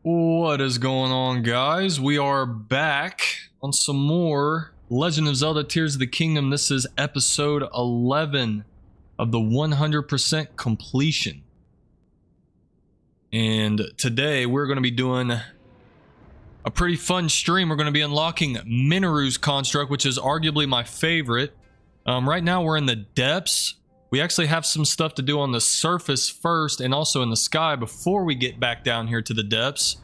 What is going on, guys? We are back on some more Legend of Zelda Tears of the Kingdom. This is episode 11 of the 100% completion. And today we're going to be doing a pretty fun stream. We're going to be unlocking Mineru'S construct, which is arguably my favorite. Right now we're in the depths. We actually have some stuff to do on the surface first and also in the sky before we get back down here to the depths.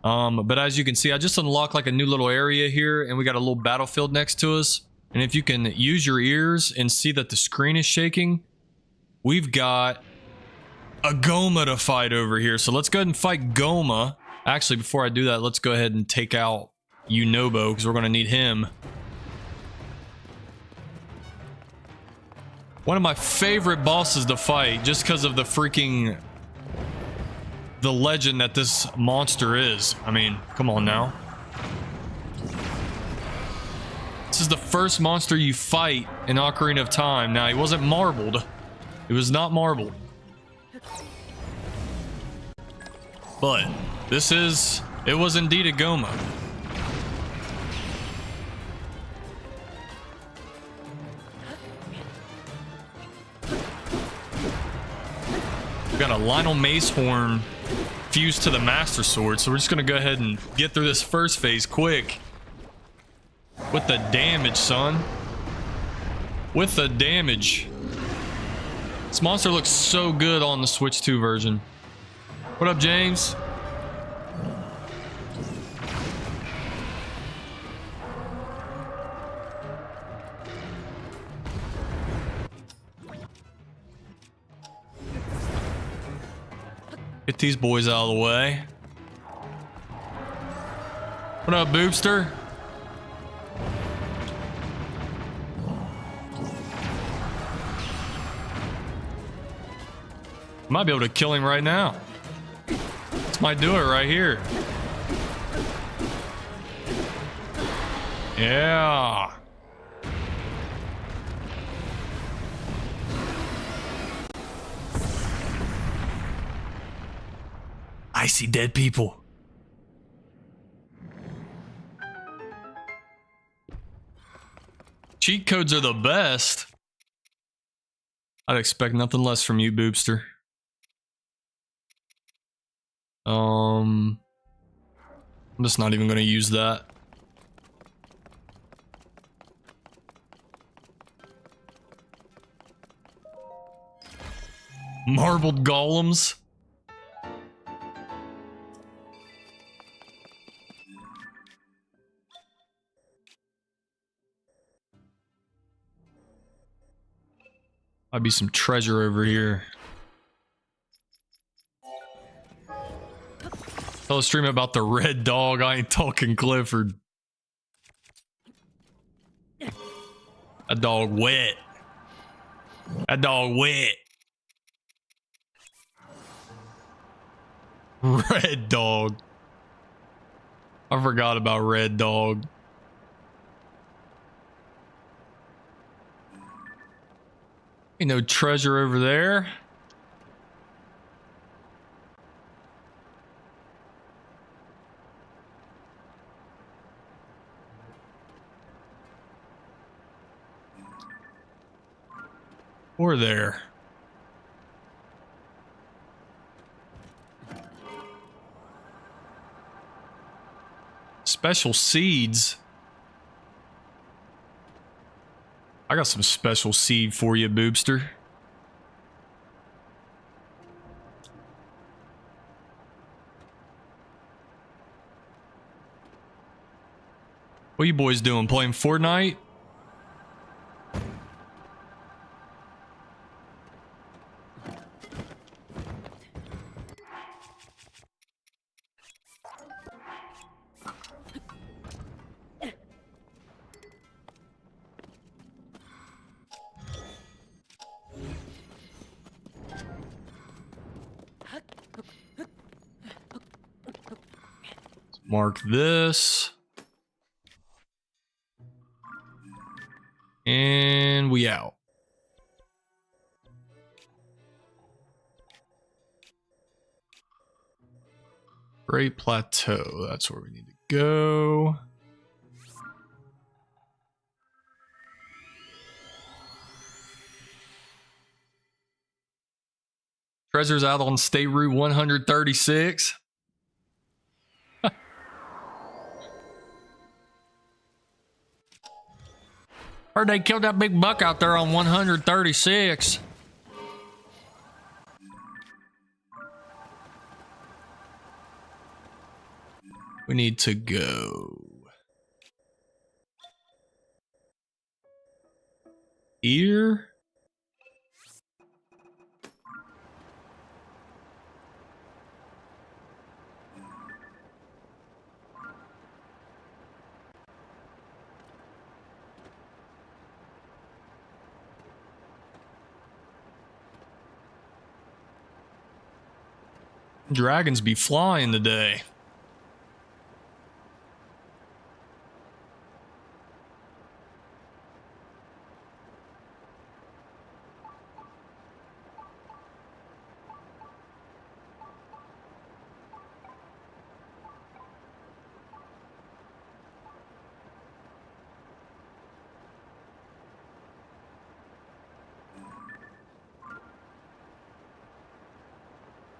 But as you can see, I just unlocked like a new little area here and we got a little battlefield next to us. And if you can use your ears and see that the screen is shaking, we've got a Goma to fight over here. So let's go ahead and fight Goma. Actually, before I do that, let's go ahead and take out Unobo because we're going to need him. One of my favorite bosses to fight just because of the legend that this monster is. I mean, come on now. This is the first monster you fight in Ocarina of Time. Now, he wasn't marbled. It was not marbled. But it was indeed a Goma. We got a Lionel Mace horn fused to the Master Sword, so we're just gonna go ahead and get through this first phase quick. With the damage, son. With the damage. This monster looks so good on the Switch 2 version. What up, James? Get these boys out of the way. What up, Boopster? Might be able to kill him right now. This might do it right here. Yeah. I see dead people. Cheat codes are the best. I'd expect nothing less from you, Boopster. I'm just not even going to use that. Marbled golems. Might be some treasure over here. Tell a stream about the red dog. I ain't talking Clifford. That dog wet. That dog wet. Red dog. I forgot about red dog. Ain't no treasure over there. Or there. Special seeds. I got some special seed for you, Boopster. What you boys doing? Playing Fortnite? Mark this. And we out. Great Plateau. That's where we need to go. Treasure's out on State Route 136. Heard they killed that big buck out there on 136. We need to go here. Dragons be flying today.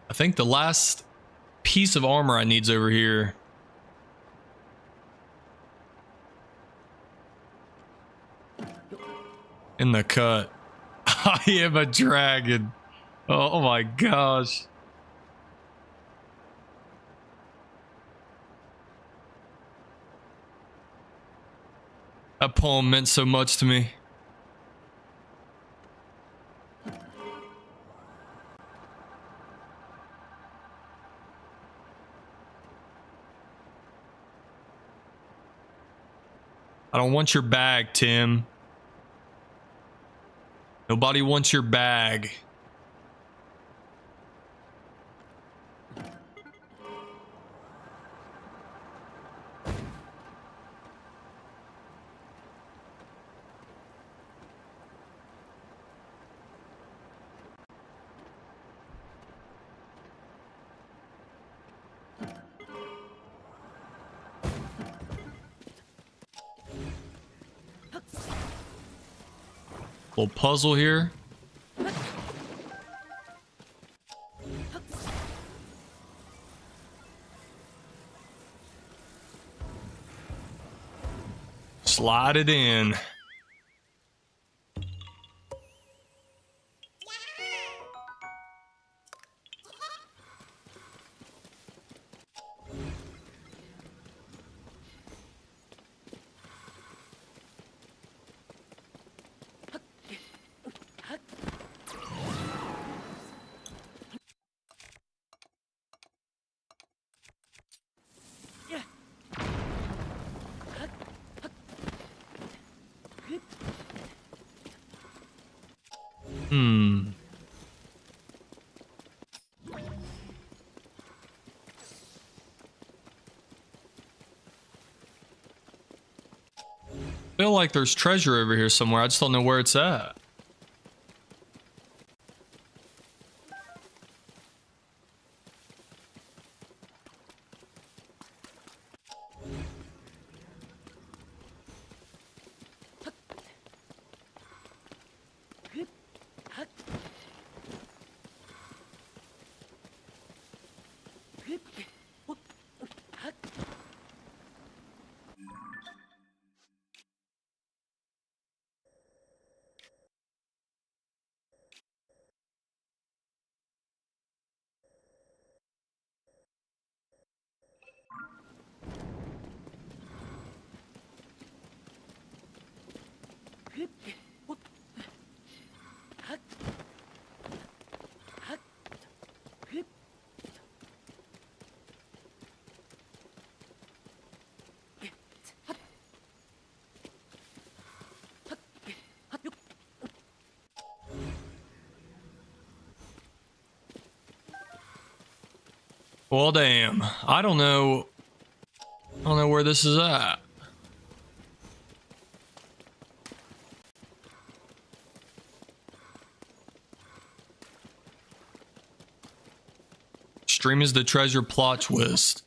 I think the last piece of armor I need's over here. In the cut. I am a dragon. Oh my gosh. That poem meant so much to me. I don't want your bag, Tim. Nobody wants your bag. Little puzzle here. Slide it in. I feel like there's treasure over here somewhere. I just don't know where it's at. Well, damn. I don't know where this is at. Stream is the treasure plot twist.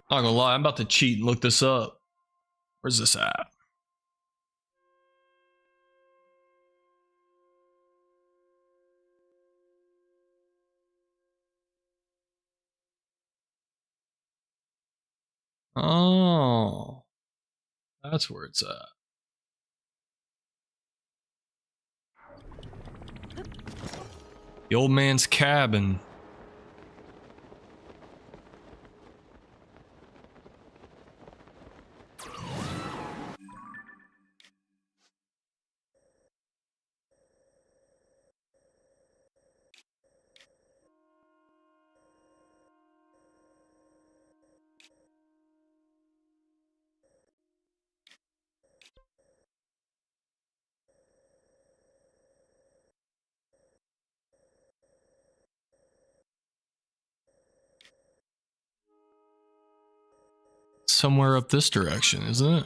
Not gonna lie, I'm about to cheat and look this up. Where's this at? Oh, that's where it's at. The old man's cabin. Somewhere up this direction, isn't it?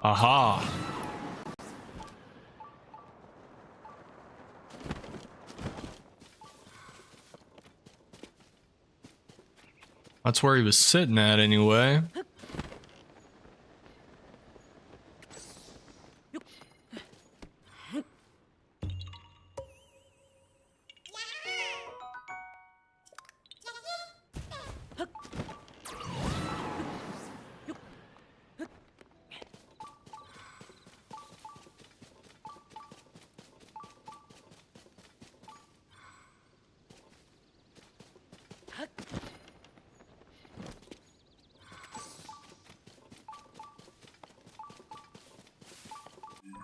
Aha. That's where he was sitting at anyway.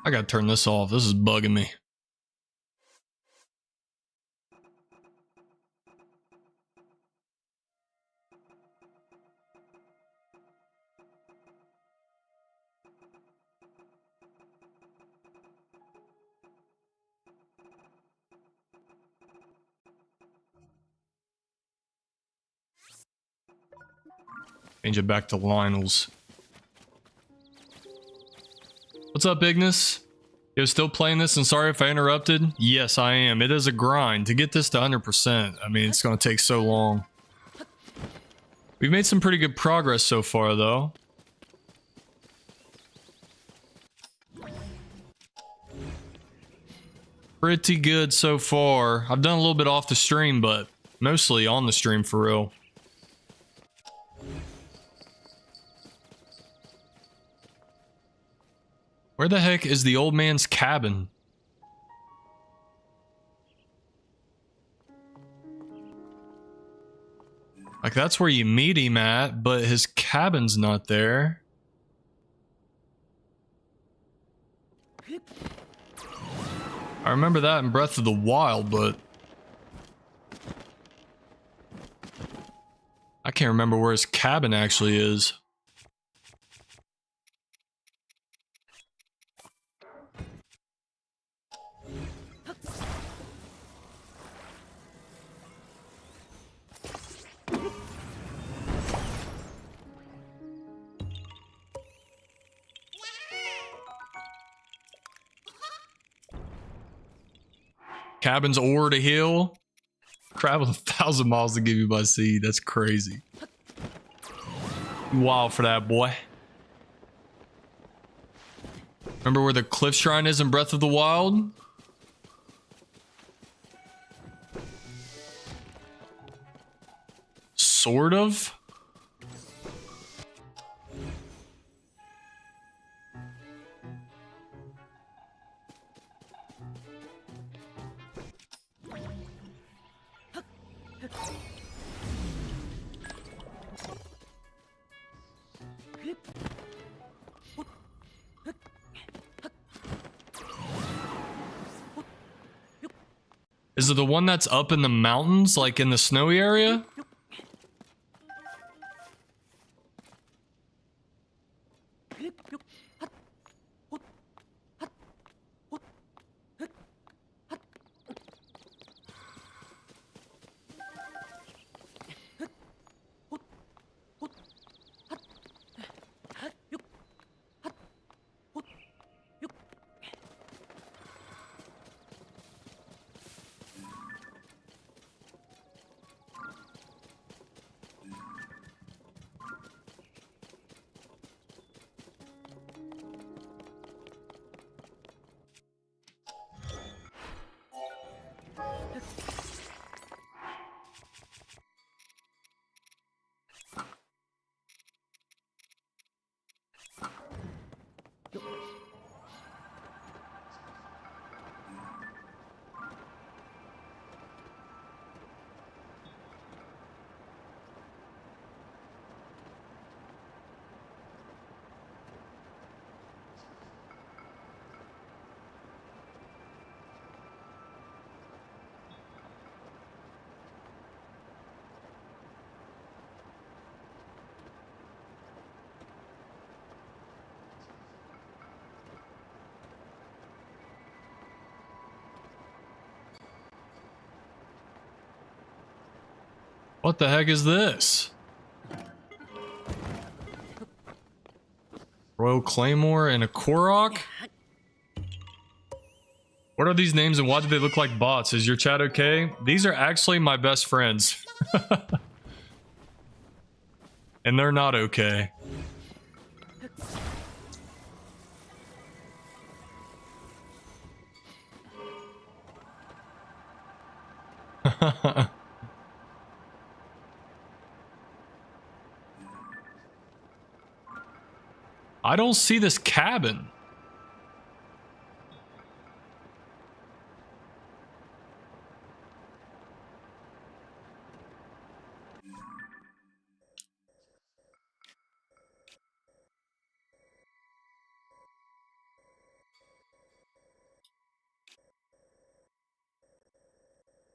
I gotta turn this off. This is bugging me. Change it back to Lionel's. What's up, Ignis? You're still playing this, and sorry if I interrupted. Yes, I am. It is a grind to get this to 100%. I mean, it's going to take so long. We've made some pretty good progress so far, though. Pretty good so far. I've done a little bit off the stream, but mostly on the stream for real. Where the heck is the old man's cabin? Like, that's where you meet him at, but his cabin's not there. I remember that in Breath of the Wild, but I can't remember where his cabin actually is. Cabin's o'er the hill. Traveled 1,000 miles to give you my seed. That's crazy. You wild for that, boy. Remember where the cliff shrine is in Breath of the Wild? Sort of. Is it the one that's up in the mountains, like in the snowy area? What the heck is this? Royal Claymore and a Korok? What are these names and why do they look like bots? Is your chat okay? These are actually my best friends. And they're not okay. I don't see this cabin.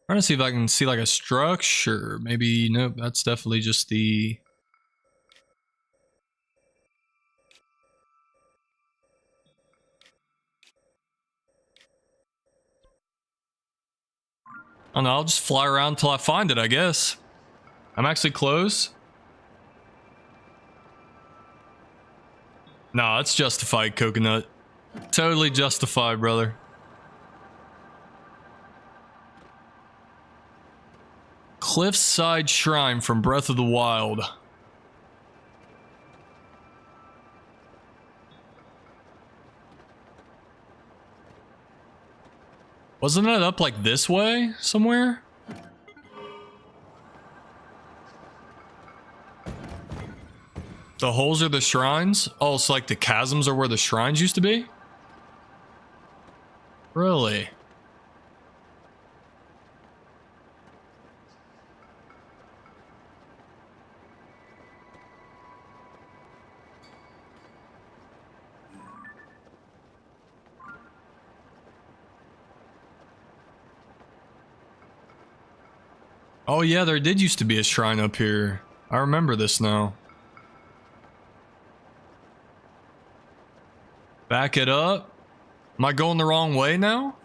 Trying to see if I can see like a structure. Maybe, nope, that's definitely just the... I don't know, I'll just fly around until I find it, I guess. I'm actually close. Nah, it's justified, Coconut. Totally justified, brother. Cliffside Shrine from Breath of the Wild. Wasn't it up like this way somewhere? The holes are the shrines? Oh, it's like the chasms are where the shrines used to be? Really? Oh yeah, there did used to be a shrine up here. I remember this now. Back it up. Am I going the wrong way now?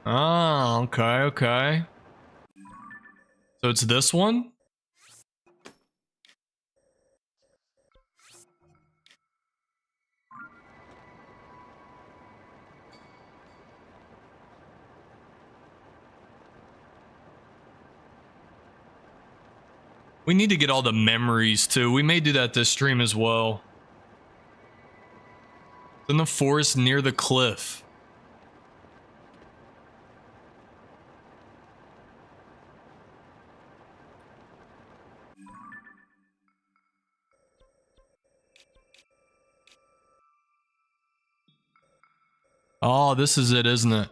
Oh, okay, okay. So it's this one? We need to get all the memories too. We may do that this stream as well. It's in the forest near the cliff. Oh, this is it, isn't it?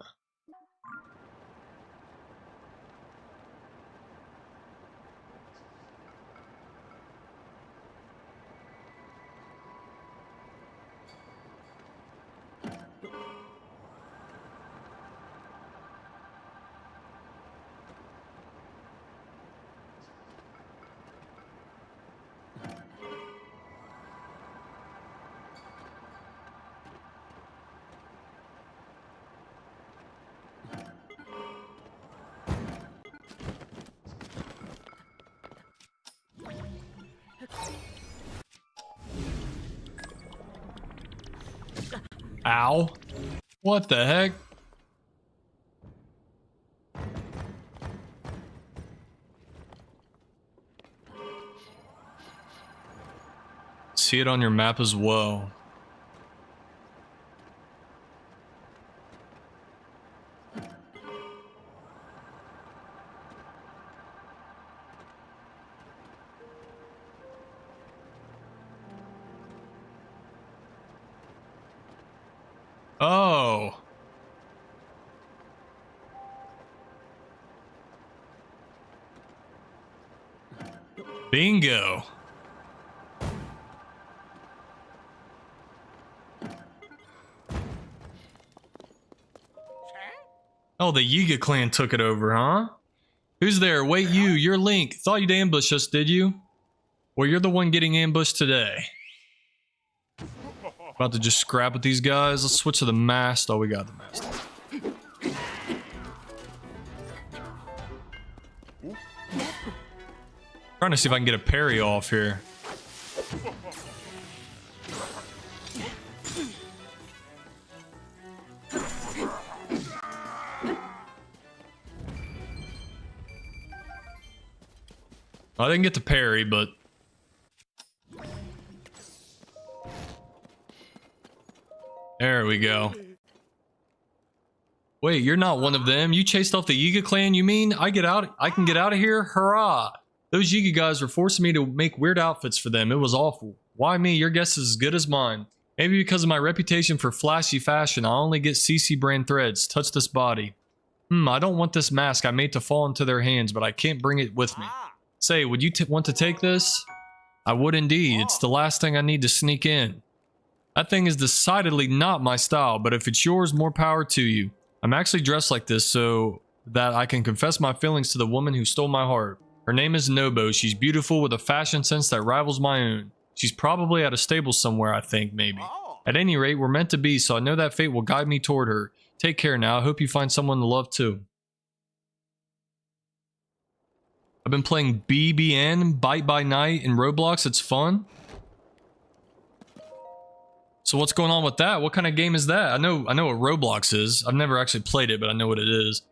Ow. What the heck? See it on your map as well. Oh. Bingo. Oh, the Yiga clan took it over, huh? Who's there? Wait, you're Link. Thought you'd ambush us, did you? Well, you're the one getting ambushed today. About to just scrap with these guys. Let's switch to the mast. Oh, we got the mast. Trying to see if I can get a parry off here. I didn't get to parry, but... There we go. Wait, you're not one of them. You chased off the Yiga clan, you mean? I can get out of here? Hurrah! Those Yiga guys were forcing me to make weird outfits for them. It was awful. Why me? Your guess is as good as mine. Maybe because of my reputation for flashy fashion, I only get CC brand threads. Touch this body. I don't want this mask I made to fall into their hands, but I can't bring it with me. Say, would you want to take this? I would indeed. It's the last thing I need to sneak in. That thing is decidedly not my style, but if it's yours, more power to you. I'm actually dressed like this so that I can confess my feelings to the woman who stole my heart. Her name is Nobo. She's beautiful with a fashion sense that rivals my own. She's probably at a stable somewhere, I think, maybe. At any rate, we're meant to be, so I know that fate will guide me toward her. Take care now. I hope you find someone to love too. I've been playing BBN, Bite by Night, in Roblox. It's fun. So what's going on with that? What kind of game is that? I know what Roblox is. I've never actually played it, but I know what it is.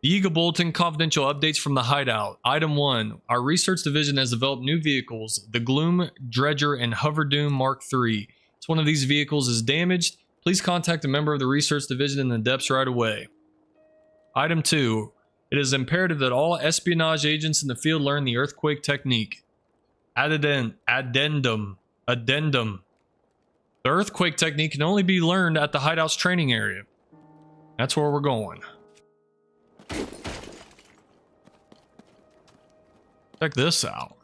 The Yiga Bulletin confidential updates from the hideout. Item 1. Our research division has developed new vehicles, the Gloom, Dredger, and Hoverdoom Mark III. If one of these vehicles is damaged, please contact a member of the research division in the depths right away. Item 2. It is imperative that all espionage agents in the field learn the earthquake technique. Addendum. The earthquake technique can only be learned at the hideout's training area. That's where we're going. Check this out.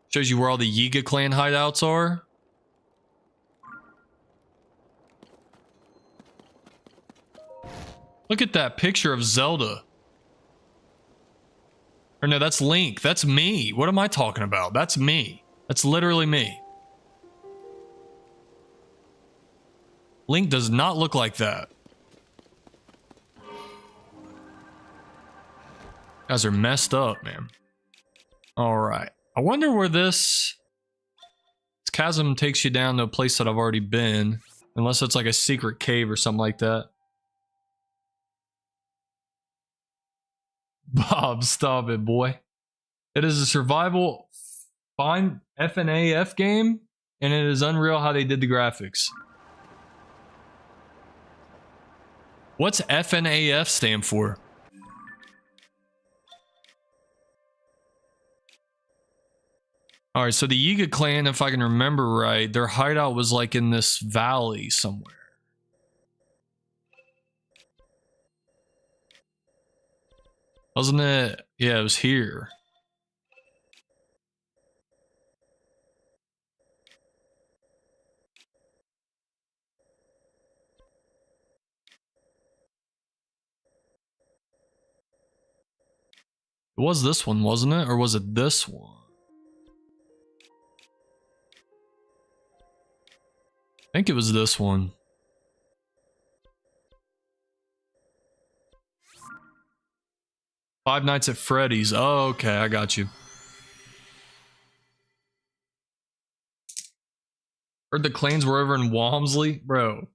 Shows you where all the Yiga clan hideouts are. Look at that picture of Zelda. Or no, that's Link. That's me. What am I talking about? That's me. That's literally me. Link does not look like that. Guys are messed up, man. Alright. I wonder where this chasm takes you down to a place that I've already been. Unless it's like a secret cave or something like that. Bob, stop it, boy. It is a survival fine FNAF game, and it is unreal how they did the graphics. What's FNAF stand for? All right, so the Yiga clan, if I can remember right, their hideout was like in this valley somewhere. Wasn't it? Yeah, it was here. It was this one, wasn't it? Or was it this one? I think it was this one. Five Nights at Freddy's. Oh, okay, I got you. Heard the clans were over in Walmsley? Bro.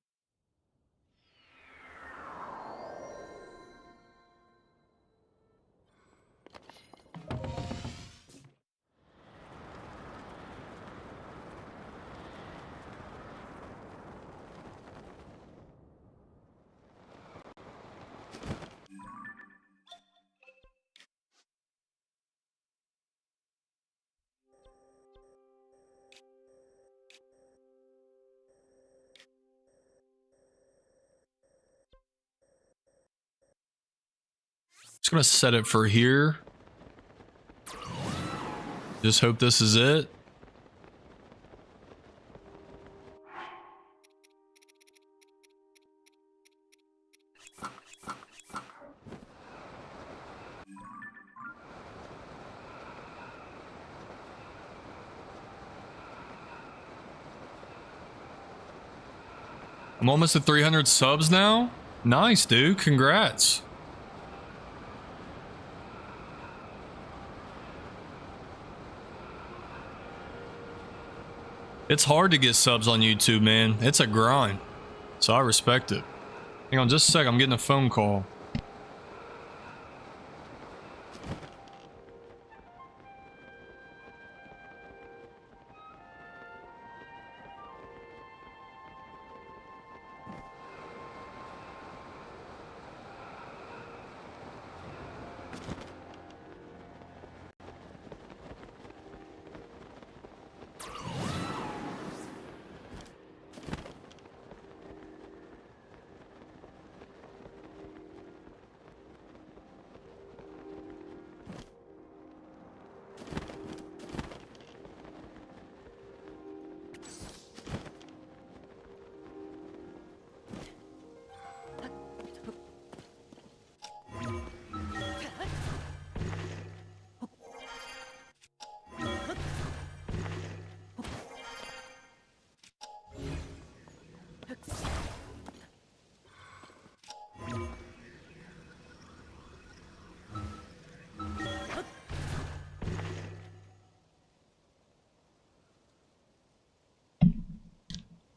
Just gonna set it for here. Just hope this is it. I'm almost at 300 subs now. Nice, dude. Congrats. It's hard to get subs on YouTube, man. It's a grind. So I respect it. Hang on just a sec. I'm getting a phone call.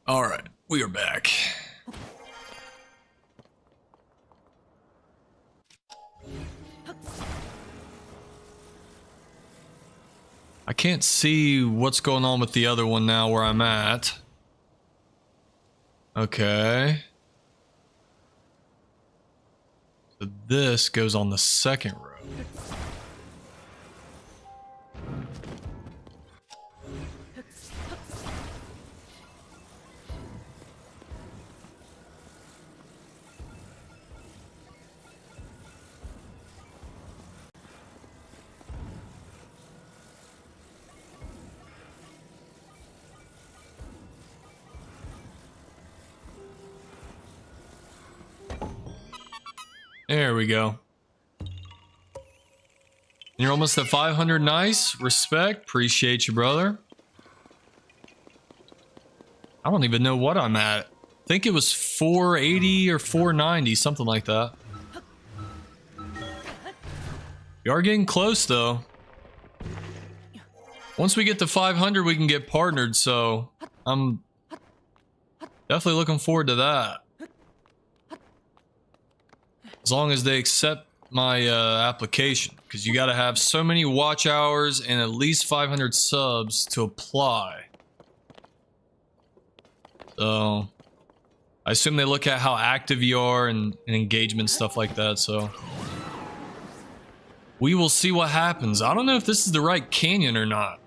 All right, we are back. I can't see what's going on with the other one now where I'm at. Okay. So this goes on the second row. There we go. You're almost at 500. Nice. Respect. Appreciate you, brother. I don't even know what I'm at. I think it was 480 or 490, something like that. We are getting close, though. Once we get to 500, we can get partnered, so I'm definitely looking forward to that. As long as they accept my application, because you got to have so many watch hours and at least 500 subs to apply. So I assume they look at how active you are and engagement, stuff like that. So we will see what happens. I don't know if this is the right canyon or not.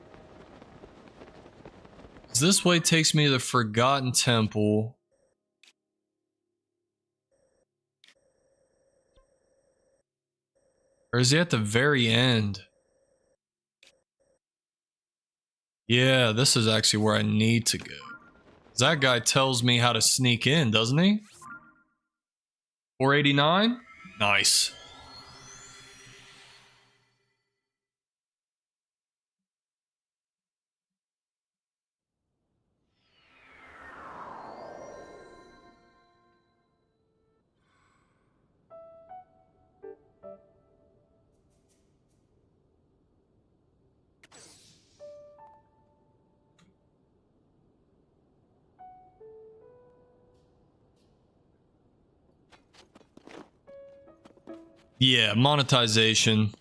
This way takes me to the Forgotten Temple. Or is he at the very end? Yeah, this is actually where I need to go. That guy tells me how to sneak in, doesn't he? 489? Nice. Yeah, monetization.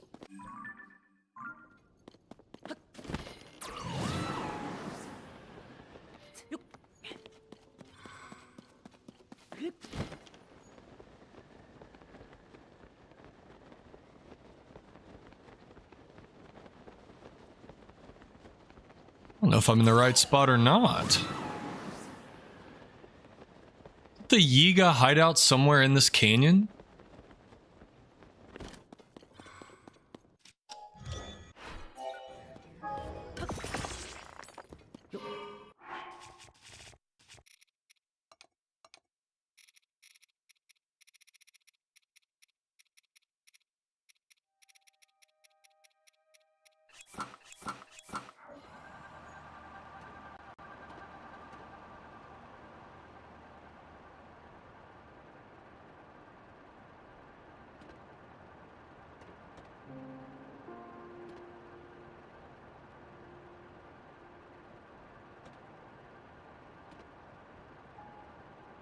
I don't know if I'm in the right spot or not. The Yiga hideout somewhere in this canyon?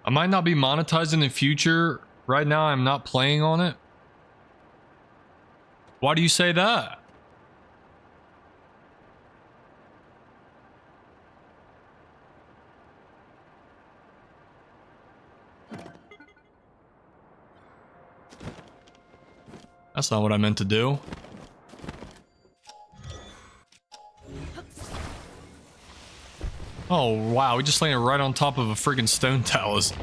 I might not be monetized in the future. Right now, I'm not playing on it. Why do you say that? That's not what I meant to do. Oh, wow. We just landed right on top of a friggin' stone talus.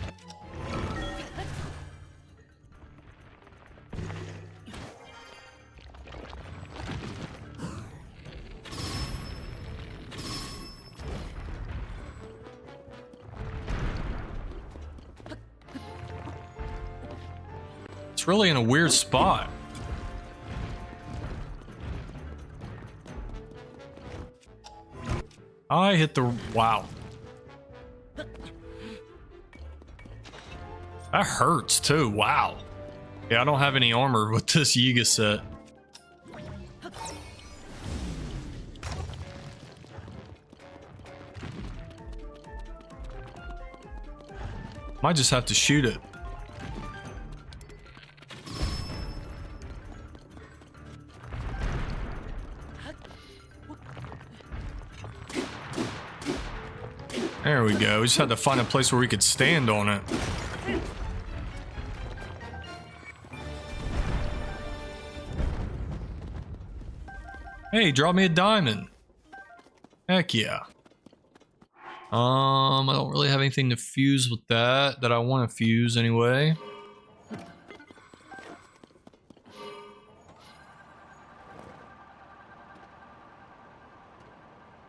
It's really in a weird spot. I hit the... Wow. That hurts too. Wow. Yeah, I don't have any armor with this Yiga set. Might just have to shoot it. There we go. We just had to find a place where we could stand on it. Hey, drop me a diamond. Heck yeah. I don't really have anything to fuse with that I want to fuse anyway.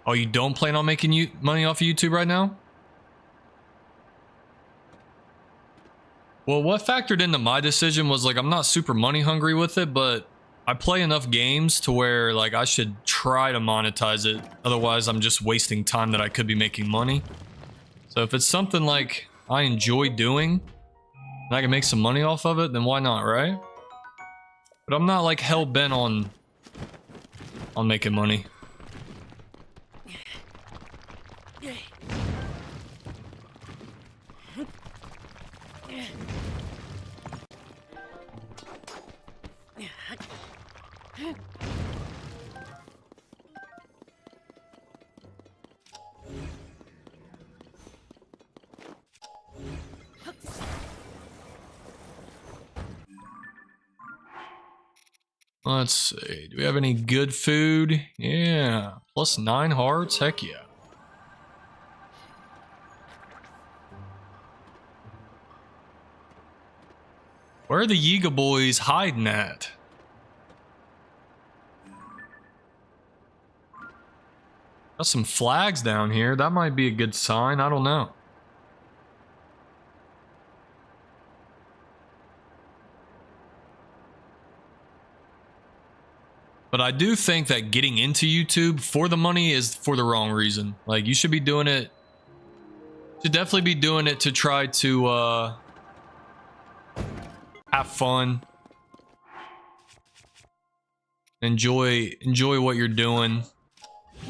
Oh, you don't plan on making money off of YouTube right now? Well, what factored into my decision was like I'm not super money hungry with it, but I play enough games to where like I should try to monetize it. Otherwise, I'm just wasting time that I could be making money. So if it's something like I enjoy doing and I can make some money off of it, then why not, right? But I'm not like hell bent on making money. Let's see. Do we have any good food? Yeah. +9 hearts? Heck yeah. Where are the Yiga boys hiding at? Got some flags down here. That might be a good sign. I don't know. But I do think that getting into YouTube for the money is for the wrong reason. Like, you should be doing it. Should definitely be doing it to try to have fun. Enjoy what you're doing.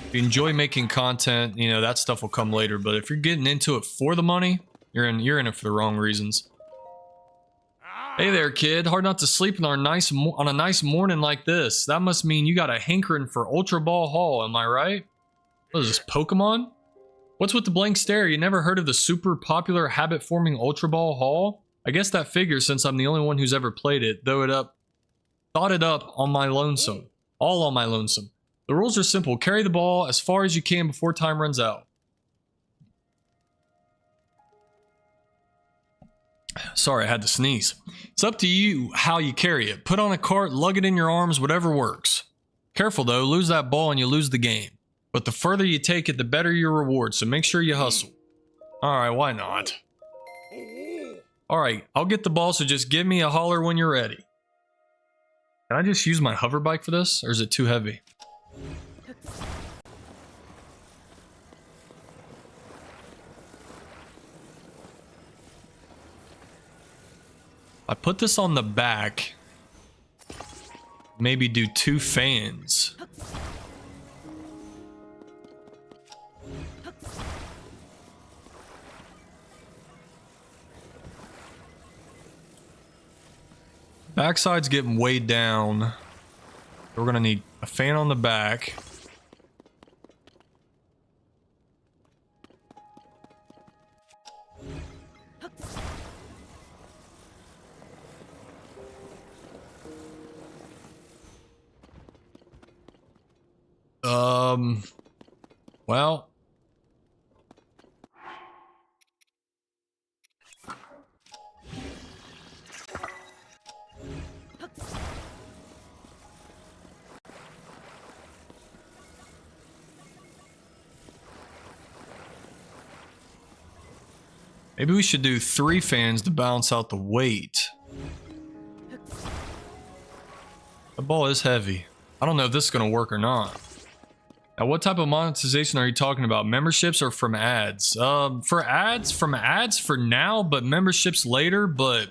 If you enjoy making content, you know, that stuff will come later. But if you're getting into it for the money, you're in it for the wrong reasons. Hey there, kid. Hard not to sleep on a nice morning like this. That must mean you got a hankering for Ultra Ball Hall, am I right? What is this, Pokemon? What's with the blank stare? You never heard of the super popular habit-forming Ultra Ball Hall? I guess that figures since I'm the only one who's ever played it, thought it up on my lonesome. All on my lonesome. The rules are simple. Carry the ball as far as you can before time runs out. Sorry, I had to sneeze. It's up to you how you carry it. Put on a cart, lug it in your arms, whatever works. Careful though, lose that ball and you lose the game. But the further you take it, the better your reward, so make sure you hustle. Alright, why not? Alright, I'll get the ball, so just give me a holler when you're ready. Can I just use my hover bike for this, or is it too heavy? I put this on the back. Maybe do 2 fans. Backside's getting weighed down. We're gonna need a fan on the back. Well. Maybe we should do 3 fans to balance out the weight. The ball is heavy. I don't know if this is going to work or not. Now, what type of monetization are you talking about? Memberships or from ads? From ads for now, but memberships later, but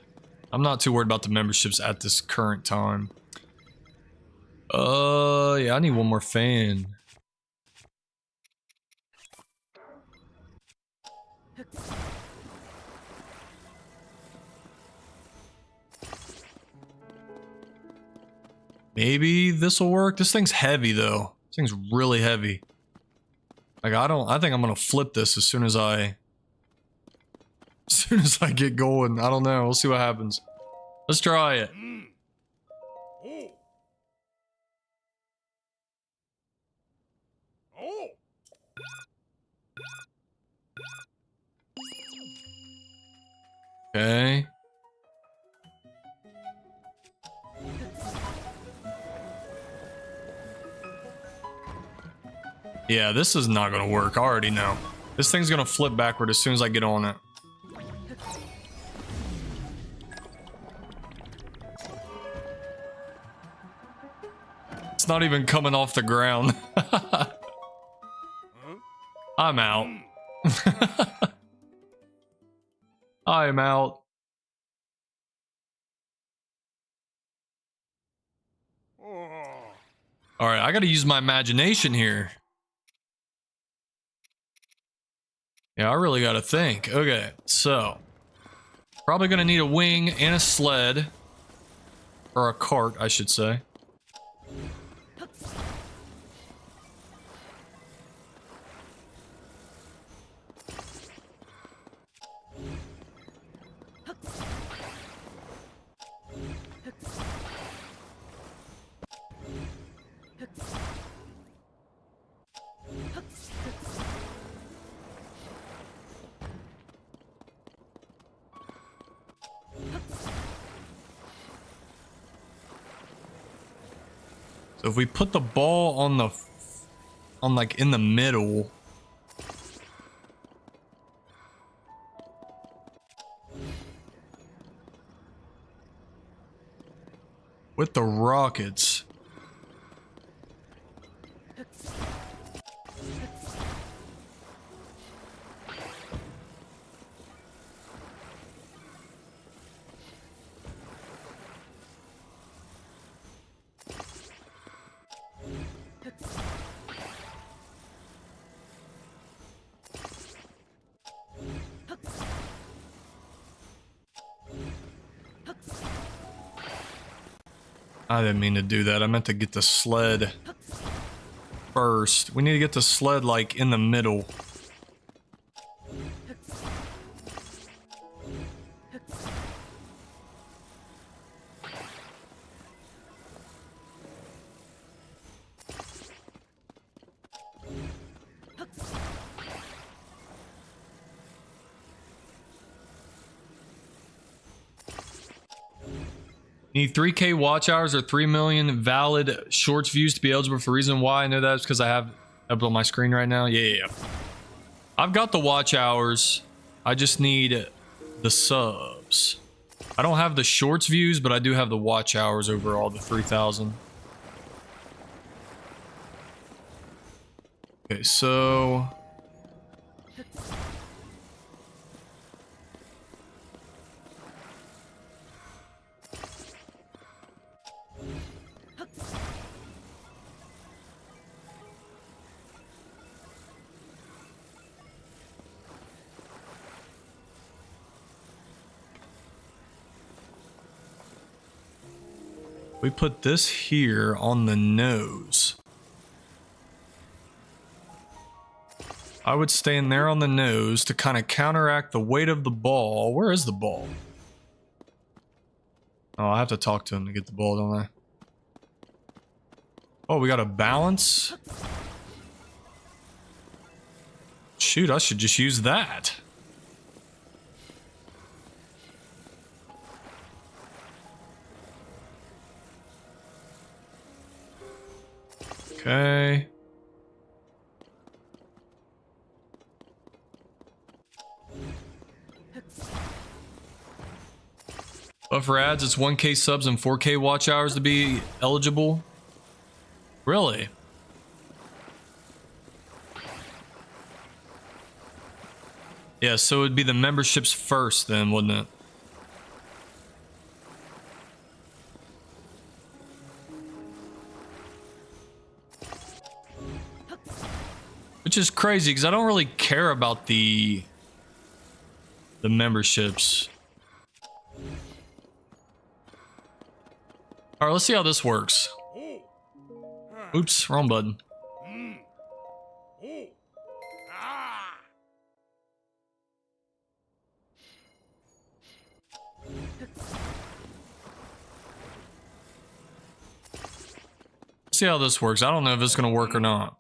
I'm not too worried about the memberships at this current time. Yeah, I need one more fan. Maybe this will work. This thing's heavy though. This thing's really heavy. Like I think I'm gonna flip this as soon as I get going. I don't know. We'll see what happens. Let's try it. Okay. Yeah, this is not gonna work. I already know. This thing's gonna flip backward as soon as I get on it. It's not even coming off the ground. I'm out. I'm out. Alright, I gotta use my imagination here. Yeah, I really gotta think. Okay, so probably gonna need a wing and a sled. Or a cart, I should say. So if we put the ball on the, like in the middle. With the rockets. I didn't mean to do that. I meant to get the sled first. We need to get the sled like in the middle. Need 3K watch hours or 3 million valid shorts views to be eligible. For the reason why I know that is because I have up on my screen right now. Yeah. I've got the watch hours. I just need the subs. I don't have the shorts views, but I do have the watch hours overall, the 3,000. Okay, so... we put this here on the nose. I would stand there on the nose to kind of counteract the weight of the ball. Where is the ball? Oh, I have to talk to him to get the ball, don't I? Oh, we got a balance? Shoot, I should just use that. Okay. But for ads, it's 1K subs and 4K watch hours to be eligible. Really? Yeah, so it'd be the memberships first then, wouldn't it? Which is crazy because I don't really care about the memberships. All right, let's see how this works. Oops, wrong button. Let's see how this works. I don't know if it's gonna work or not.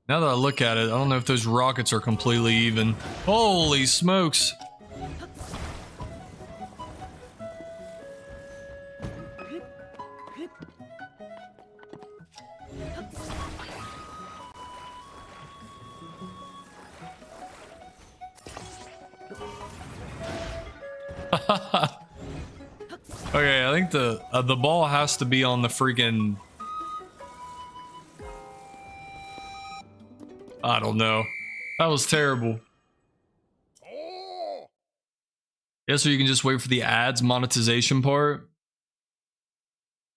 Now that I look at it, I don't know if those rockets are completely even. Holy smokes! Okay, I think the ball has to be on the freaking... I don't know. That was terrible. Yeah, so you can just wait for the ads monetization part.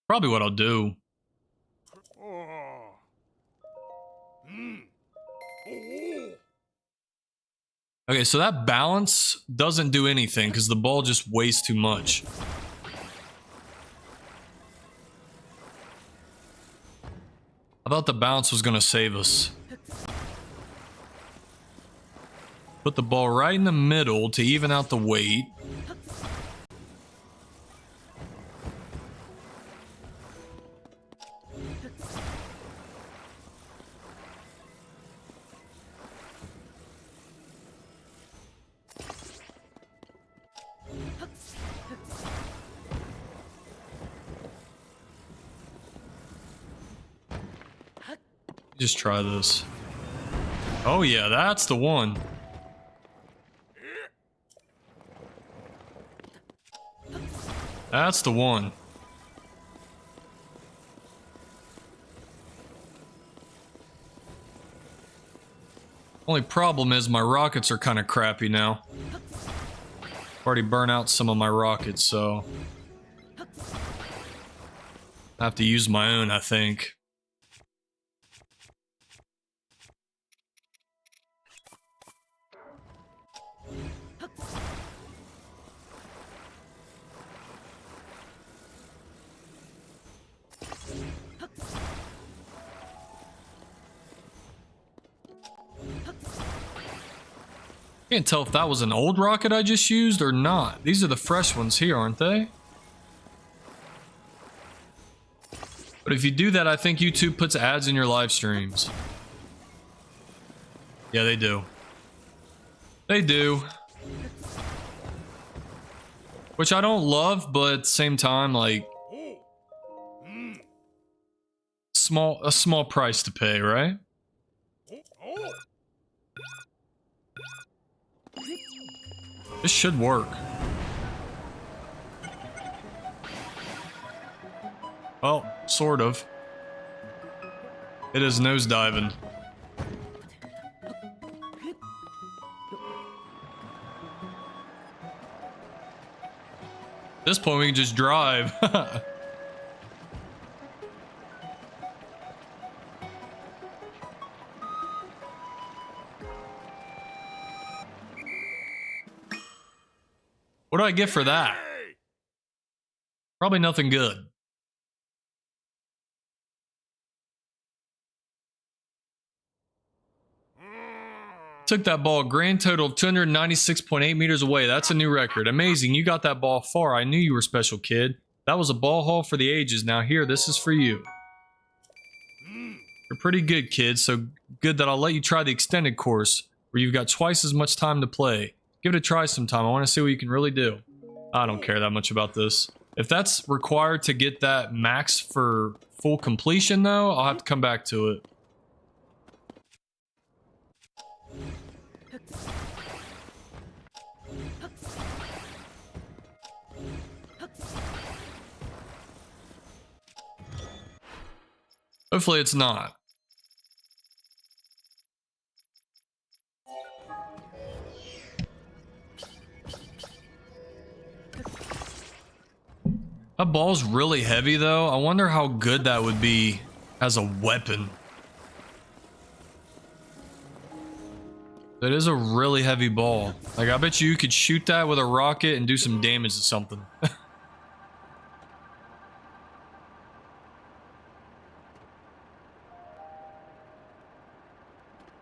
Probably what I'll do. Okay, so that balance doesn't do anything because the ball just weighs too much. I thought the bounce was gonna save us. Put the ball right in the middle to even out the weight. Just try this. Oh yeah, that's the one. That's the one. Only problem is my rockets are kind of crappy now. Already burnt out some of my rockets, so I have to use my own, I think. Can't tell if that was an old rocket I just used or not. These are the fresh ones here, aren't they? But if you do that, I think YouTube puts ads in your live streams. Yeah, they do. They do. Which I don't love, but at the same time, like, a small price to pay, right? This should work. Well, sort of. It is nosediving. At this point, we can just drive. What do I get for that? Probably nothing good. Took that ball a grand total of 296.8 meters away. That's a new record. Amazing. You got that ball far. I knew you were special, kid. That was a ball haul for the ages. Now here, this is for you. You're pretty good, kid. So good that I'll let you try the extended course, where you've got twice as much time to play. Give it a try sometime. I want to see what you can really do. I don't care that much about this. If that's required to get that max for full completion, though, I'll have to come back to it. Hopefully it's not. That ball's really heavy, though. I wonder how good that would be as a weapon. That is a really heavy ball. Like, I bet you could shoot that with a rocket and do some damage to something.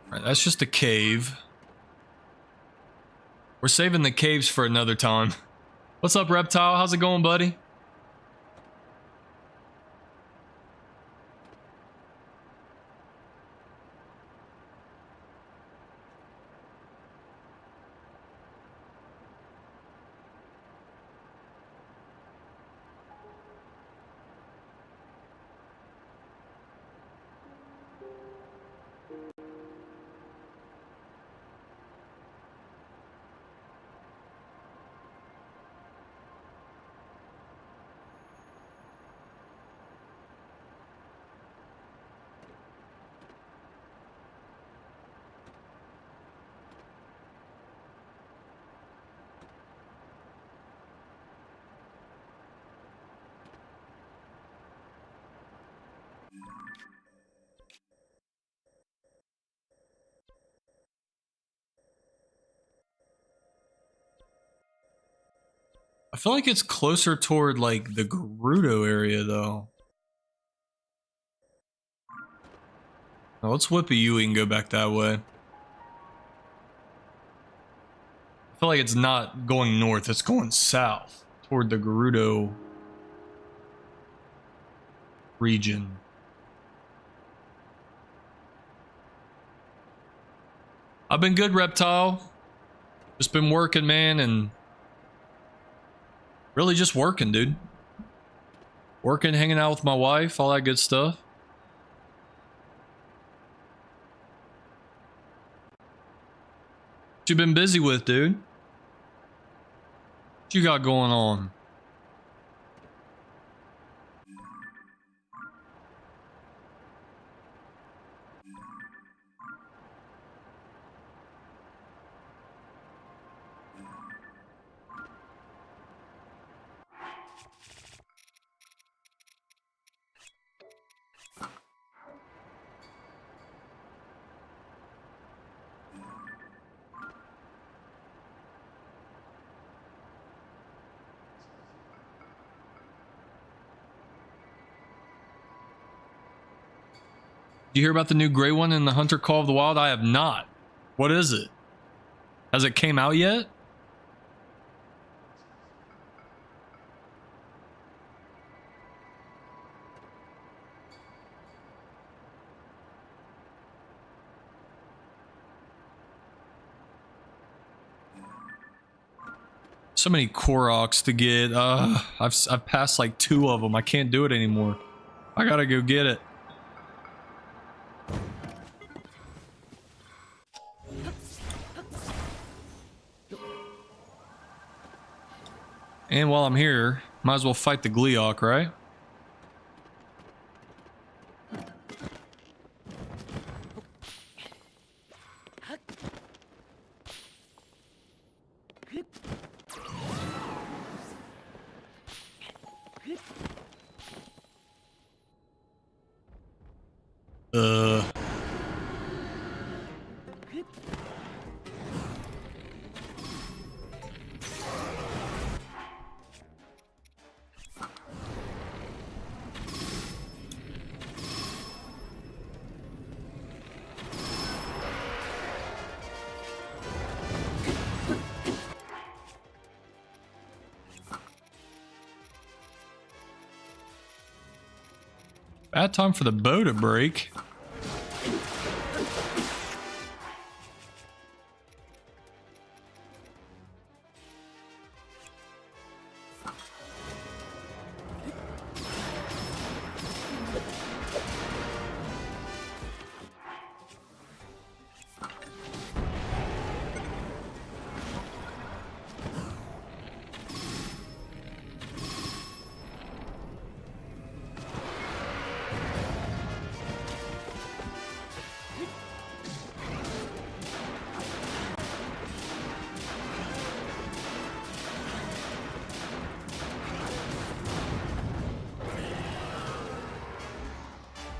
Alright, that's just a cave. We're saving the caves for another time. What's up, Reptile? How's it going, buddy? I feel like it's closer toward, like, the Gerudo area, though. Now, let's whip a Yui and go back that way. I feel like it's not going north, it's going south toward the Gerudo region. I've been good, Reptile. Just been working, man, and really just working, dude. Working, hanging out with my wife, all that good stuff. What you been busy with, dude? What you got going on? Did you hear about the new gray one in the Hunter Call of the Wild? I have not. What is it? Has it came out yet? So many Koroks to get. I've passed like 2 of them. I can't do it anymore. I gotta go get it. And while I'm here, might as well fight the Gleeok, right? Bad time for the bow to break.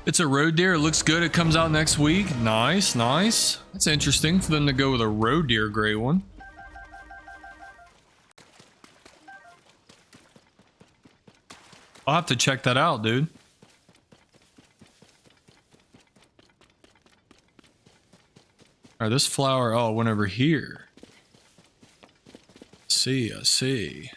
It's a road deer. It looks good. It comes out next week. Nice, nice. That's interesting for them to go with a road deer gray one. I'll have to check that out, dude. All right, this flower. Oh, it went over here. I see.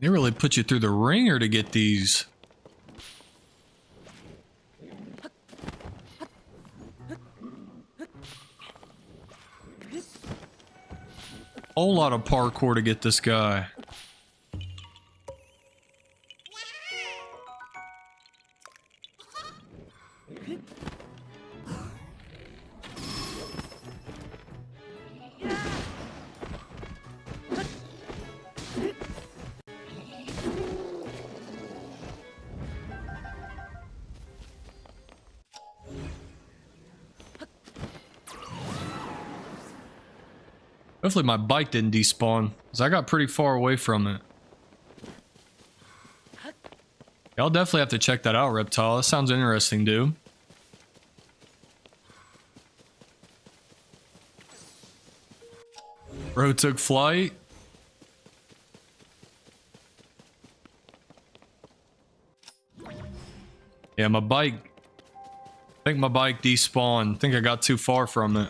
They really put you through the ringer to get these. Whole lot of parkour to get this guy. Hopefully my bike didn't despawn, because I got pretty far away from it. Yeah, I'll definitely have to check that out, Reptile. That sounds interesting, dude. Bro took flight. Yeah, my bike. I think my bike despawned. I think I got too far from it.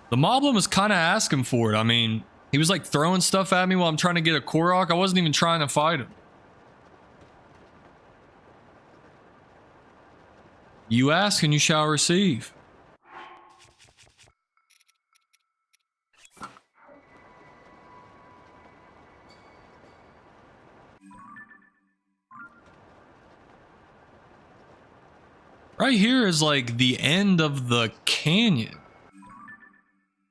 The Moblin was kind of asking for it. I mean, He was like throwing stuff at me while I'm trying to get a Korok. I wasn't even trying to fight him. You ask and you shall receive. Right here is like the end of the canyon.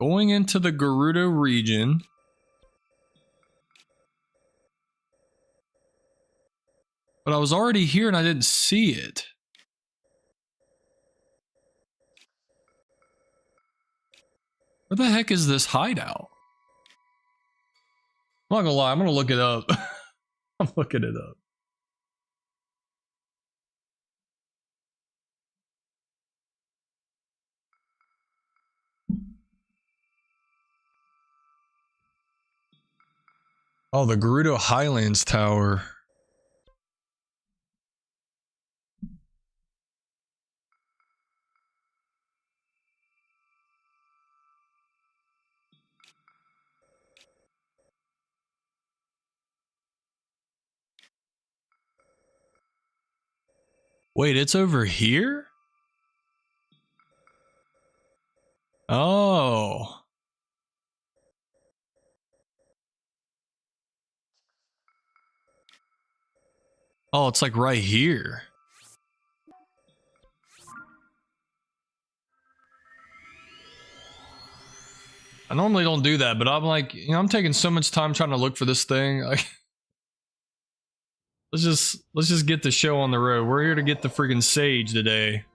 Going into the Gerudo region. But I was already here and I didn't see it. Where the heck is this hideout? I'm not gonna lie, I'm gonna look it up. I'm looking it up. Oh, the Gerudo Highlands Tower. Wait, it's over here? Oh. Oh, it's like right here. I normally don't do that, but I'm like, you know, I'm taking so much time trying to look for this thing. Like, let's just get the show on the road. We're here to get the freaking sage today.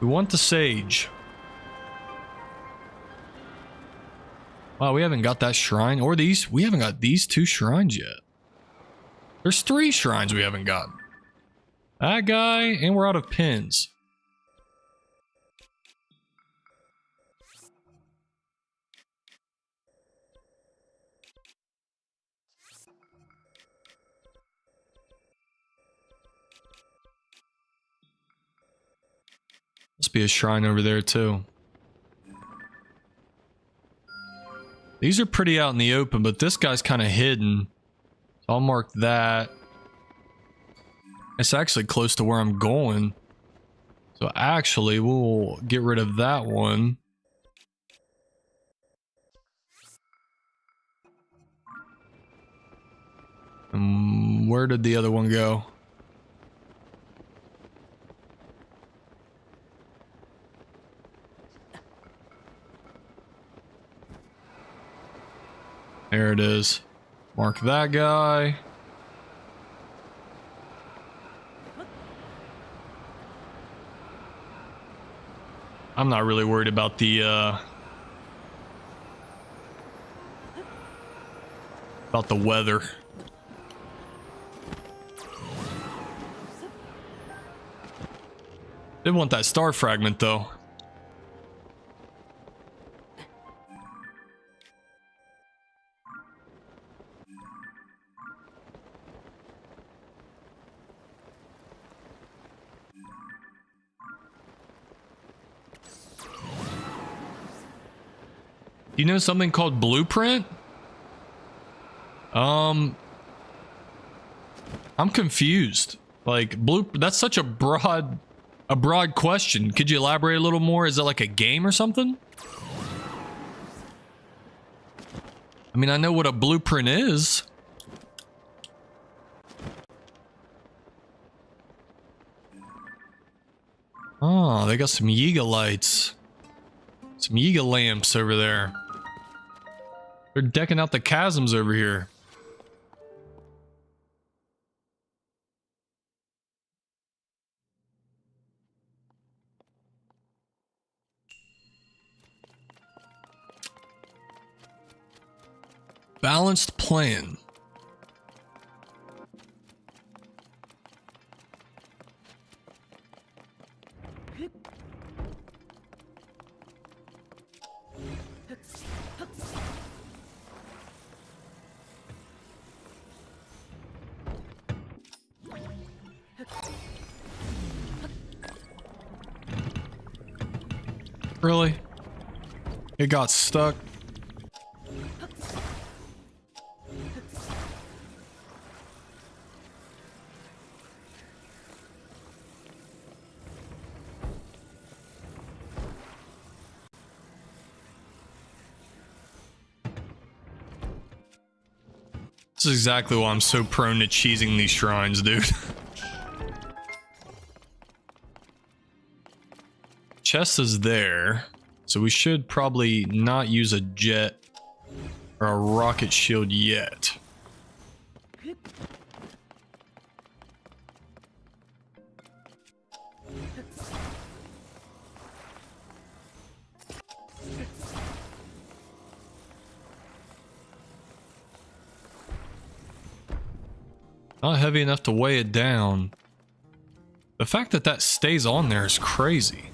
We want the sage. Wow, we haven't got that shrine or these. We haven't got these 2 shrines yet. There's 3 shrines we haven't gotten. That guy, and we're out of pins. Must be a shrine over there too. These are pretty out in the open, but this guy's kind of hidden. So I'll mark that. It's actually close to where I'm going. So actually, we'll get rid of that one. Where did the other one go? There it is. Mark that guy. I'm not really worried about the weather. Did want that star fragment though. You know something called blueprint? I'm confused. Like that's such a broad question. Could you elaborate a little more? Is it like a game or something? I mean, I know what a blueprint is. Oh, they got some Yiga lights. Some Yiga lamps over there. They're decking out the chasms over here. Balanced plan. Really? It got stuck. This is exactly why I'm so prone to cheesing these shrines, dude. Chest is there, so we should probably not use a jet or a rocket shield yet. Not heavy enough to weigh it down. The fact that that stays on there is crazy.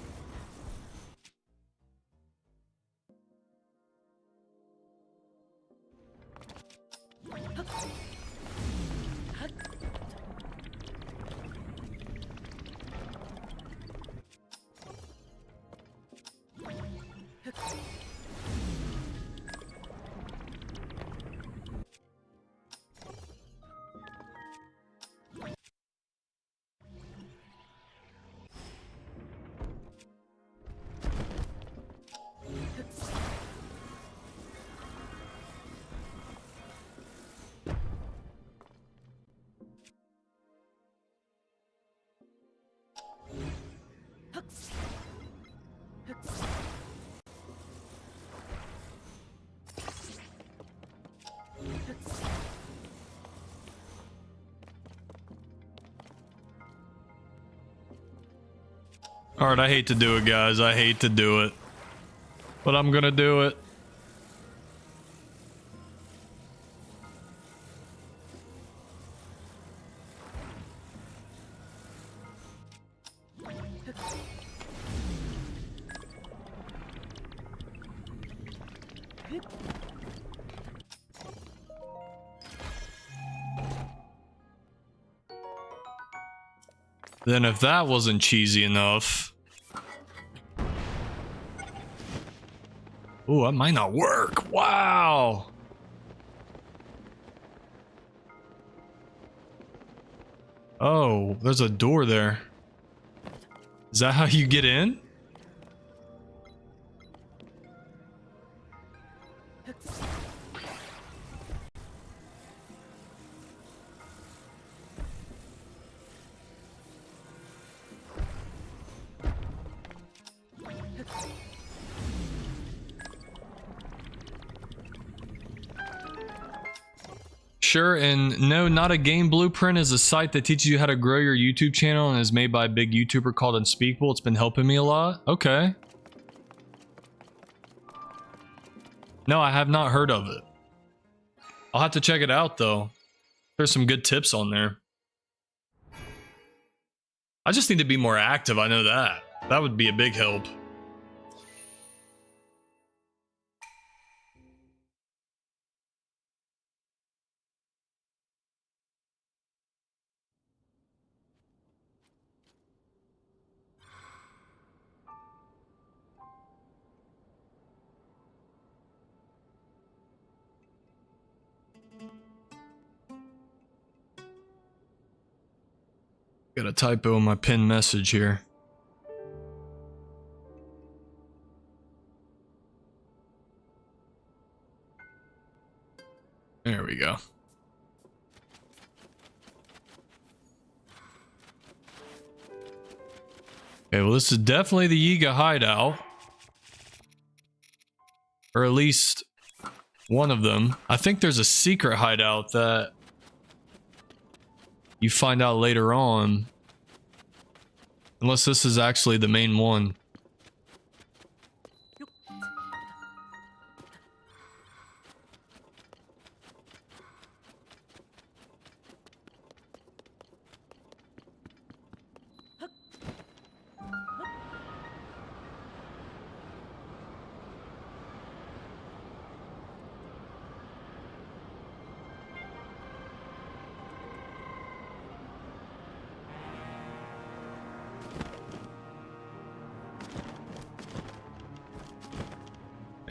Alright, I hate to do it, guys. I hate to do it. But I'm gonna do it. Then if that wasn't cheesy enough... Ooh, that might not work. Wow! Oh, there's a door there. Is that how you get in? Sure, and no, not a game blueprint is a site that teaches you how to grow your YouTube channel and is made by a big YouTuber called Unspeakable. It's been helping me a lot. Okay. No, I have not heard of it. I'll have to check it out though. There's some good tips on there. I just need to be more active, I know that. That would be a big help. Got a typo in my pinned message here. There we go. Okay, well this is definitely the Yiga hideout. Or at least one of them. I think there's a secret hideout that you find out later on. Unless this is actually the main one.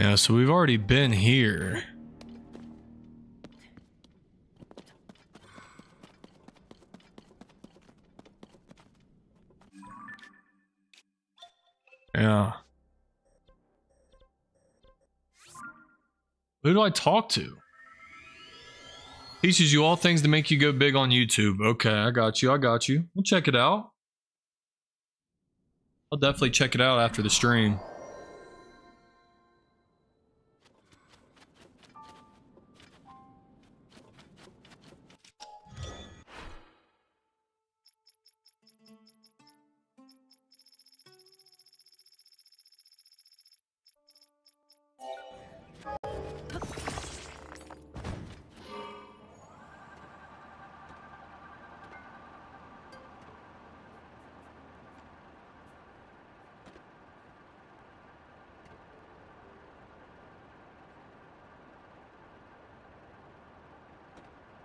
Yeah, so we've already been here. Yeah. Who do I talk to? Teaches you all things to make you go big on YouTube. Okay, I got you. I got you. We'll check it out. I'll definitely check it out after the stream.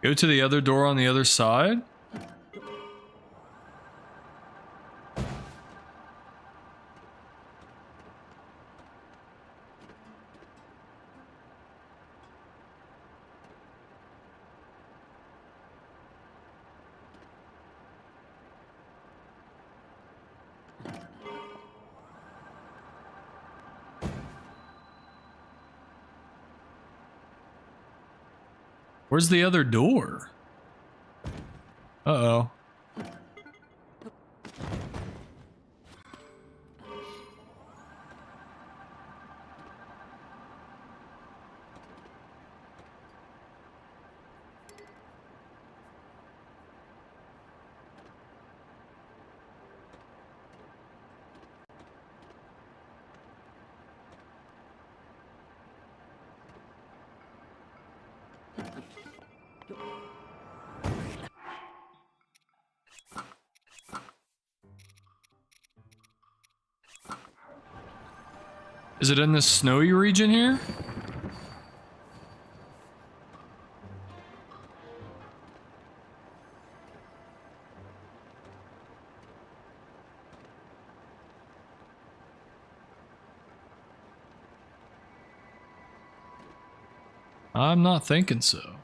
Go to the other door on the other side. Where's the other door? Uh-oh. Is it in this snowy region here? I'm not thinking so.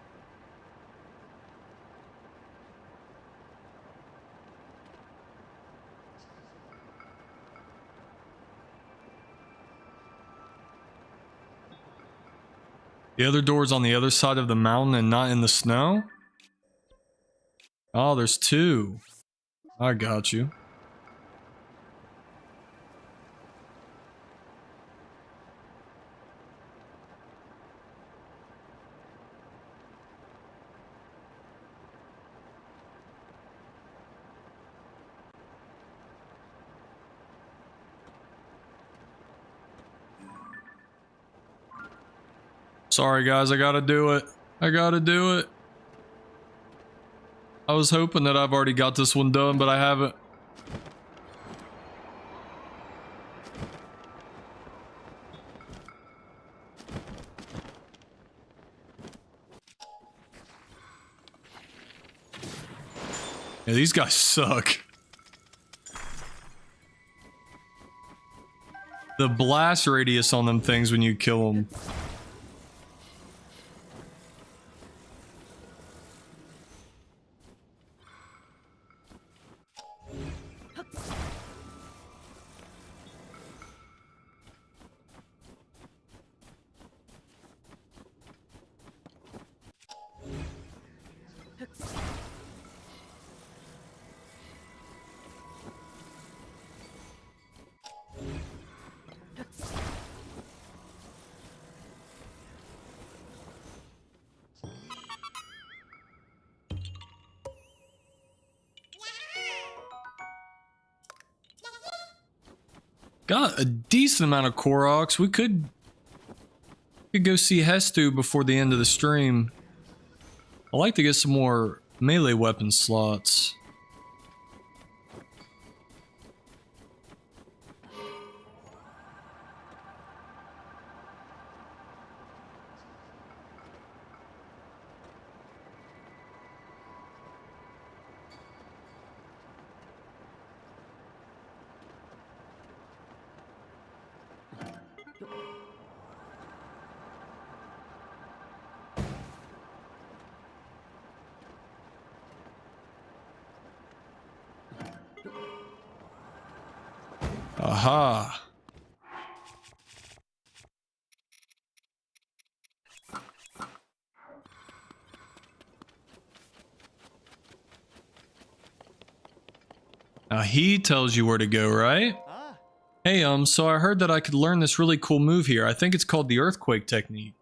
The other door's on the other side of the mountain and not in the snow? Oh, there's two. I got you. Sorry guys, I gotta do it. I gotta do it. I was hoping that I've already got this one done, but I haven't. Yeah, these guys suck. The blast radius on them things when you kill them. Got a decent amount of Koroks. We could go see Hestu before the end of the stream. I'd like to get some more melee weapon slots. Aha. Now he tells you where to go, right? Hey, so I heard that I could learn this really cool move here. I think it's called the earthquake technique.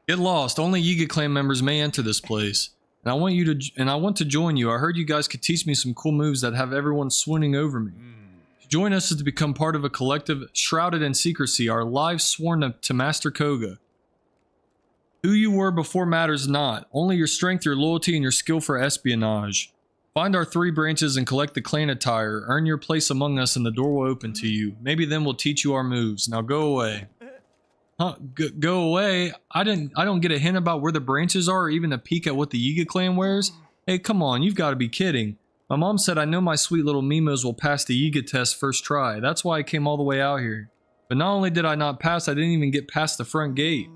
Get lost. Only Yiga clan members may enter this place. And I want to join you. I heard you guys could teach me some cool moves that have everyone swooning over me. To join us is to become part of a collective shrouded in secrecy, our lives sworn to Master Koga. Who you were before matters not. Only your strength, your loyalty, and your skill for espionage. Find our 3 branches and collect the clan attire. Earn your place among us and the door will open to you. Maybe then we'll teach you our moves. Now go away. Huh? Go away? I don't get a hint about where the branches are or even a peek at what the Yiga clan wears? Hey, come on, you've got to be kidding. My mom said I know my sweet little Mimos will pass the Yiga test first try. That's why I came all the way out here. But not only did I not pass, I didn't even get past the front gate.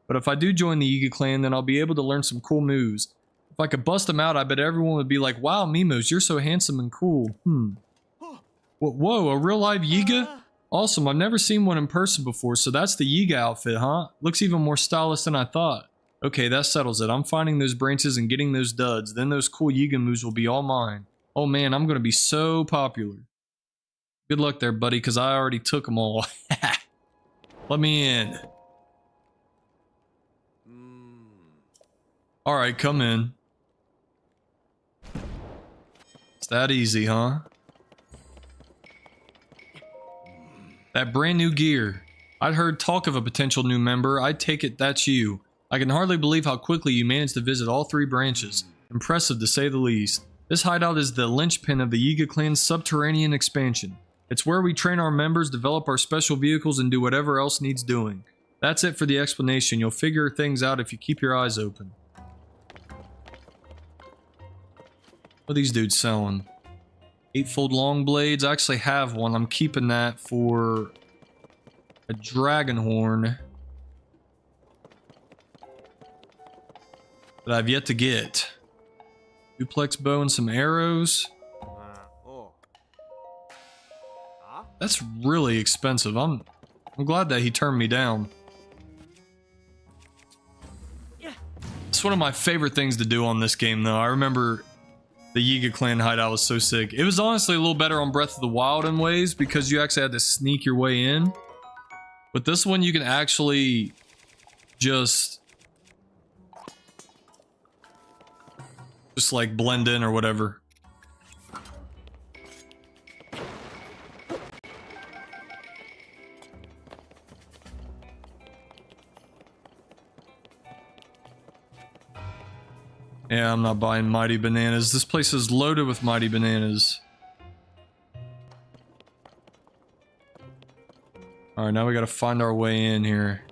But if I do join the Yiga clan, then I'll be able to learn some cool moves. If I could bust them out, I bet everyone would be like, wow, Mimos, you're so handsome and cool. Whoa, a real live Yiga? Awesome, I've never seen one in person before, so that's the Yiga outfit, huh? Looks even more stylish than I thought. Okay, that settles it. I'm finding those branches and getting those duds. Then those cool Yiga moves will be all mine. Oh man, I'm gonna be so popular. Good luck there, buddy, because I already took them all. Let me in. Alright, come in. It's that easy, huh? That brand new gear. I'd heard talk of a potential new member. I take it that's you. I can hardly believe how quickly you managed to visit all 3 branches. Impressive to say the least. This hideout is the linchpin of the Yiga clan's subterranean expansion. It's where we train our members, develop our special vehicles, and do whatever else needs doing. That's it for the explanation. You'll figure things out if you keep your eyes open. What are these dudes selling? 8-fold long blades. I actually have one. I'm keeping that for a dragon horn that I've yet to get. Duplex bow and some arrows. That's really expensive. I'm glad that he turned me down. It's one of my favorite things to do on this game, though. I remember the Yiga clan hideout was so sick. It was honestly a little better on Breath of the Wild in ways because you actually had to sneak your way in. But this one you can actually just like blend in or whatever. Yeah, I'm not buying mighty bananas. This place is loaded with mighty bananas. Alright, now we gotta find our way in here.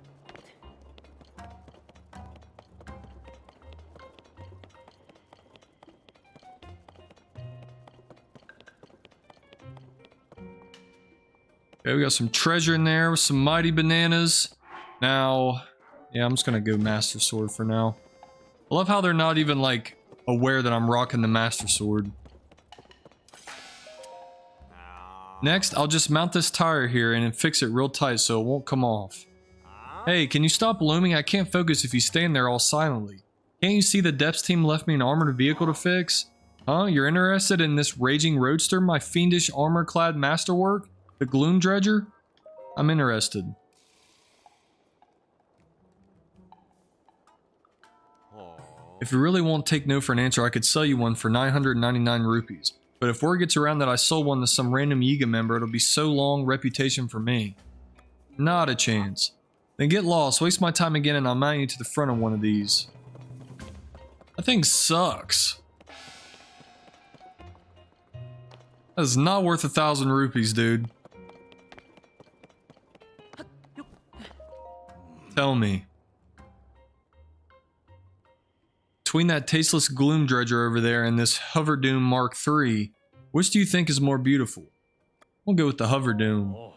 Okay, we got some treasure in there with some mighty bananas. Now, yeah, I'm just gonna go Master Sword for now. I love how they're not even, like, aware that I'm rocking the Master Sword. Next, I'll just mount this tire here and fix it real tight so it won't come off. Hey, can you stop looming? I can't focus if you stand there all silently. Can't you see the Depths team left me an armored vehicle to fix? Huh? You're interested in this raging roadster, my fiendish armor-clad masterwork? The Gloom Dredger? I'm interested. If you really won't take no for an answer, I could sell you one for 999 rupees. But if word gets around that I sold one to some random Yiga member, it'll be so long reputation for me. Not a chance. Then get lost, waste my time again, and I'll mount you to the front of one of these. That thing sucks. That is not worth 1,000 rupees, dude. Tell me. Between that tasteless Gloom Dredger over there and this Hoverdoom Mark III, which do you think is more beautiful? We'll go with the Hoverdoom.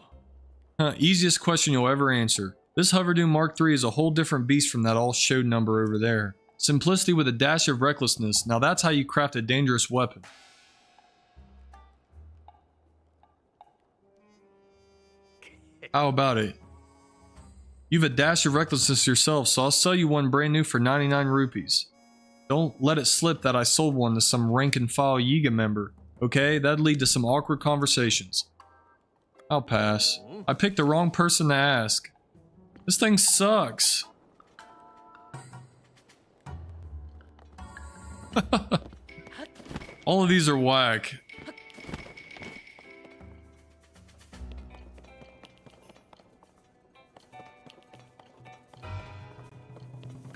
Easiest question you'll ever answer. This Hoverdoom Mark III is a whole different beast from that all showed number over there. Simplicity with a dash of recklessness. Now that's how you craft a dangerous weapon. How about it? You have a dash of recklessness yourself, so I'll sell you one brand new for 99 rupees. Don't let it slip that I sold one to some rank and file Yiga member, okay? That'd lead to some awkward conversations. I'll pass. I picked the wrong person to ask. This thing sucks. All of these are whack.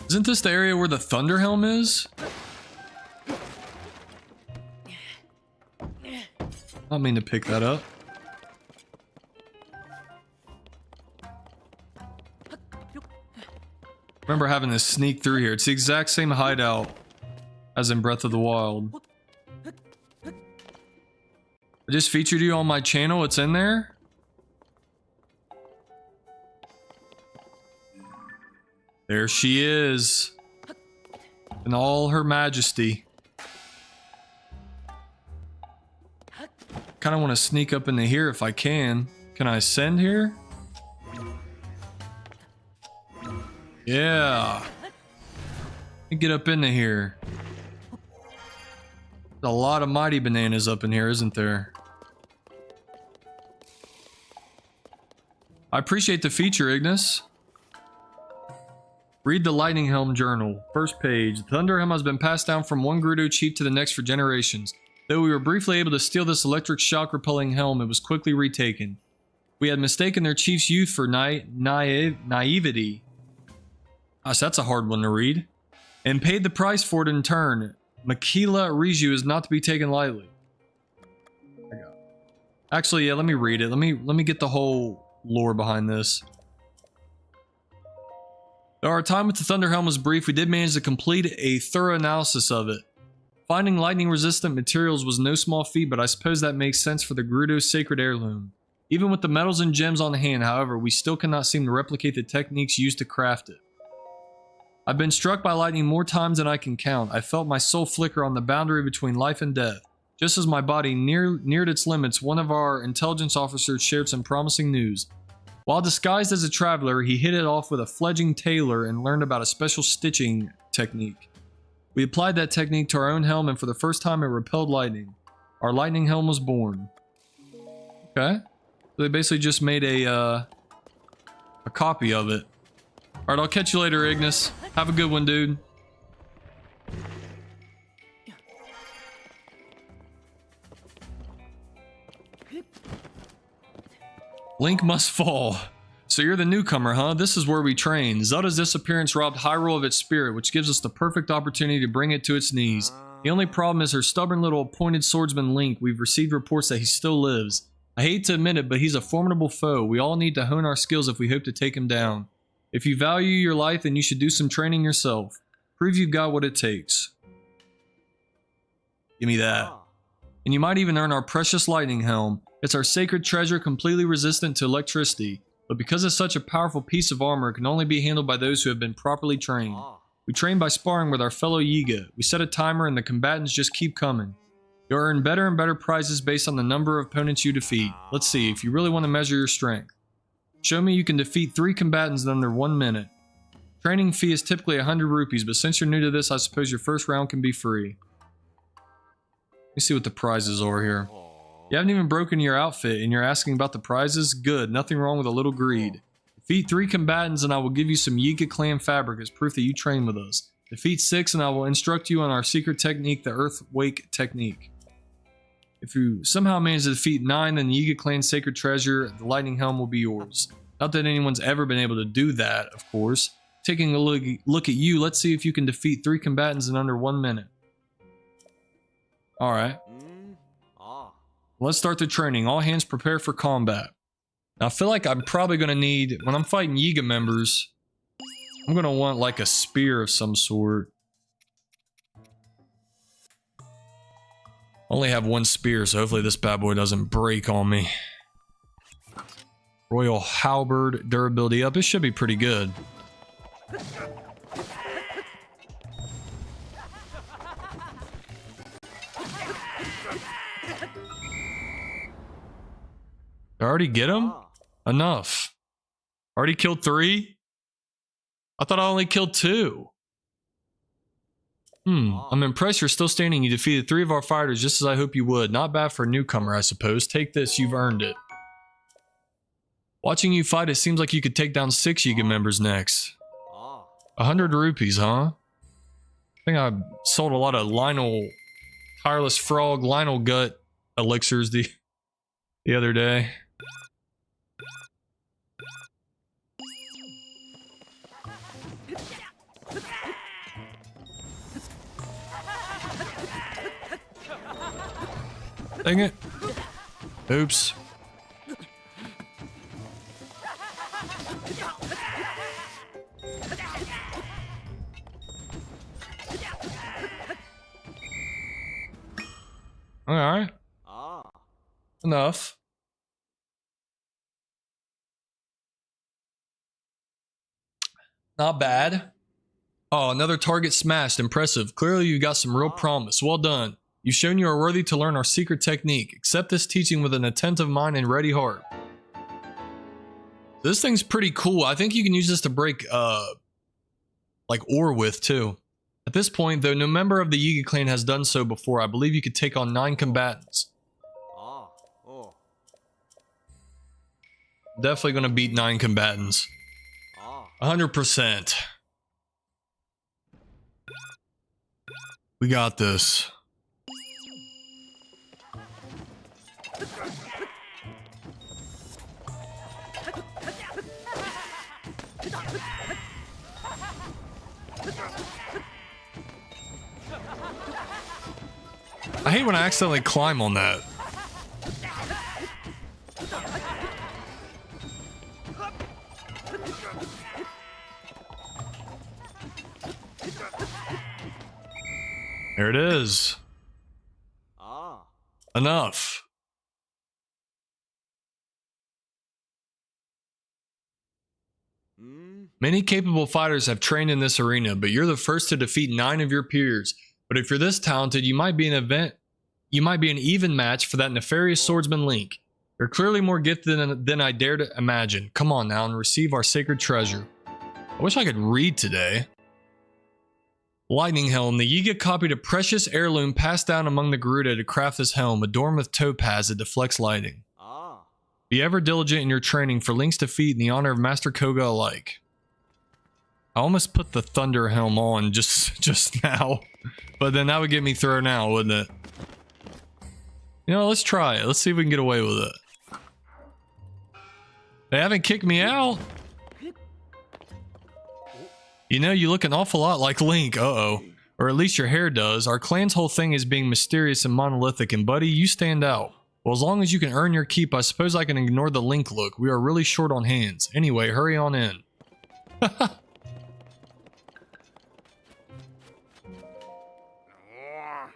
Isn't this the area where the Thunder Helm is? I don't mean to pick that up. Remember having to sneak through here. It's the exact same hideout as in Breath of the Wild. I just featured you on my channel. It's in there. There she is. In all her majesty. Kind of want to sneak up into here if I can. Can I ascend here? Yeah. Let me get up into here. There's a lot of mighty bananas up in here, isn't there? I appreciate the feature, Ignis. Read the Lightning Helm Journal. First page. The Thunder Helm has been passed down from one Gerudo chief to the next for generations. Though we were briefly able to steal this electric shock repelling helm, it was quickly retaken. We had mistaken their chief's youth for naivety. Gosh, that's a hard one to read. And paid the price for it in turn. Makila Riju is not to be taken lightly. Actually, yeah, let me read it. Let me get the whole lore behind this. Though our time with the Thunder Helm was brief, we did manage to complete a thorough analysis of it. Finding lightning-resistant materials was no small feat, but I suppose that makes sense for the Gerudo's sacred heirloom. Even with the metals and gems on hand, however, we still cannot seem to replicate the techniques used to craft it. I've been struck by lightning more times than I can count. I felt my soul flicker on the boundary between life and death. Just as my body neared its limits, one of our intelligence officers shared some promising news. While disguised as a traveler, he hit it off with a fledgling tailor and learned about a special stitching technique. We applied that technique to our own helm, and for the first time it repelled lightning. Our lightning helm was born. Okay. So they basically just made a copy of it. Alright, I'll catch you later, Ignis. Have a good one, dude. Link must fall. So you're the newcomer, huh? This is where we train. Zelda's disappearance robbed Hyrule of its spirit, which gives us the perfect opportunity to bring it to its knees. The only problem is her stubborn little appointed swordsman Link. We've received reports that he still lives. I hate to admit it, but he's a formidable foe. We all need to hone our skills if we hope to take him down. If you value your life, then you should do some training yourself. Prove you've got what it takes. Give me that. And you might even earn our precious lightning helm. It's our sacred treasure, completely resistant to electricity. But because it's such a powerful piece of armor, it can only be handled by those who have been properly trained. We train by sparring with our fellow Yiga. We set a timer and the combatants just keep coming. You'll earn better and better prizes based on the number of opponents you defeat. Let's see, if you really want to measure your strength. Show me you can defeat 3 combatants in under 1 minute. Training fee is typically 100 rupees, but since you're new to this, I suppose your first round can be free. Let me see what the prizes are here. You haven't even broken your outfit and you're asking about the prizes? Good, nothing wrong with a little greed. Defeat 3 combatants and I will give you some Yiga clan fabric as proof that you train with us. Defeat 6 and I will instruct you on our secret technique, the Earth Wake technique. If you somehow manage to defeat 9, then the Yiga clan sacred treasure, the lightning helm, will be yours. Not that anyone's ever been able to do that, of course. Taking a look at you, let's see if you can defeat 3 combatants in under 1 minute. Alright. Let's start the training. All hands prepare for combat. Now, I feel like I'm probably going to need, when I'm fighting Yiga members, I'm going to want like a spear of some sort. I only have 1 spear, so hopefully this bad boy doesn't break on me. Royal Halberd, durability up. It should be pretty good. Did I already get him? Enough. Already killed 3? I thought I only killed 2. I'm impressed you're still standing. You defeated 3 of our fighters just as I hope you would. Not bad for a newcomer, I suppose. Take this, you've earned it. Watching you fight, it seems like you could take down 6 Yiga members next. 100 rupees, huh? I think I sold a lot of Lionel, Tireless Frog, Lionel Gut elixirs the other day. Dang it. Oops. Alright. Enough. Not bad. Oh, another target smashed. Impressive. Clearly you got some real promise. Well done. You've shown you are worthy to learn our secret technique. Accept this teaching with an attentive mind and ready heart. This thing's pretty cool. I think you can use this to break, like ore with, too. At this point, though no member of the Yiga clan has done so before, I believe you could take on 9 combatants. Definitely gonna beat 9 combatants. 100%. We got this. I hate when I accidentally climb on that. There it is. Enough. Many capable fighters have trained in this arena, but you're the first to defeat 9 of your peers. But if you're this talented, you might be an even match for that nefarious swordsman Link. You're clearly more gifted than I dare to imagine. Come on now and receive our sacred treasure. I wish I could read today. Lightning Helm. The Yiga copied a precious heirloom passed down among the Garuda to craft this helm, adorned with topaz that deflects lightning. Be ever diligent in your training for Link's defeat in the honor of Master Koga alike. I almost put the Thunder Helm on just now, but then that would get me thrown out, wouldn't it? You know, let's try it. Let's see if we can get away with it. They haven't kicked me out. You know, you look an awful lot like Link, uh-oh. Or at least your hair does. Our clan's whole thing is being mysterious and monolithic, and buddy, you stand out. Well, as long as you can earn your keep, I suppose I can ignore the Link look. We are really short on hands. Anyway, hurry on in.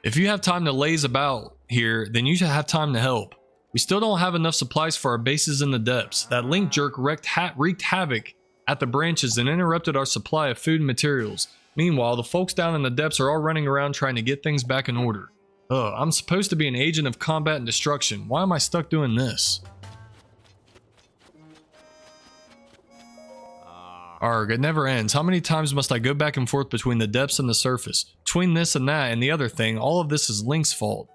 If you have time to laze about here, then you should have time to help. We still don't have enough supplies for our bases in the depths. That Link jerk wreaked havoc at the branches and interrupted our supply of food and materials. Meanwhile, the folks down in the depths are all running around trying to get things back in order. Ugh, I'm supposed to be an agent of combat and destruction. Why am I stuck doing this? Arg, it never ends. How many times must I go back and forth between the depths and the surface? Between this and that and the other thing, all of this is Link's fault.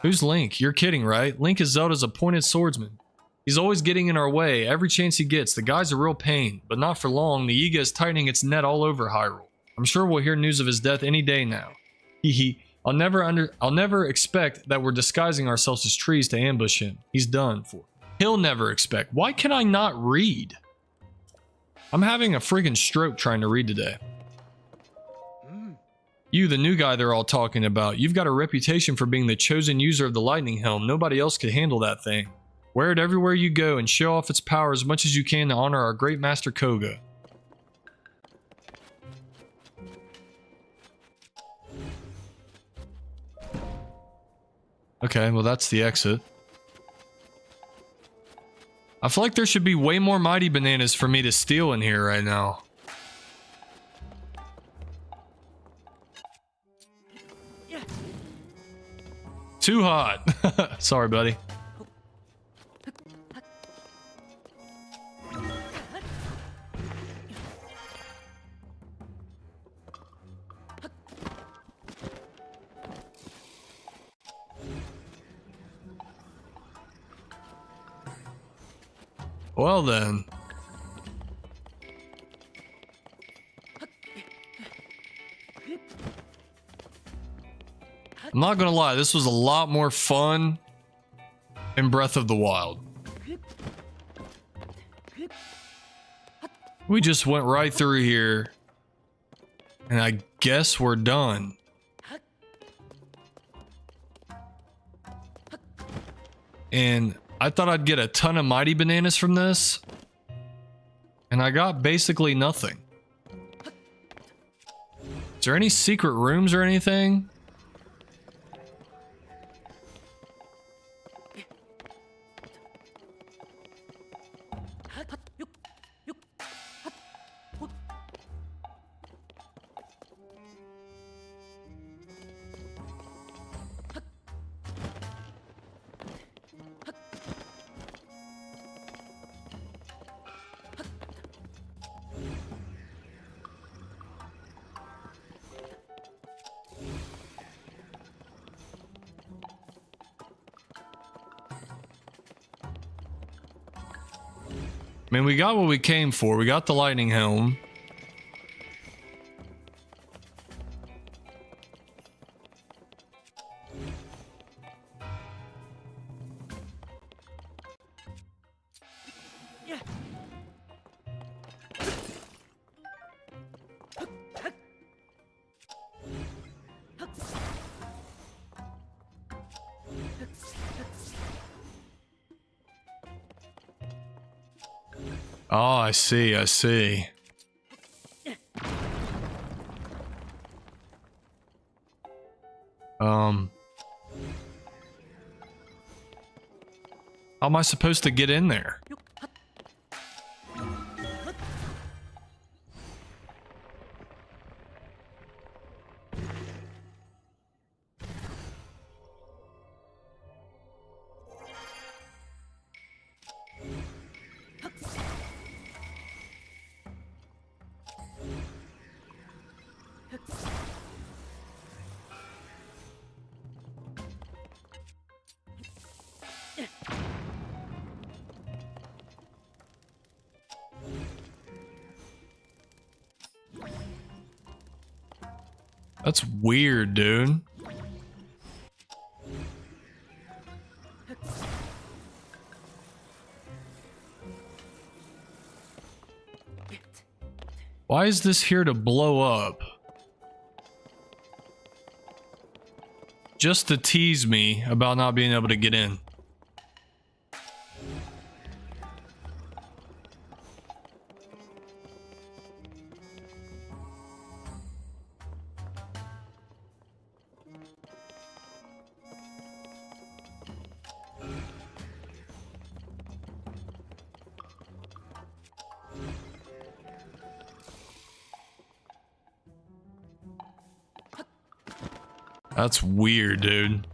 Who's Link? You're kidding, right? Link is Zelda's appointed swordsman. He's always getting in our way, every chance he gets. The guy's a real pain, but not for long. The Yiga is tightening its net all over Hyrule. I'm sure we'll hear news of his death any day now. Hehe. I'll never expect that we're disguising ourselves as trees to ambush him. He's done for. He'll never expect. Why can I not read? I'm having a friggin' stroke trying to read today. You, the new guy they're all talking about. You've got a reputation for being the chosen user of the Lightning Helm. Nobody else could handle that thing. Wear it everywhere you go and show off its power as much as you can to honor our great master Koga. Okay, well that's the exit. I feel like there should be way more mighty bananas for me to steal in here right now. Too hot. Sorry, buddy. Well then. I'm not gonna lie, this was a lot more fun in Breath of the Wild. We just went right through here. And I guess we're done. And I thought I'd get a ton of mighty bananas from this. And I got basically nothing. Is there any secret rooms or anything? I mean, we got what we came for. We got the lightning helm. Oh, I see, I see. How am I supposed to get in there? That's weird, dude. Why is this here to blow up? Just to tease me about not being able to get in. That's weird, dude.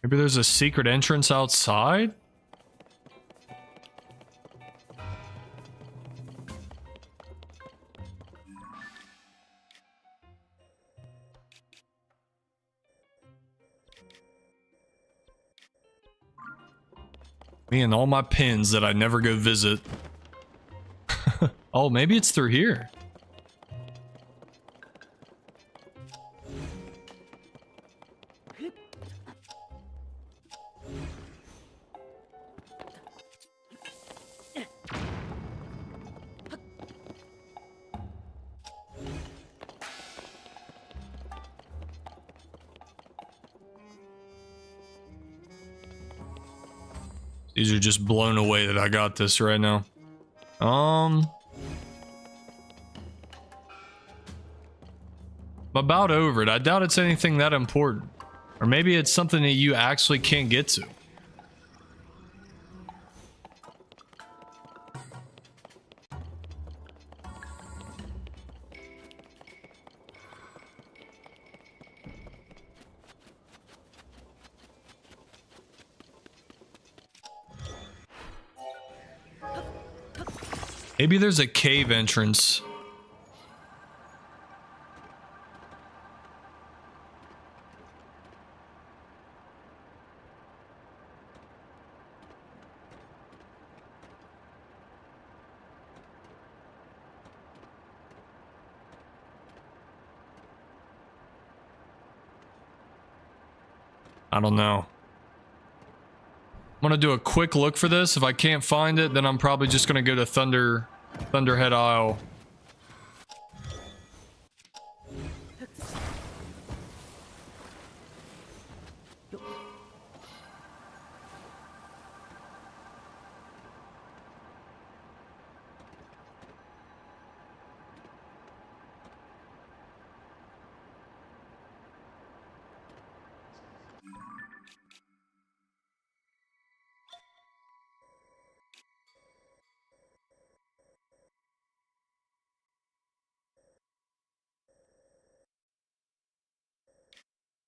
Maybe there's a secret entrance outside? Me and all my pins that I never go visit. Oh, maybe it's through here. These are just blown away that I got this right now. I'm about over it. I doubt it's anything that important. Or maybe it's something that you actually can't get to. Maybe there's a cave entrance. I don't know. I'm gonna do a quick look for this. If I can't find it, then I'm probably just gonna go to Thunderhead Isle.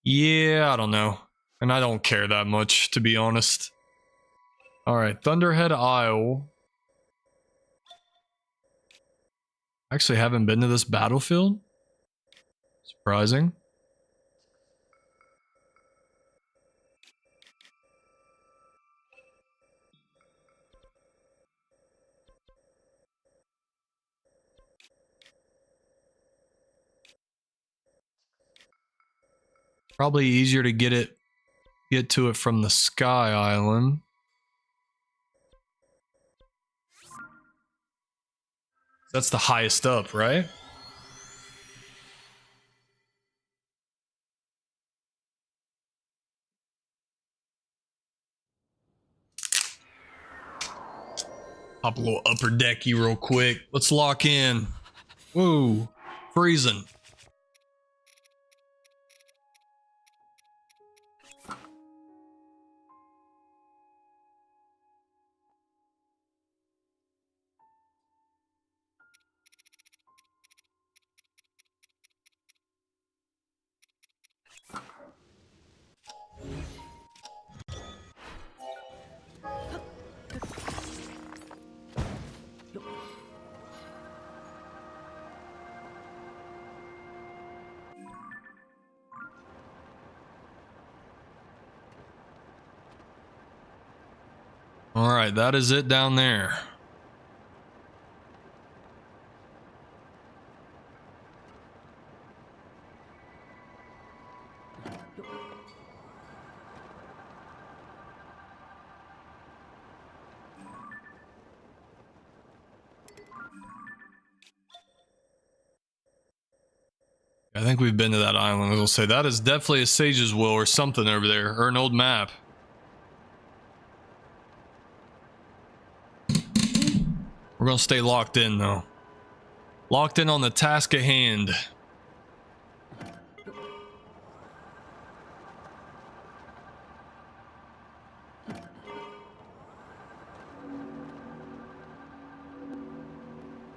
Yeah, I don't know. And I don't care that much, to be honest. Alright, Thunderhead Isle. Actually, haven't been to this battlefield. Surprising. Probably easier to get to it from the Sky Island. That's the highest up, right? Pop a little upper decky real quick. Let's lock in. Whoa, freezing. All right, that is it down there. I think we've been to that island. I'll say that is definitely a Sage's Will or something over there, or an old map. We're gonna stay locked in though. Locked in on the task at hand.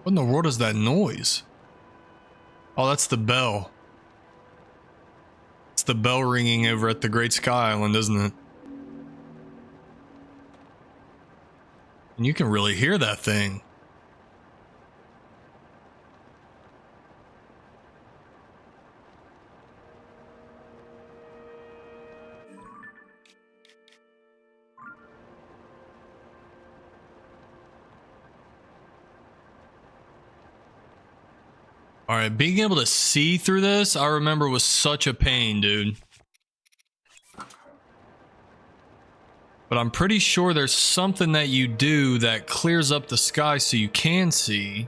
What in the world is that noise? Oh, that's the bell. It's the bell ringing over at the Great Sky Island, isn't it? And you can really hear that thing. All right, being able to see through this, I remember was such a pain, dude. But I'm pretty sure there's something that you do that clears up the sky so you can see.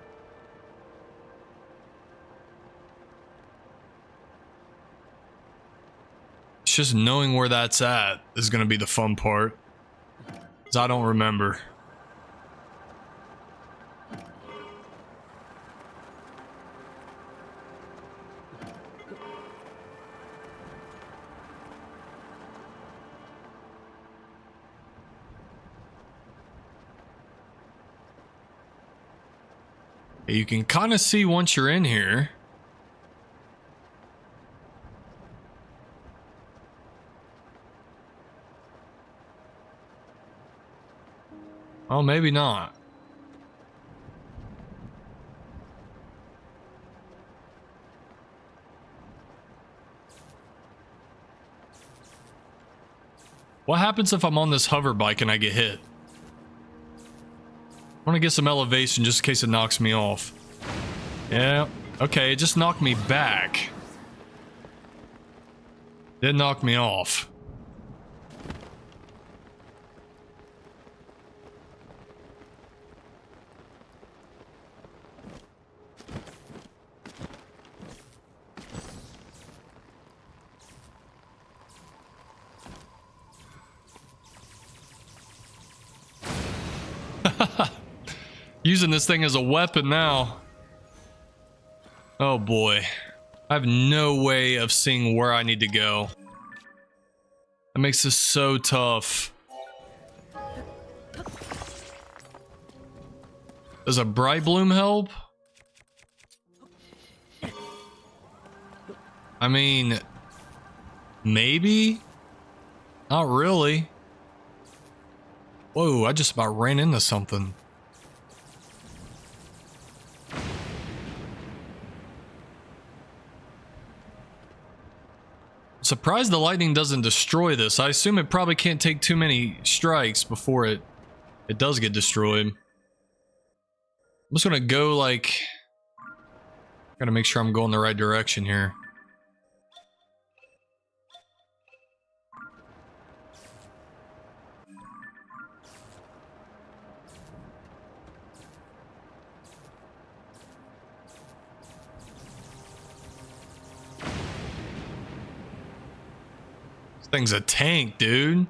It's just knowing where that's at is going to be the fun part. 'Cause I don't remember. You can kind of see once you're in here. Oh, maybe not. What happens if I'm on this hover bike and I get hit? I want to get some elevation just in case it knocks me off. Yeah, okay, it just knocked me back. Didn't knock me off. Using this thing as a weapon now. Oh boy. I have no way of seeing where I need to go. That makes this so tough. Does a bright bloom help? I mean, maybe? Not really. Whoa, I just about ran into something. Surprised the lightning doesn't destroy this. I assume it probably can't take too many strikes before it does get destroyed. I'm just gonna go like... Gotta make sure I'm going the right direction here. This thing's a tank, dude.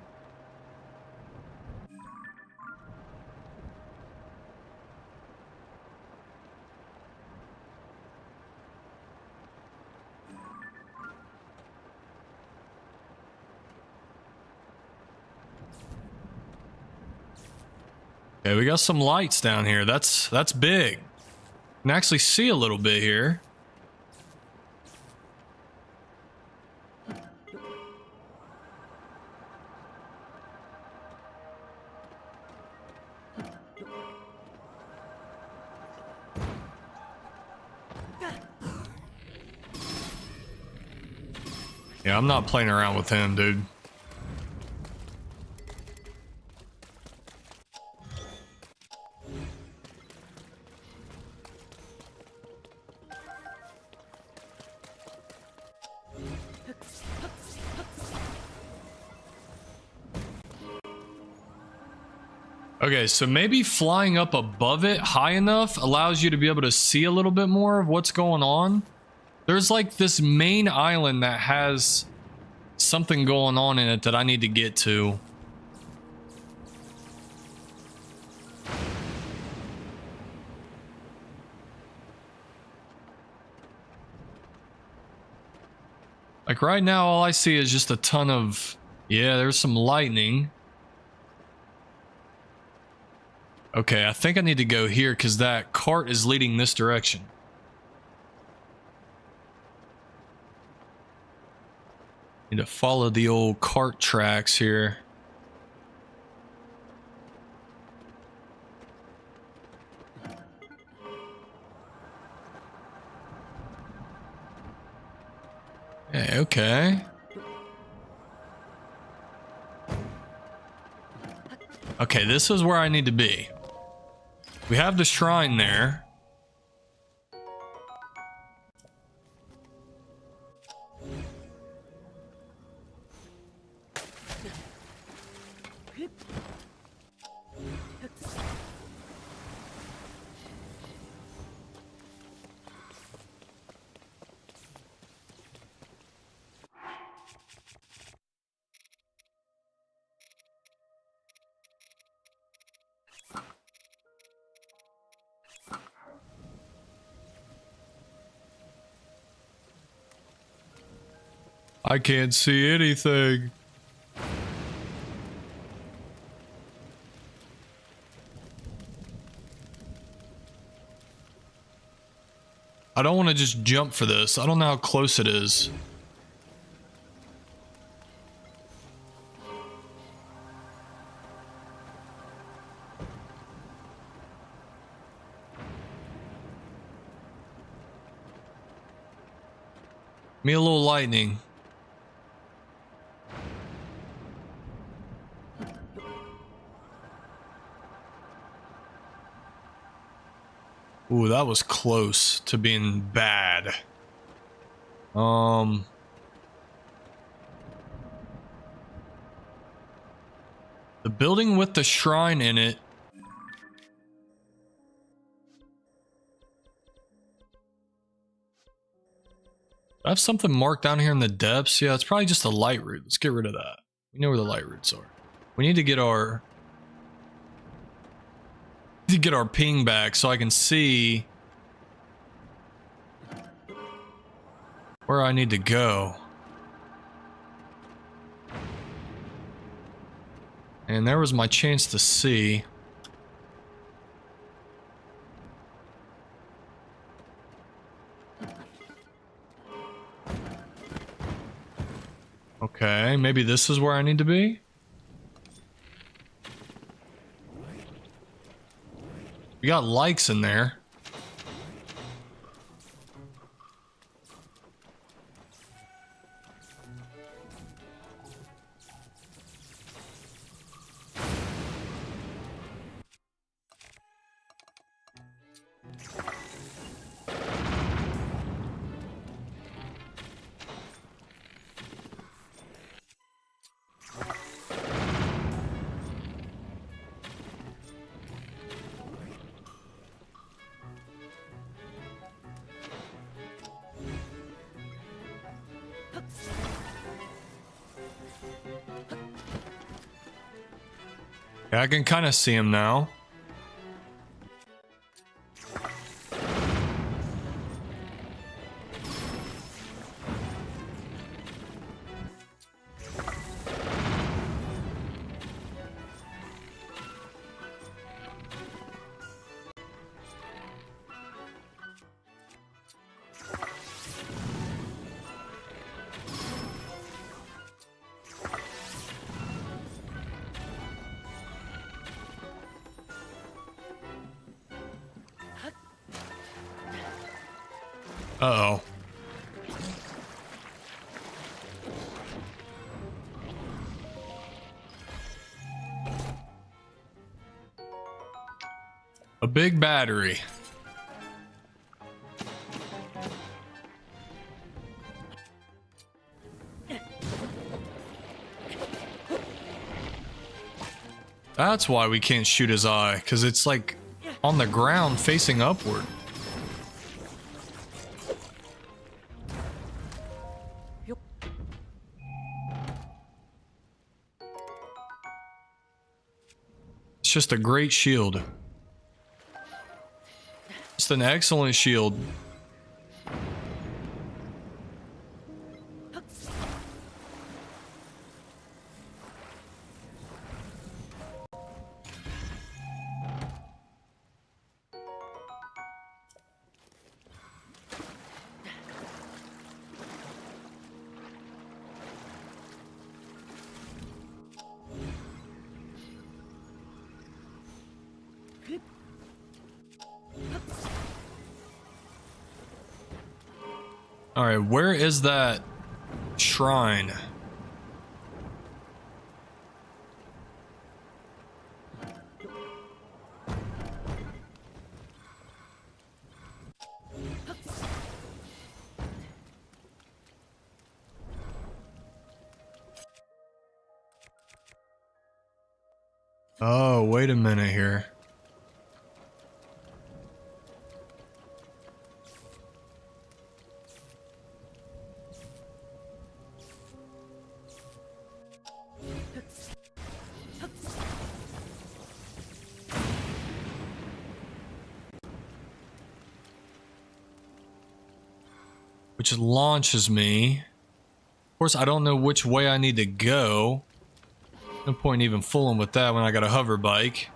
Okay, we got some lights down here. That's big. Can actually see a little bit here. Yeah, I'm not playing around with him, dude. Okay, so maybe flying up above it high enough allows you to be able to see a little bit more of what's going on. There's like this main island that has something going on in it that I need to get to. Like right now, all I see is just a ton of... Yeah, there's some lightning. Okay, I think I need to go here because that cart is leading this direction. Need to follow the old cart tracks here. Hey, okay. Okay, this is where I need to be. We have the shrine there. I can't see anything. I don't want to just jump for this. I don't know how close it is. Me a little lightning. Ooh, that was close to being bad. The building with the shrine in it. I have something marked down here in the depths. Yeah, it's probably just a light root. Let's get rid of that. We know where the light roots are. We need to get our... To get our ping back so I can see where I need to go. And there was my chance to see. Okay, maybe this is where I need to be? We got likes in there. Yeah, I can kind of see him now. Uh-oh. A big battery. That's why we can't shoot his eye, because it's like on the ground facing upward. It's just a great shield. Just an excellent shield. All right, where is that shrine? Oh, wait a minute here. Which launches me. Of course, I don't know which way I need to go. No point even fooling with that when I got a hover bike.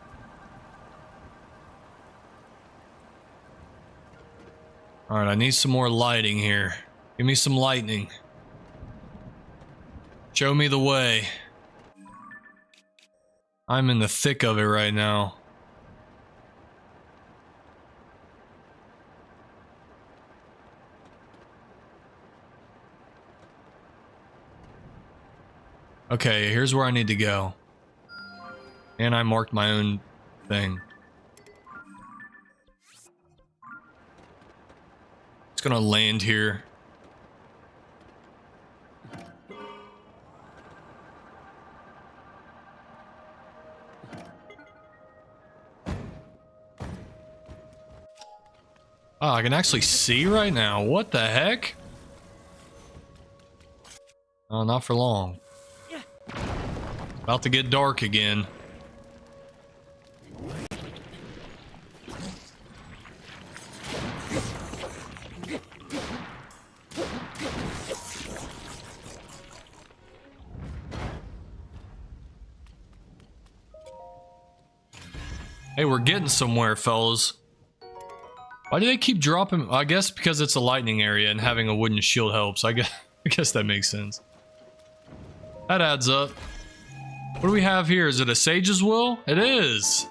Alright, I need some more lighting here. Give me some lightning. Show me the way. I'm in the thick of it right now. Okay, here's where I need to go. And I marked my own thing. It's gonna land here. Oh, I can actually see right now. What the heck? Oh, not for long. About to get dark again. Hey, we're getting somewhere, fellas. Why do they keep dropping? I guess because it's a lightning area and having a wooden shield helps. I guess that makes sense. That adds up. What do we have here? Is it a sage's will? It is.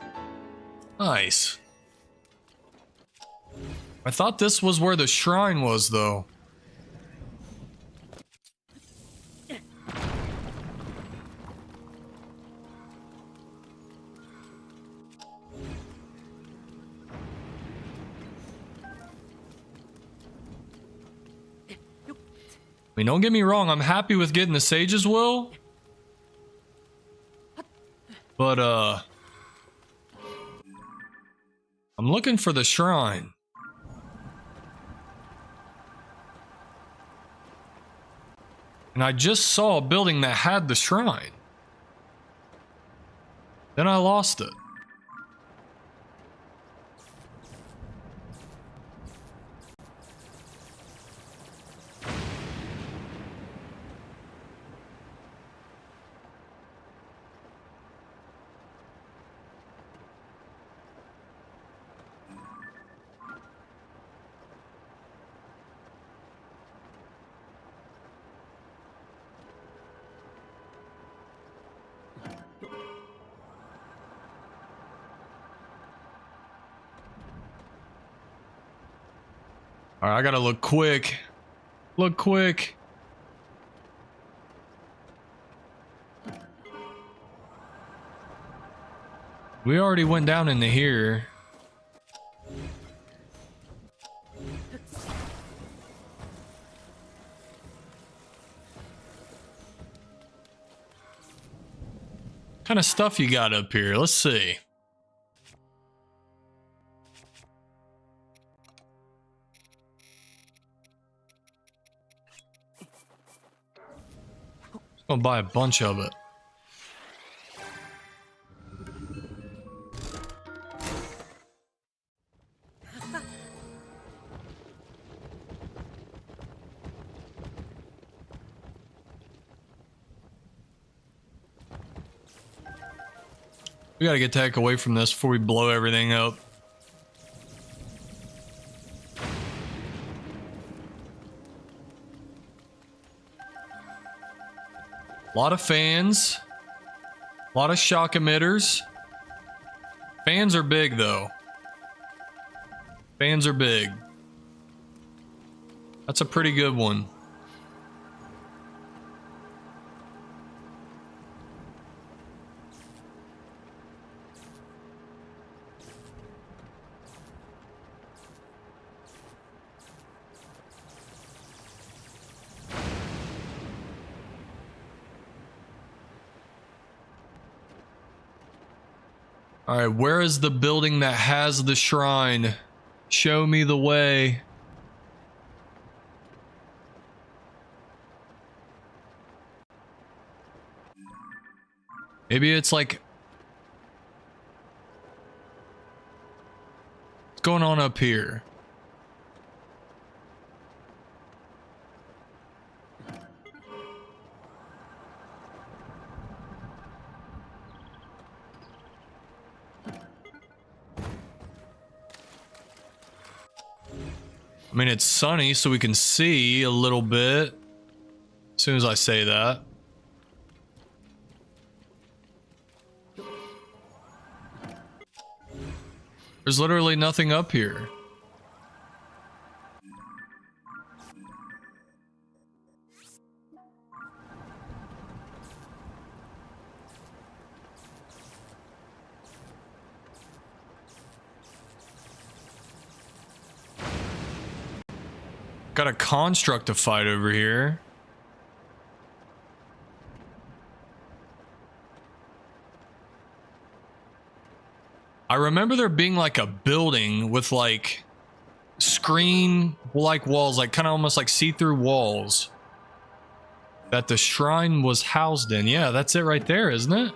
Nice. I thought this was where the shrine was, though. I mean, don't get me wrong, I'm happy with getting the sage's will. But, I'm looking for the shrine. And I just saw a building that had the shrine. Then I lost it. All right, I gotta look quick. Look quick. We already went down into here. What kind of stuff you got up here? Let's see. Gonna buy a bunch of it. We gotta get the heck away from this before we blow everything up. A lot of fans. A lot of shock emitters. Fans are big, though. Fans are big. That's a pretty good one. All right, where is the building that has the shrine? Show me the way. Maybe it's like... What's going on up here? I mean, it's sunny, so we can see a little bit as soon as I say that. There's literally nothing up here. Got a construct to fight over here. I remember there being like a building with like screen like walls, like kind of almost like see-through walls that the shrine was housed in. Yeah, that's it right there, isn't it?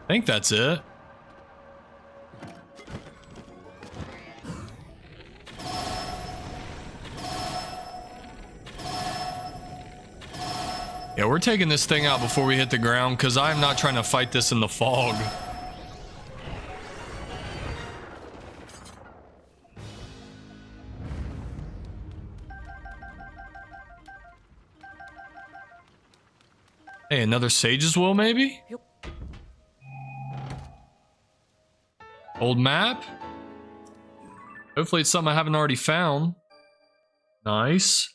I think that's it. Yeah, we're taking this thing out before we hit the ground because I'm not trying to fight this in the fog. Hey, another Sage's Will, maybe? Old map? Hopefully it's something I haven't already found. Nice.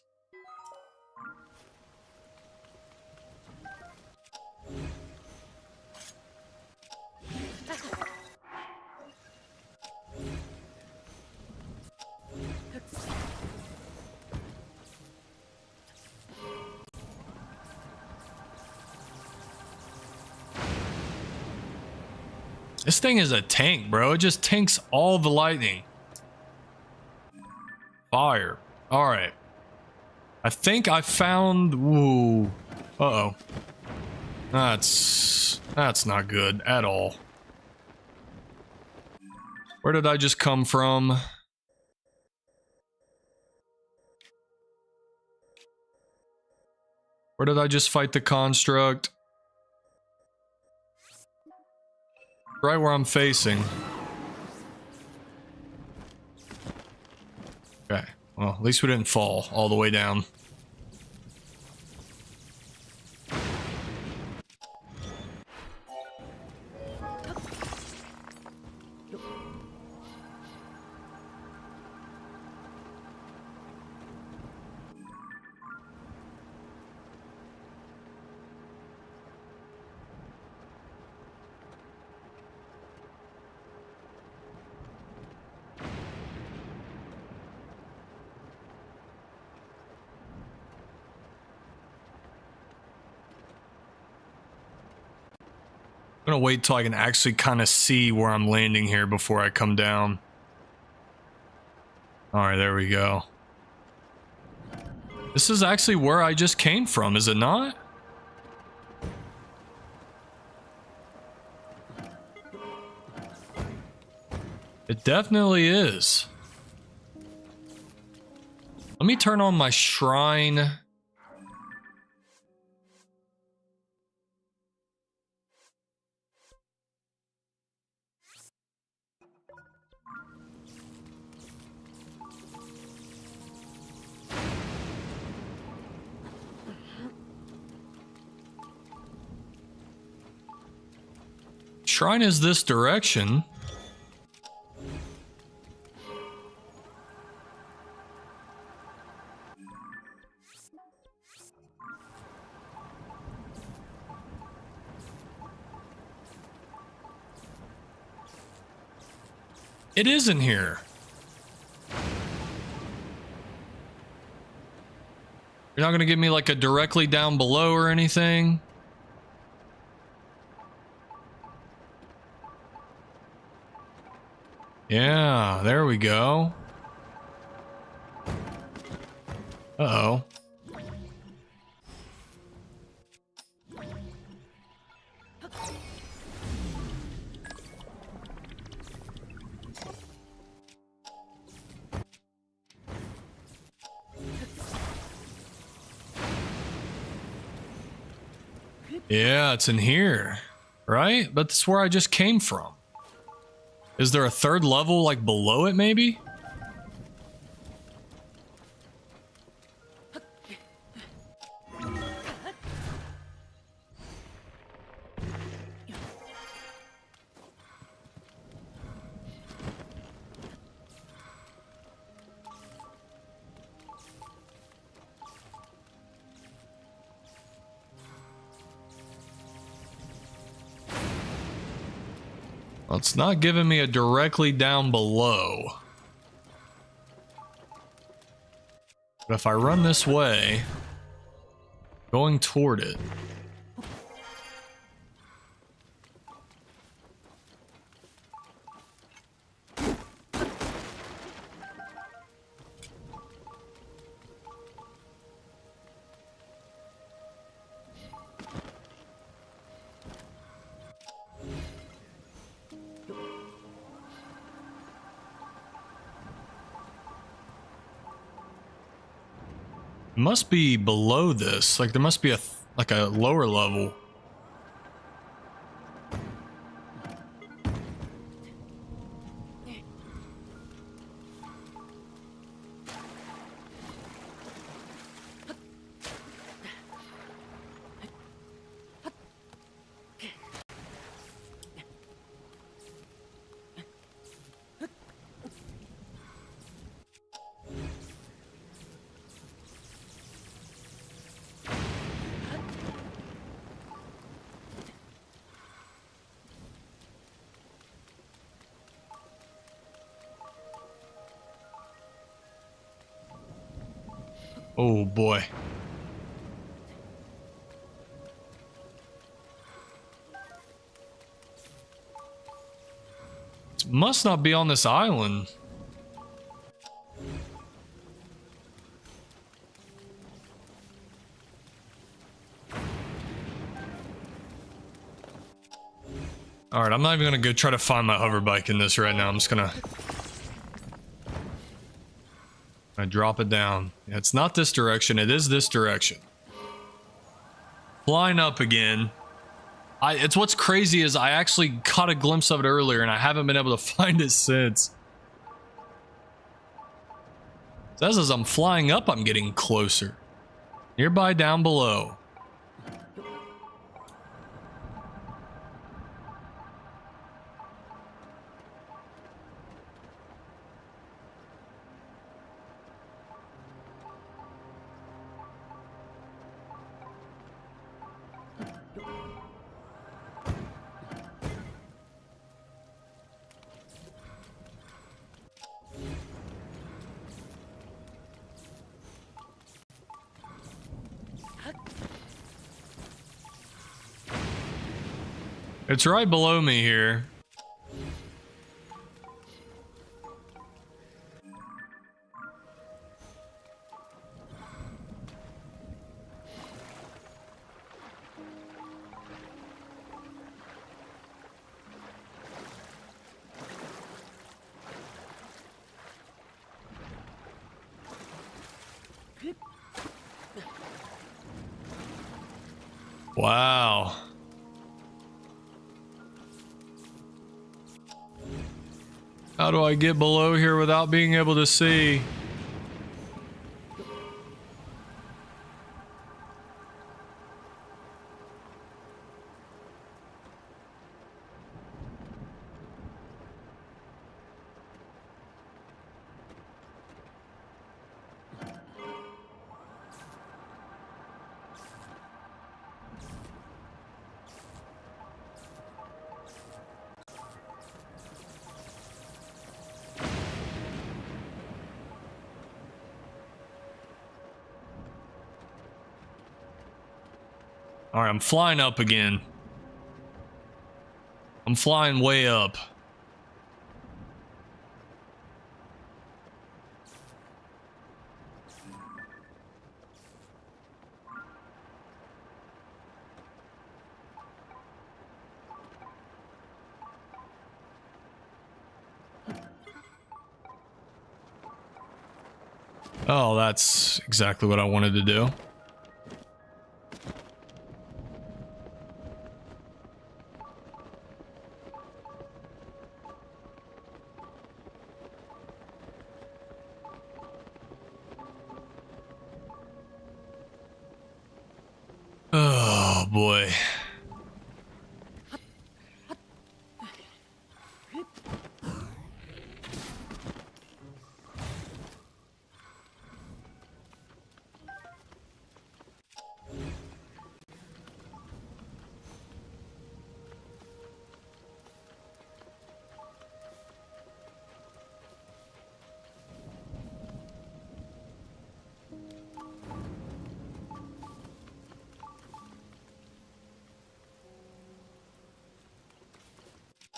This thing is a tank, bro. It just tanks all the lightning. Fire. All right. I think I found... Ooh. Uh-oh. That's not good at all. Where did I just come from? Where did I just fight the construct? Right where I'm facing. Okay. Well, at least we didn't fall all the way down. I'm gonna wait till I can actually kind of see where I'm landing here before I come down. Alright, there we go. This is actually where I just came from, is it not? It definitely is. Let me turn on my shrine. Shrine is this direction. It isn't here. You're not gonna give me like a directly down below or anything? Yeah, there we go. Uh-oh. Yeah, it's in here, right? But that's where I just came from. Is there a third level, like, below it, maybe? Well, it's not giving me a directly down below. But if I run this way, going toward it. Must be below this. Like there must be a lower level. Oh boy. It must not be on this island. Alright, I'm not even gonna go try to find my hover bike in this right now. I'm just gonna drop it down. It's not this direction, it is this direction. Flying up again. It's what's crazy is I actually caught a glimpse of it earlier and I haven't been able to find it since. It says as I'm flying up, I'm getting closer. Nearby down below. It's right below me here. Wow. How do I get below here without being able to see? All right, I'm flying up again. I'm flying way up. Oh, that's exactly what I wanted to do. Oh boy.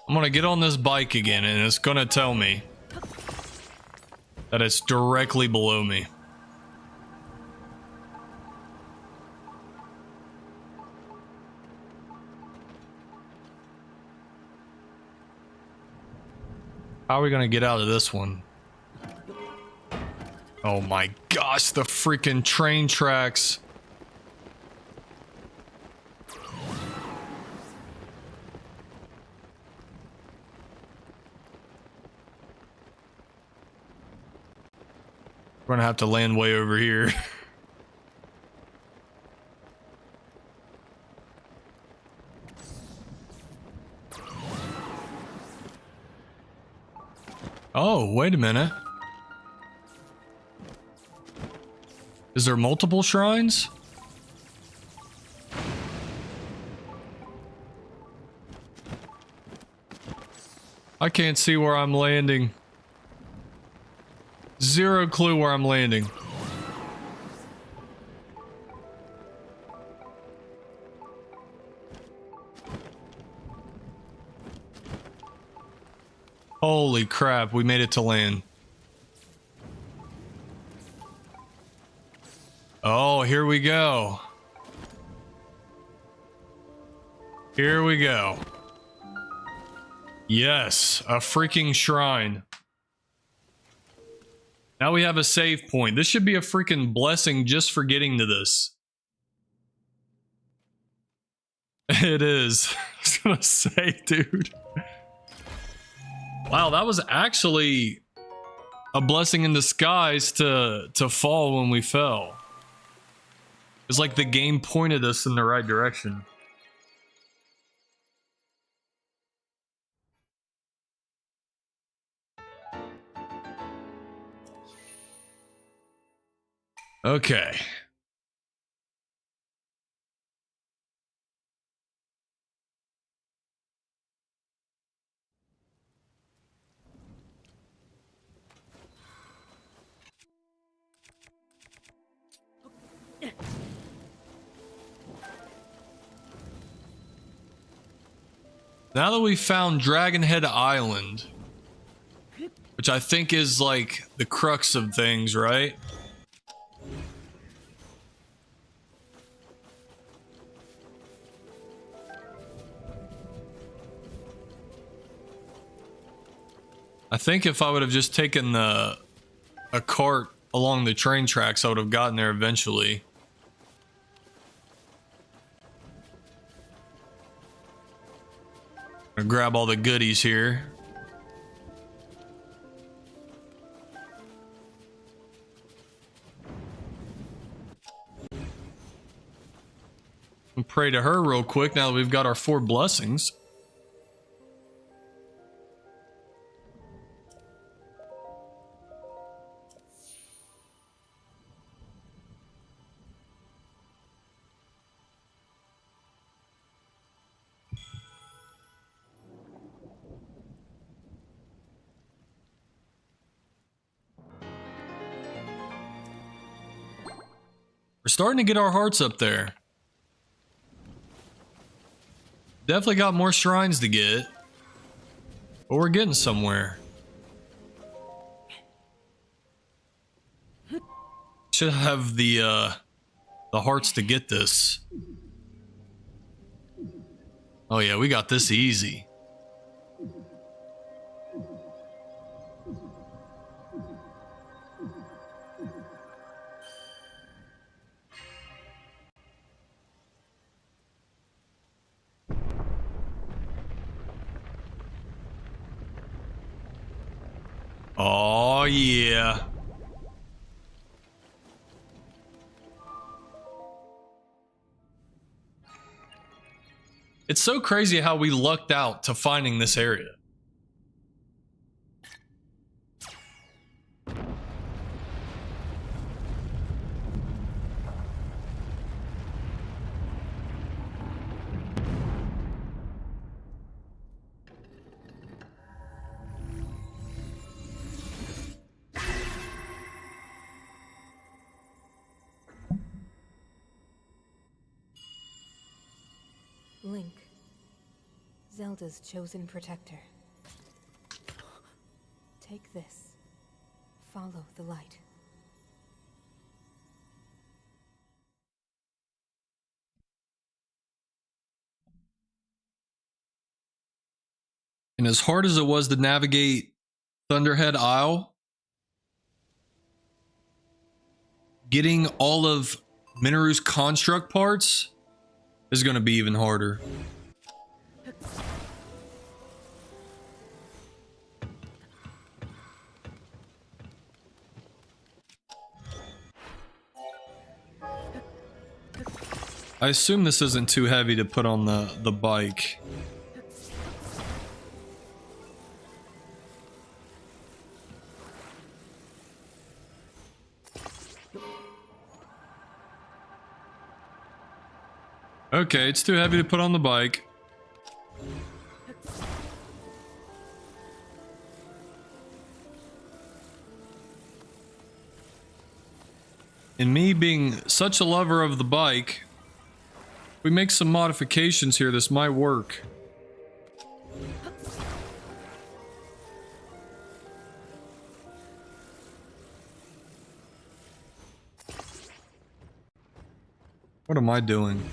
I'm gonna get on this bike again and it's gonna tell me that it's directly below me. How are we gonna get out of this one? Oh my gosh, the freaking train tracks. We're gonna have to land way over here. Oh, wait a minute. Is there multiple shrines? I can't see where I'm landing. Zero clue where I'm landing. Holy crap, we made it to land. Oh, here we go. Here we go. Yes, a freaking shrine. Now we have a save point. This should be a freaking blessing just for getting to this. It is. I was gonna say, dude. Wow, that was actually a blessing in disguise to fall when we fell. It's like the game pointed us in the right direction. Okay. Now that we've found Dragon Head Island, which I think is like the crux of things, right? I think if I would have just taken a cart along the train tracks, I would have gotten there eventually. I'll grab all the goodies here. And pray to her real quick now that we've got our 4 blessings. We're starting to get our hearts up there. Definitely got more shrines to get. But we're getting somewhere. Should have the hearts to get this. Oh yeah, we got this easy. Oh, yeah. It's so crazy how we lucked out to finding this area. Link, Zelda's chosen protector. Take this. Follow the light. And as hard as it was to navigate Thunderhead Isle, getting all of Mineru'S construct parts is going to be even harder. I assume this isn't too heavy to put on the bike. Okay, it's too heavy to put on the bike. And me being such a lover of the bike, if we make some modifications here, this might work. What am I doing?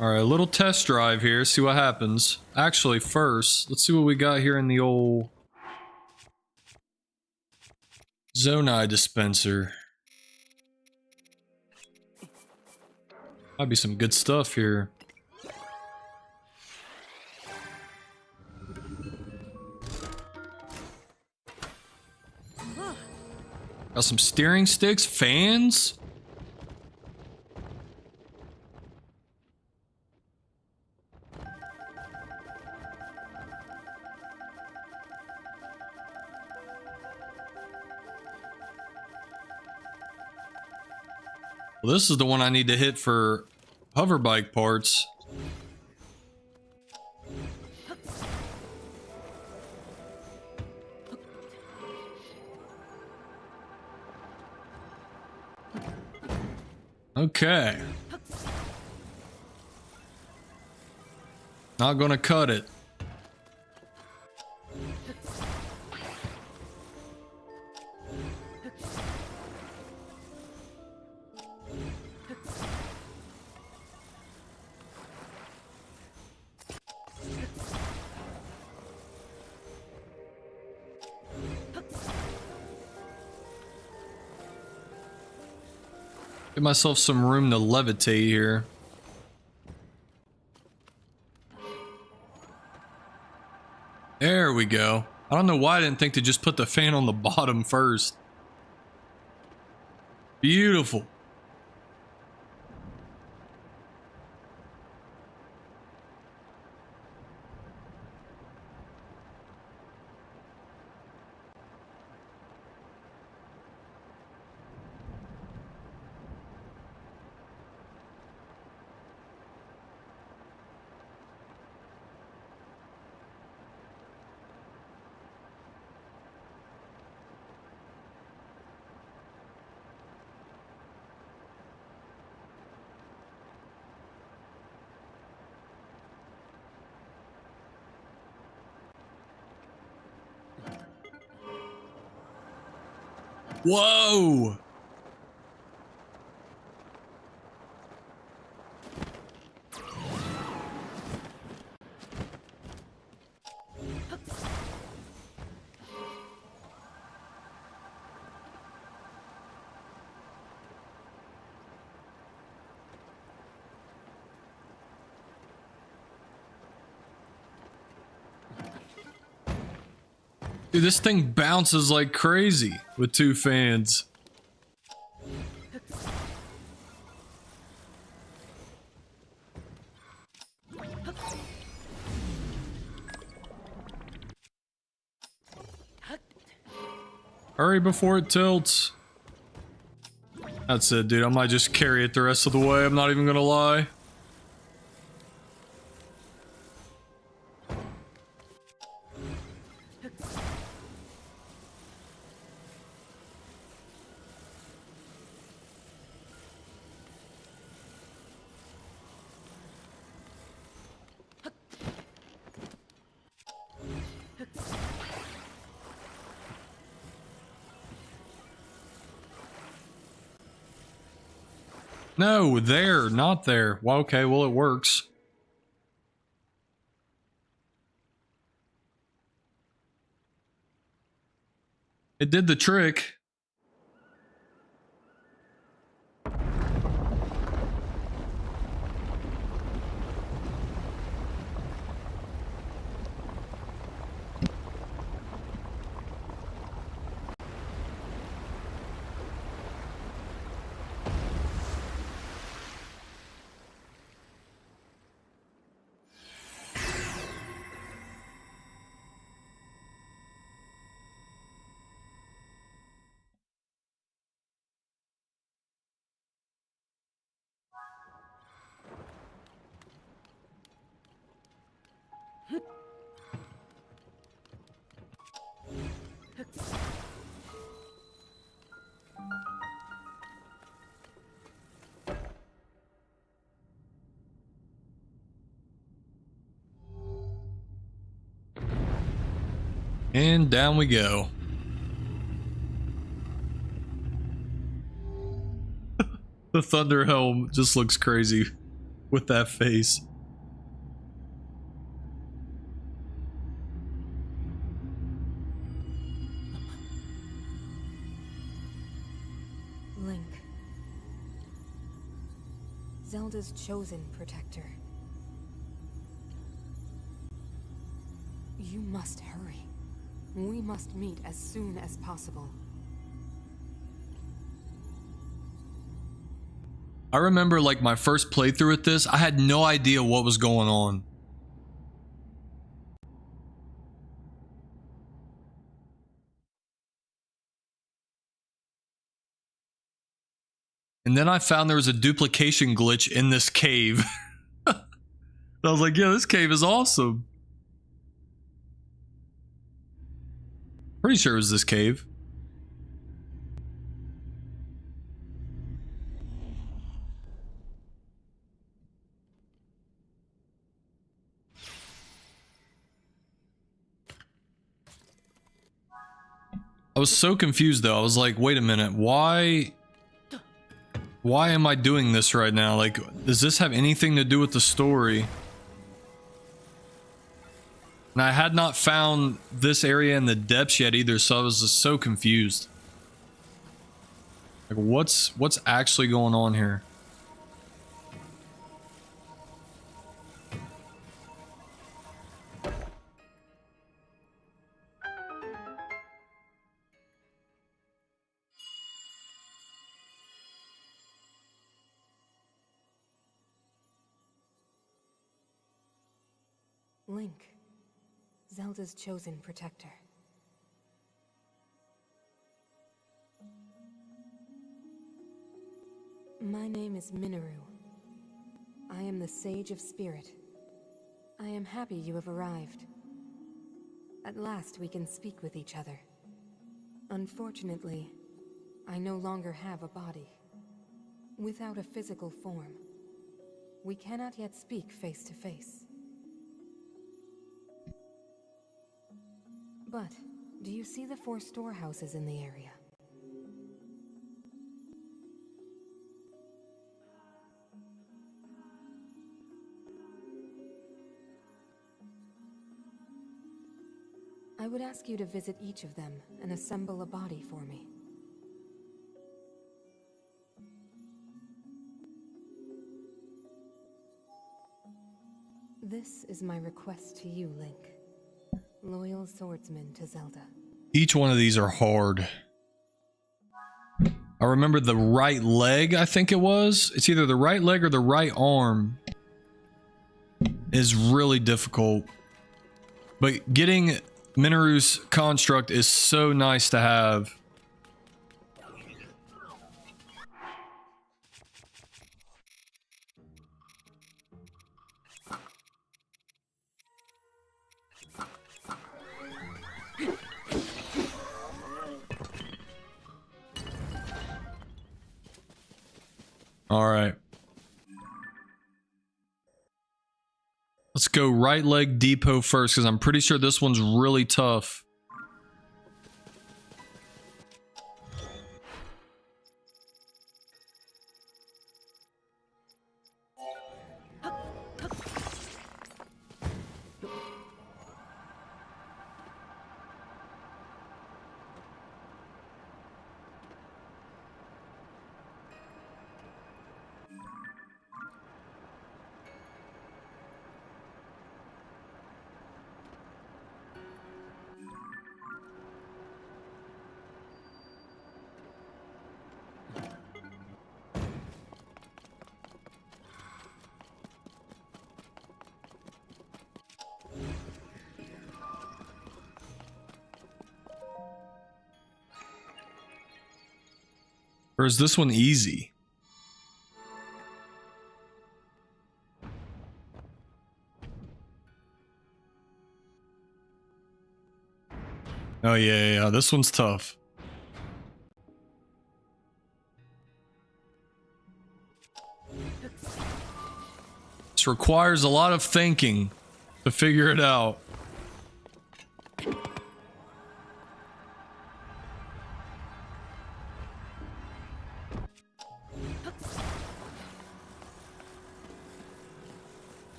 Alright, a little test drive here, see what happens. Actually, first, let's see what we got here in the old Zonai dispenser. Might be some good stuff here. Got some steering sticks, fans. Well, this is the one I need to hit for hover bike parts. Okay. Not gonna cut it. Give myself some room to levitate here. There we go. I don't know why I didn't think to just put the fan on the bottom first. Beautiful. Whoa! Dude, this thing bounces like crazy with two fans. Hurry before it tilts. That's it, dude. I might just carry it the rest of the way. I'm not even gonna lie. No, there, not there. Well, okay, well, it works. It did the trick. And down we go. The Thunder Helm just looks crazy with that face. Link. Zelda's chosen protector. You must hurry. We must meet as soon as possible. I remember like my first playthrough with this, I had no idea what was going on. And then I found there was a duplication glitch in this cave. I was like, yeah, this cave is awesome. Pretty sure it was this cave. I was so confused though. I was like, wait a minute, why am I doing this right now? Like, does this have anything to do with the story? And I had not found this area in the depths yet either, so I was just so confused. Like, what's actually going on here? Link. Zelda's chosen protector. My name is Mineru. I am the Sage of Spirit. I am happy you have arrived. At last we can speak with each other. Unfortunately, I no longer have a body. Without a physical form, we cannot yet speak face to face. But, do you see the 4 storehouses in the area? I would ask you to visit each of them and assemble a body for me. This is my request to you, Link. Loyal swordsman to Zelda. Each one of these are hard. I remember the right leg, I think it was. It's either the right leg or the right arm is really difficult. But getting Mineru'S construct is so nice to have. All right. Let's go right leg depot first because I'm pretty sure this one's really tough. Or is this one easy? Oh yeah, this one's tough. This requires a lot of thinking to figure it out.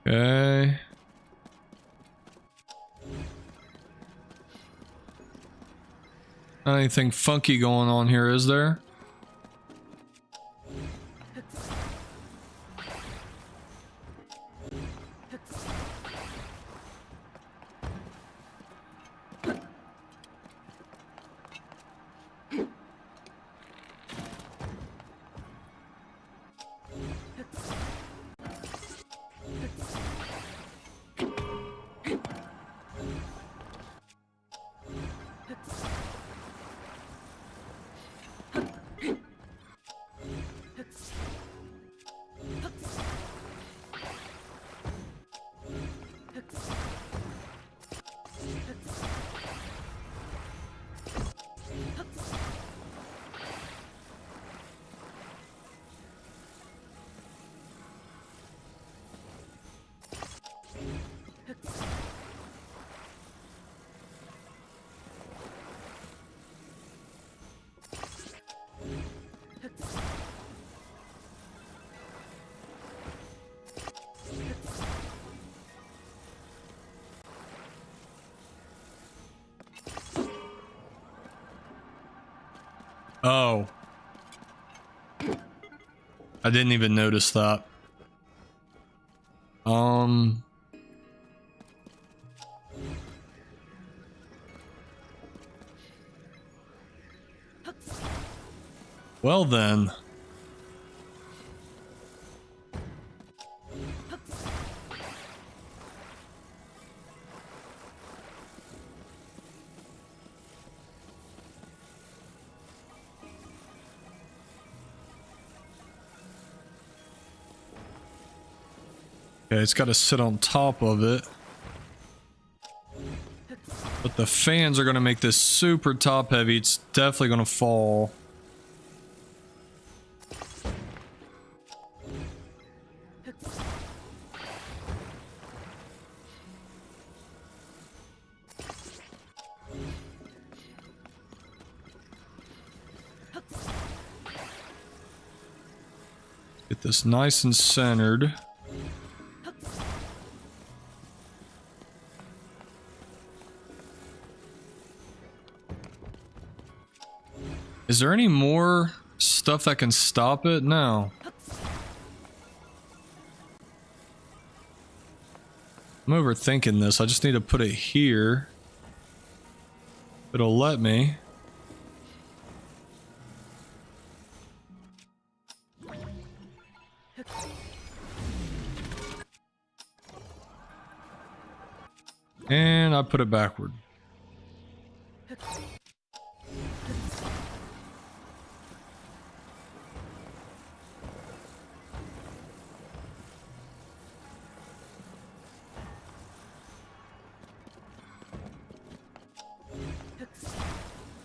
Okay. Not anything funky going on here, is there? Oh. I didn't even notice that. Well then. Okay, it's got to sit on top of it. But the fans are going to make this super top heavy. It's definitely going to fall. Get this nice and centered. Is there any more stuff that can stop it? No. I'm overthinking this. I just need to put it here. It'll let me. And I put it backward.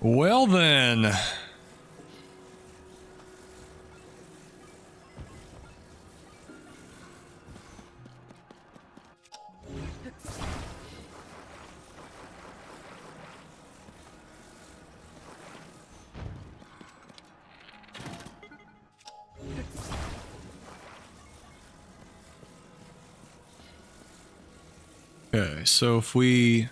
Well then. Okay, so if we...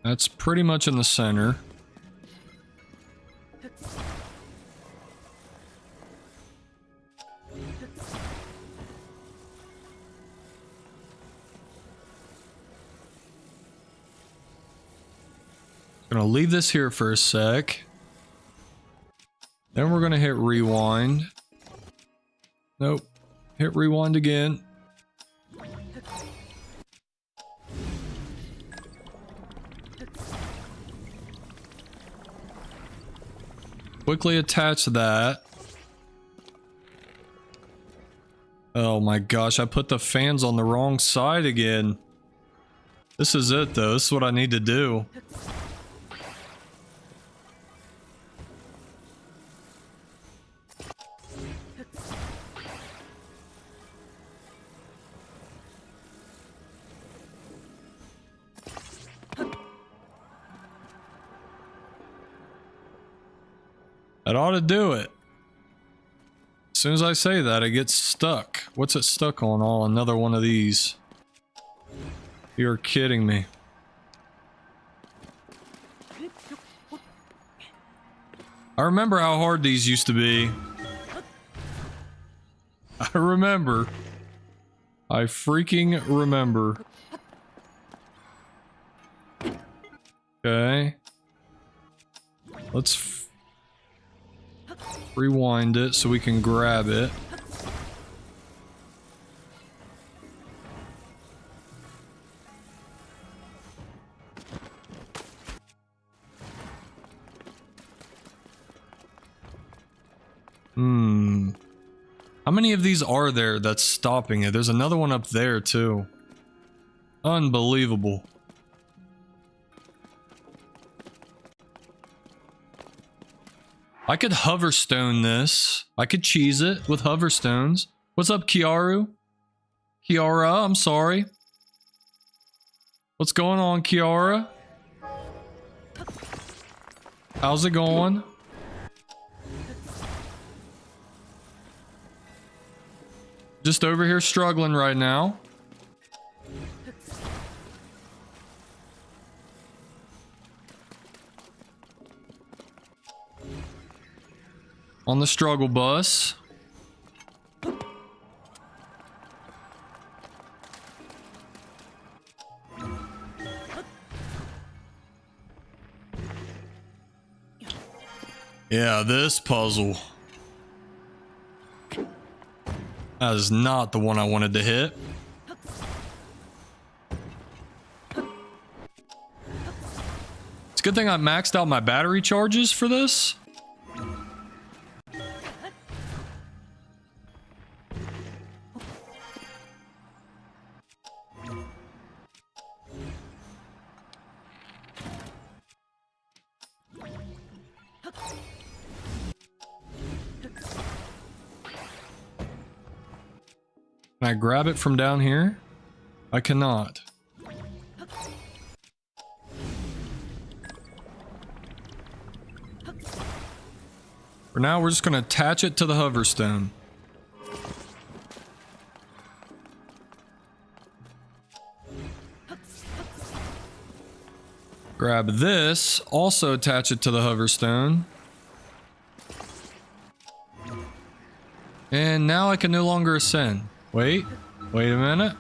That's pretty much in the center. Gonna leave this here for a sec. Then we're gonna hit rewind. Nope. Hit rewind again. Quickly attach that. Oh my gosh, I put the fans on the wrong side again. This is it though, this is what I need to do. That ought to do it. As soon as I say that, it gets stuck. What's it stuck on? Oh, another one of these. You're kidding me. I remember how hard these used to be. I remember. I freaking remember. Okay. Let's rewind it so we can grab it. How many of these are there that's stopping it? There's another one up there too. Unbelievable. I could hoverstone this. I could cheese it with hoverstones. What's up, Kiaru? Kiara, I'm sorry. What's going on, Kiara? How's it going? Just over here struggling right now. On the struggle bus. Yeah, this puzzle. That is not the one I wanted to hit. It's a good thing I maxed out my battery charges for this. Can I grab it from down here? I cannot. For now, we're just going to attach it to the hoverstone. Grab this, also attach it to the hoverstone. And now I can no longer ascend. Wait a minute.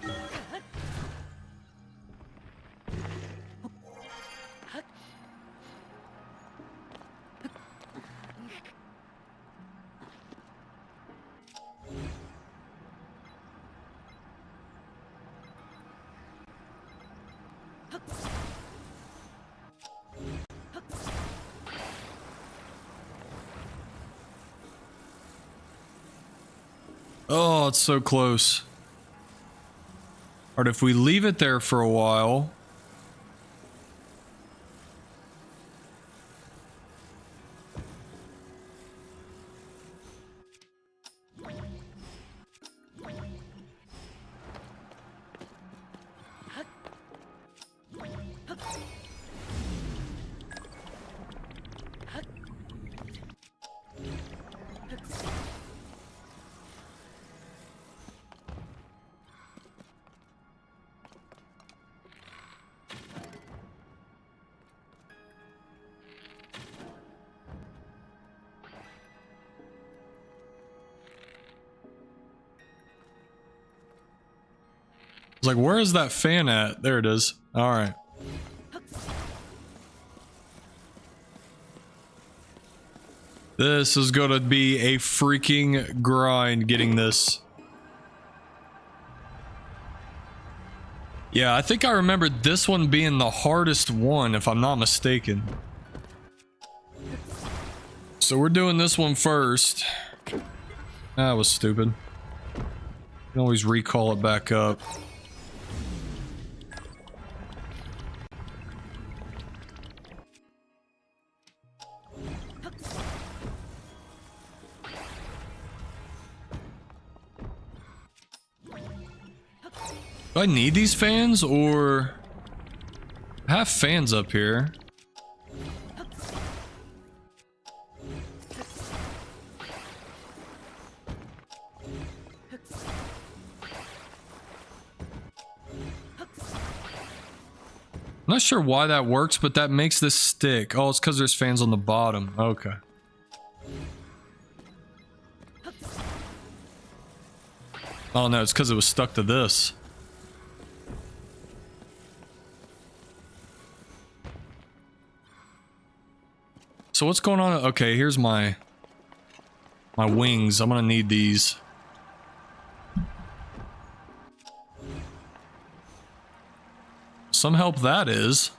Oh, it's so close. Alright, if we leave it there for a while. I was like, where is that fan at? There it is. All right. This is gonna be a freaking grind getting this. Yeah, I think I remember this one being the hardest one, if I'm not mistaken. So we're doing this one first. That was stupid. can always recall it back up. Do I need these fans, or I have fans up here? I'm not sure why that works, but that makes this stick. Oh, it's because there's fans on the bottom. Okay. Oh no, it's because it was stuck to this. So what's going on? Okay, here's my wings. I'm gonna need these. Some help that is.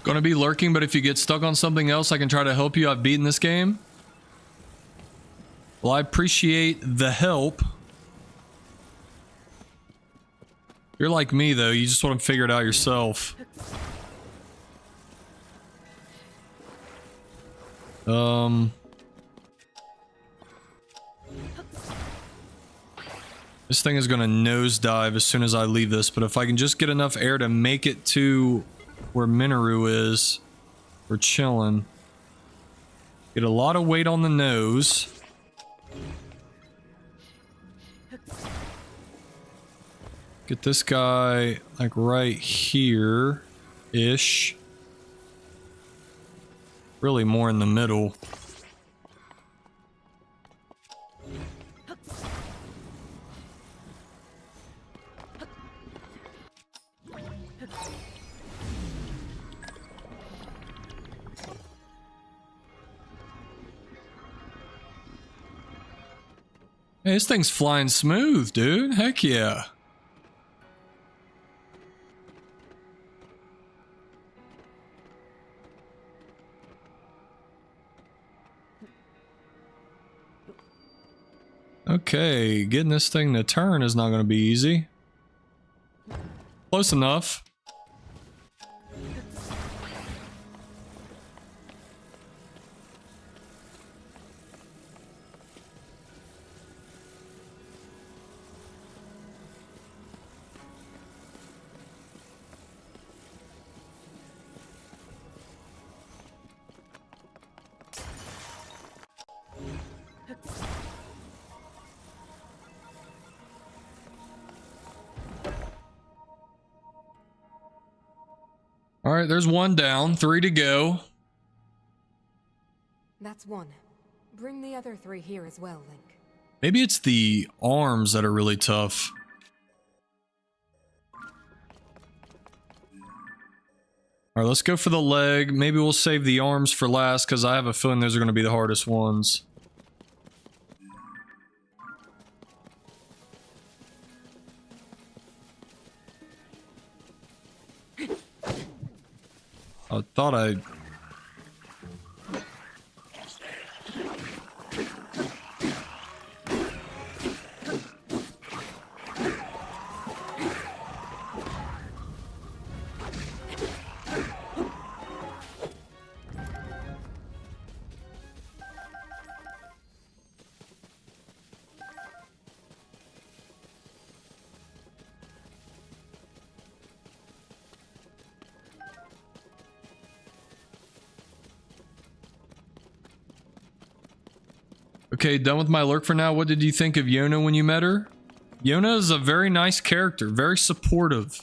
Gonna be lurking, but if you get stuck on something else, I can try to help you. I've beaten this game. Well, I appreciate the help. You're like me, though. You just want to figure it out yourself. This thing is gonna nosedive as soon as I leave this, but if I can just get enough air to make it to where Mineru is, we're chilling. Get a lot of weight on the nose. Get this guy like right here-ish. Really more in the middle. Hey, this thing's flying smooth, dude. Heck yeah. Okay, getting this thing to turn is not going to be easy. Close enough. All right, there's one down, 3 to go. That's one. Bring the other 3 here as well, Link. Maybe it's the arms that are really tough. All right, let's go for the leg. Maybe we'll save the arms for last because I have a feeling those are going to be the hardest ones. I thought I... Okay, done with my lurk for now. What did you think of Yona when you met her? Yona is a very nice character, very supportive.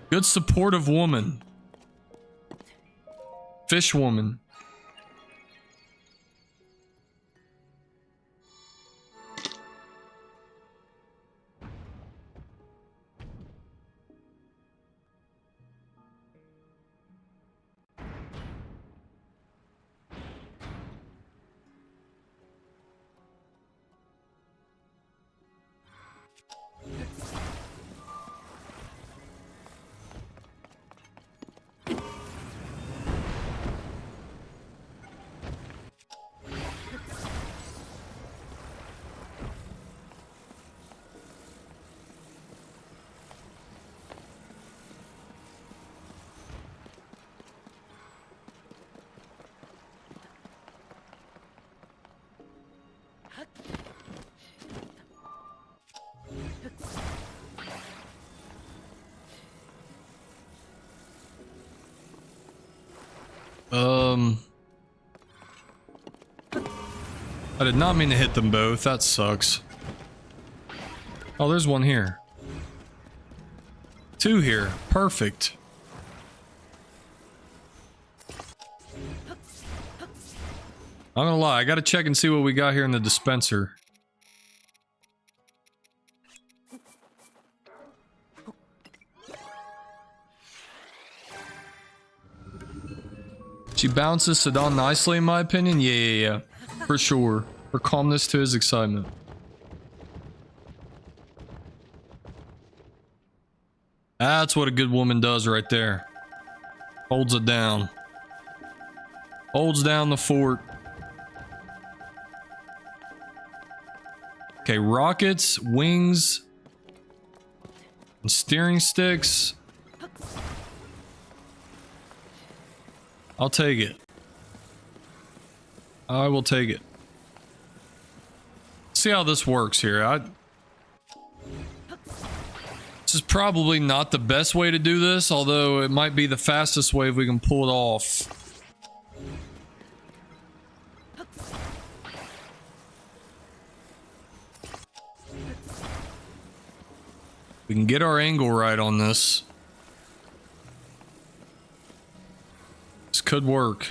Good supportive woman. Fish woman. I did not mean to hit them both. That sucks. Oh, there's one here. Two here. Perfect. I'm gonna lie, I gotta check and see what we got here in the dispenser. She bounces Sidon nicely in my opinion. Yeah. For sure. For calmness to his excitement. That's what a good woman does right there. Holds it down. Holds down the fort. Okay, rockets, wings, and steering sticks. I'll take it. I will take it. See how this works here. This is probably not the best way to do this, although it might be the fastest way if we can pull it off. We can get our angle right on this. This could work.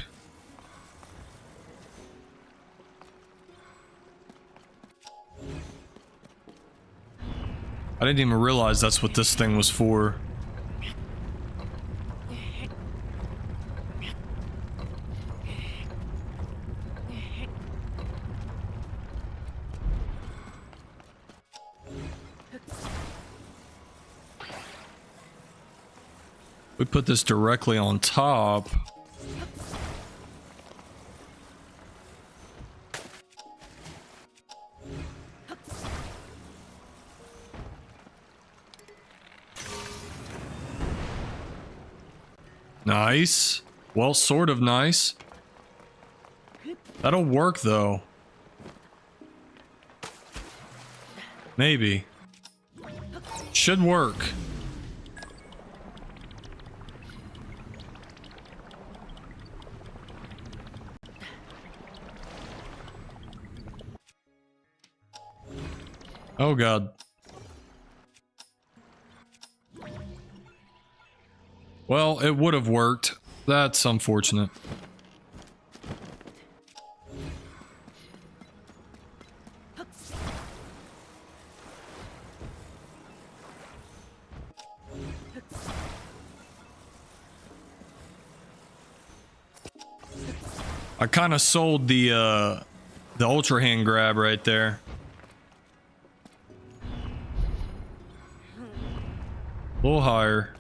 I didn't even realize that's what this thing was for. We put this directly on top. Nice. Well, sort of nice. That'll work, though. Maybe. Should work. Oh, God. Well, it would have worked. That's unfortunate. I kind of sold the ultra hand grab right there. A little higher.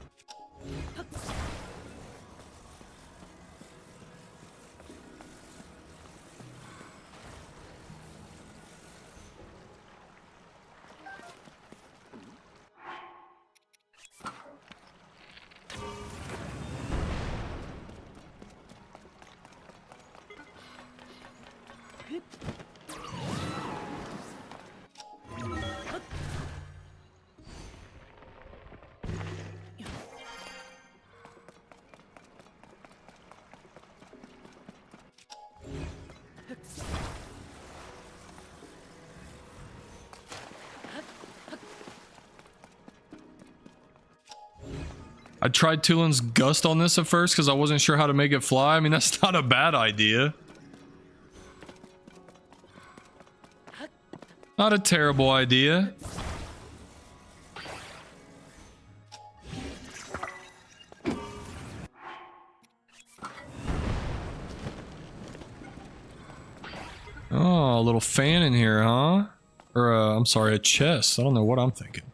I tried Tulin's Gust on this at first because I wasn't sure how to make it fly. I mean, that's not a bad idea. Not a terrible idea. Oh, a little fan in here, huh? Or, I'm sorry, a chest. I don't know what I'm thinking.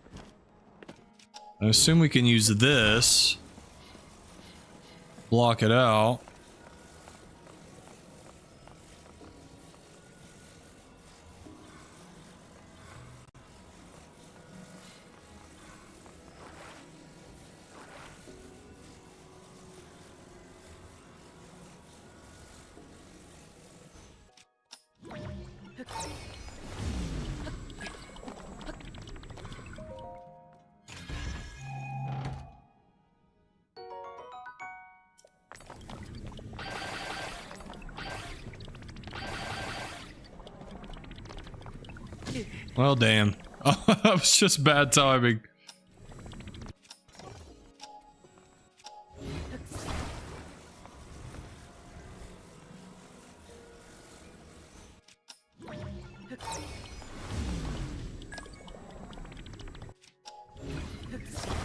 I assume we can use this. Block it out. Well, damn. That was just bad timing.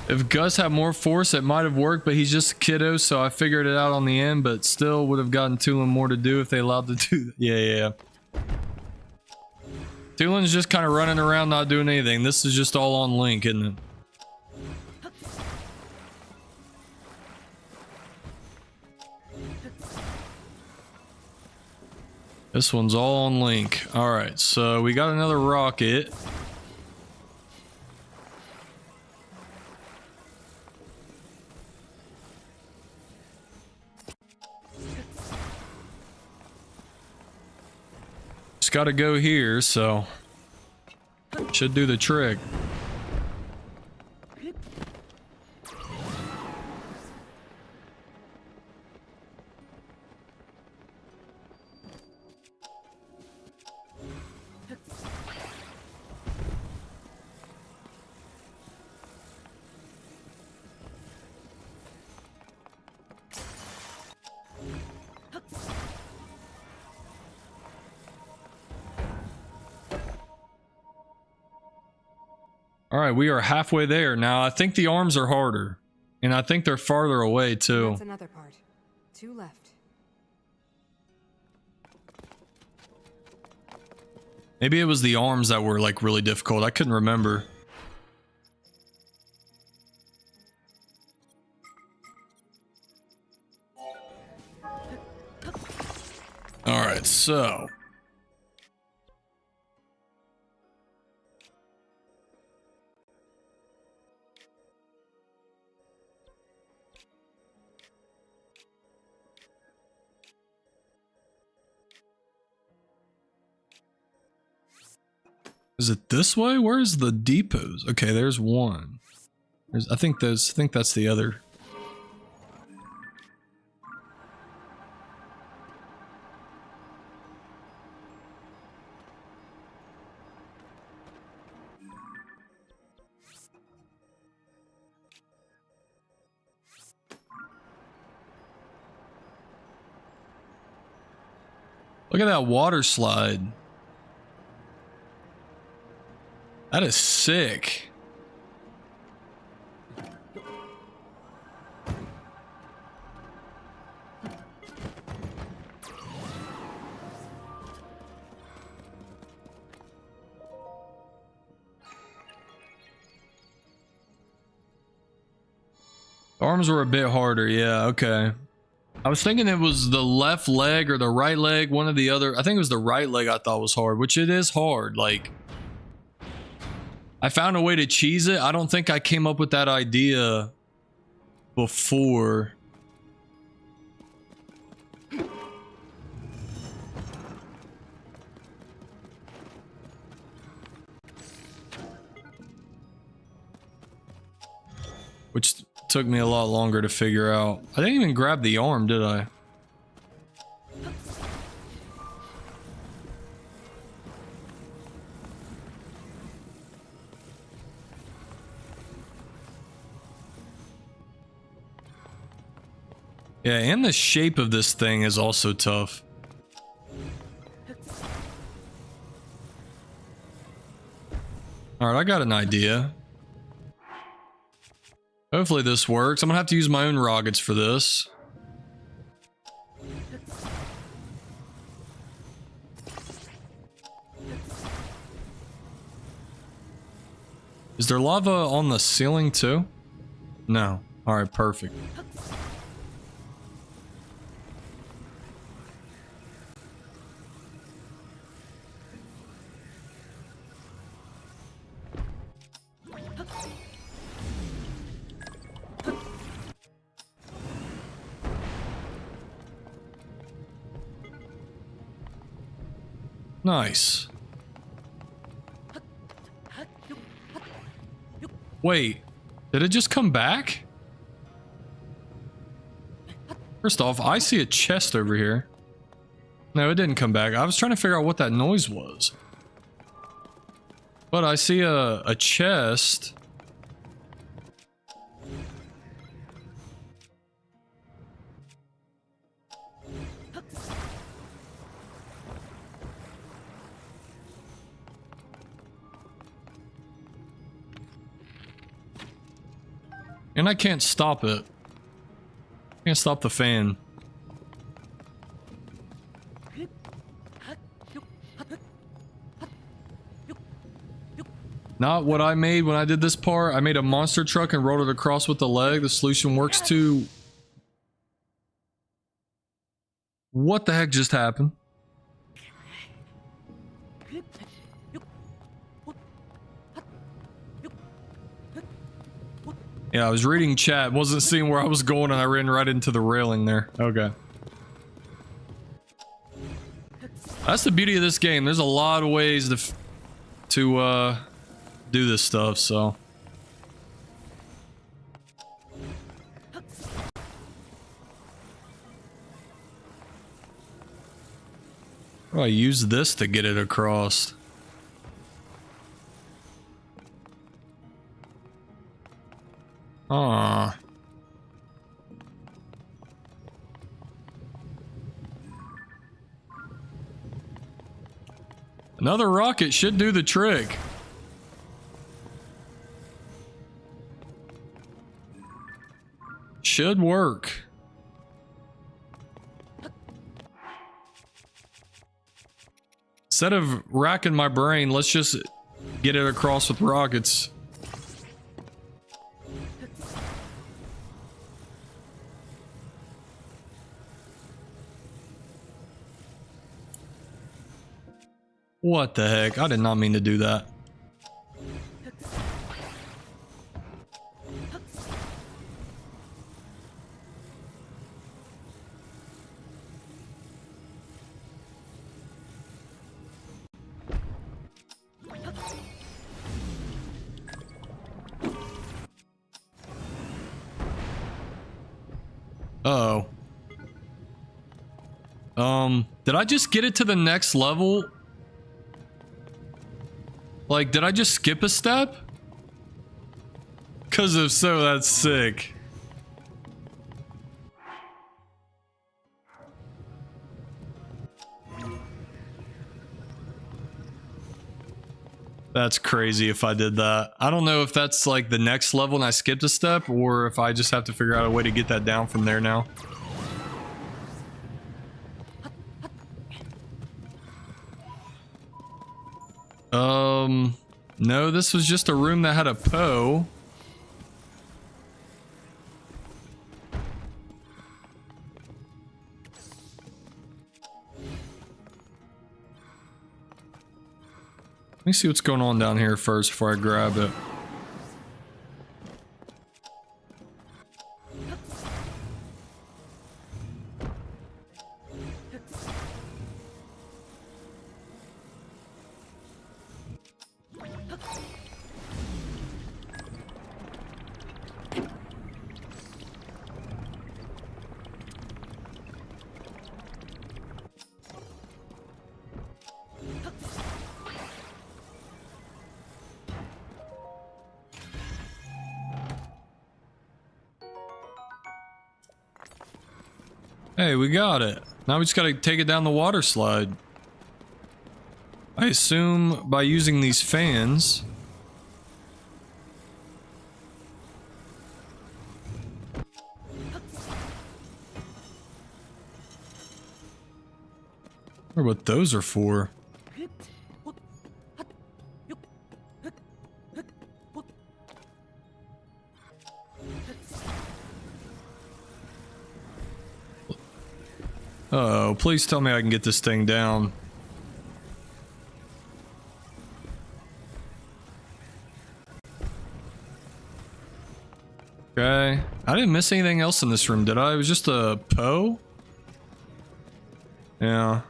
If Gus had more force, it might have worked, but he's just a kiddo, so I figured it out on the end, but still would have gotten Tulin more to do if they allowed to do that. Yeah. Tulin's just kind of running around not doing anything. This is just all on Link, isn't it? This one's all on Link. Alright, so we got another rocket. Just gotta go here, so should do the trick. Alright, we are halfway there. Now, I think the arms are harder. And I think they're farther away, too. That's another part. 2 left. Maybe it was the arms that were, like, really difficult. I couldn't remember. Alright, so... Is it this way? Where's the depots? Okay, there's one. I think that's the other. Look at that water slide. That is sick. Arms were a bit harder, yeah, okay. I was thinking it was the left leg or the right leg, one or the other. I think it was the right leg I thought was hard, which it is hard, like... I found a way to cheese it. I don't think I came up with that idea before. Which took me a lot longer to figure out. I didn't even grab the arm, did I? Yeah, and the shape of this thing is also tough. Alright, I got an idea. Hopefully this works. I'm gonna have to use my own rockets for this. Is there lava on the ceiling too? No. Alright, perfect. Nice. Wait, did it just come back? First off, I see a chest over here. No, it didn't come back. I was trying to figure out what that noise was. But I see a chest. And I can't stop it. Can't stop the fan. Not what I made when I did this part. I made a monster truck and rolled it across with the leg. The solution works too. What the heck just happened? Yeah, I was reading chat, wasn't seeing where I was going, and I ran right into the railing there. Okay. That's the beauty of this game. There's a lot of ways to do this stuff, so. Oh, I use this to get it across. Ah. Another rocket should do the trick. Should work. Instead of racking my brain, let's just get it across with rockets. What the heck? I did not mean to do that. Uh-oh. Did I just get it to the next level? Like, did I just skip a step? Because if so, that's sick. That's crazy if I did that. I don't know if that's like the next level and I skipped a step, or if I just have to figure out a way to get that down from there now. No, this was just a room that had a Poe. Let me see what's going on down here first before I grab it. Hey, we got it. Now we just gotta take it down the water slide. I assume by using these fans. I wonder what those are for. Oh, please tell me I can get this thing down. Okay. I didn't miss anything else in this room, did I? It was just a Poe? Yeah.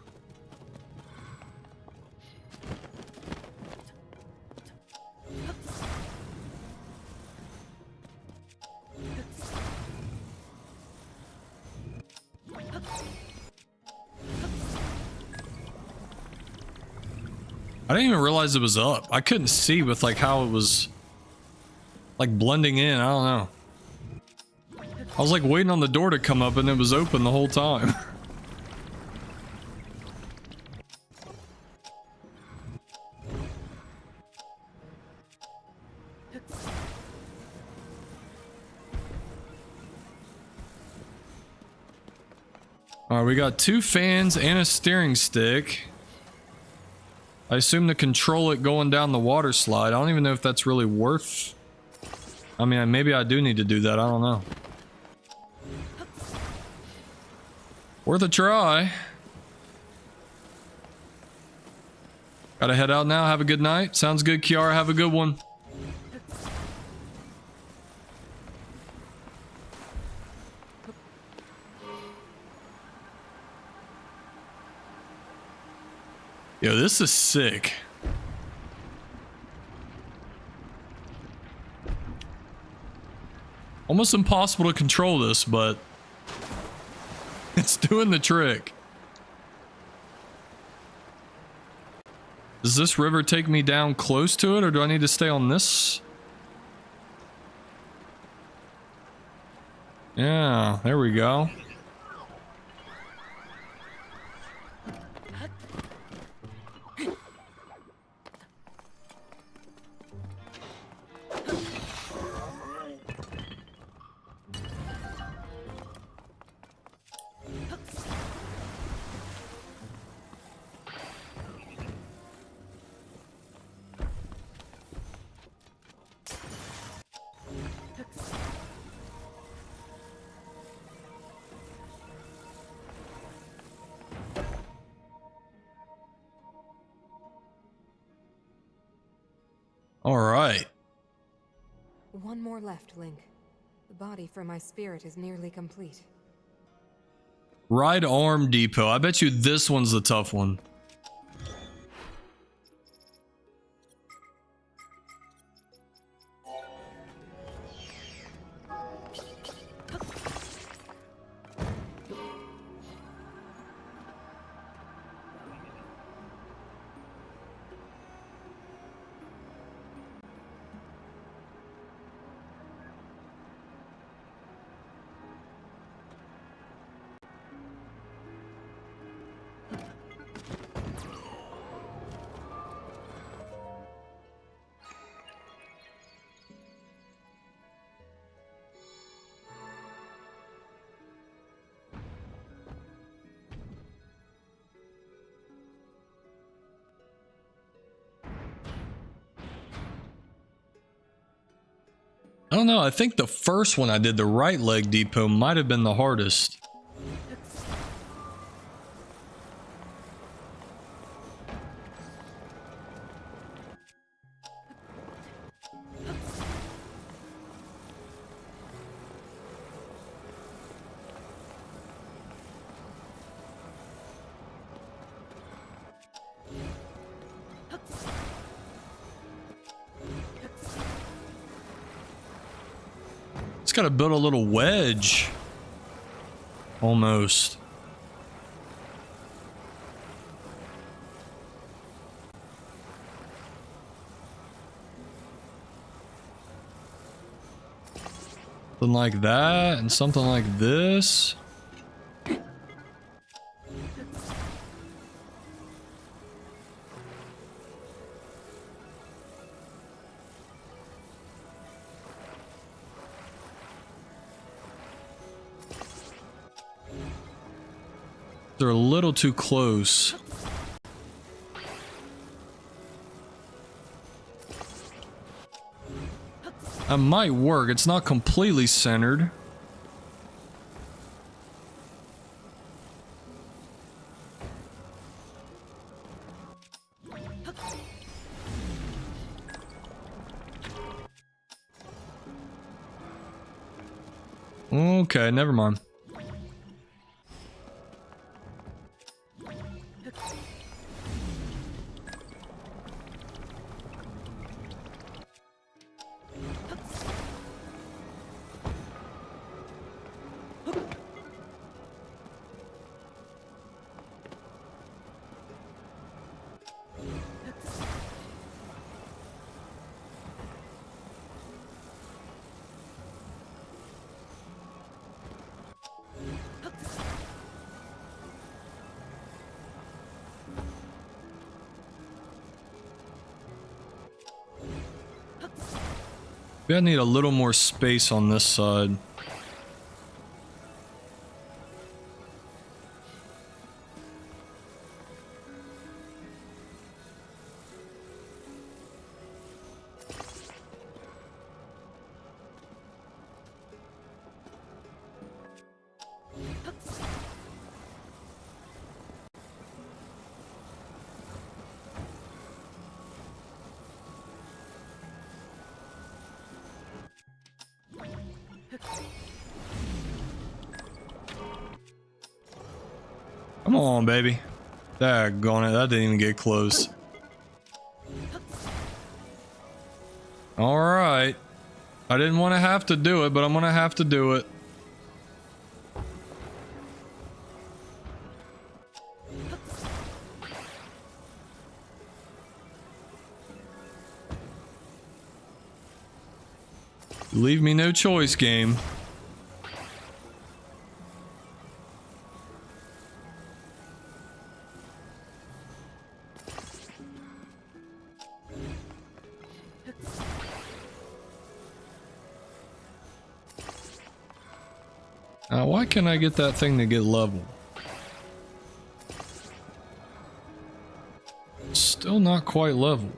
I didn't even realize it was up. I couldn't see with like how it was like blending in. I don't know. I was like waiting on the door to come up and it was open the whole time. Alright, we got 2 fans and a steering stick. I assume to control it going down the water slide. I don't even know if that's really worth... I mean, maybe I do need to do that. I don't know. Worth a try. Gotta head out now. Have a good night. Sounds good, Kiara. Have a good one. Yo, this is sick. Almost impossible to control this, but it's doing the trick. Does this river take me down close to it, or do I need to stay on this? Yeah, there we go. All right. One more left, Link. The body for my spirit is nearly complete. Right arm depot. I bet you this one's the tough one. I don't know. I think the first one I did, the right leg depot, might have been the hardest. Gotta build a little wedge. Almost. Something like that and something like this. They're a little too close. That might work. It's not completely centered. Okay, never mind. Maybe I need a little more space on this side. Come on, baby. Daggone it, that didn't even get close. Alright. I didn't want to have to do it, but I'm gonna have to do it. Leave me no choice, game. Now, why can't I get that thing to get level? Still not quite level.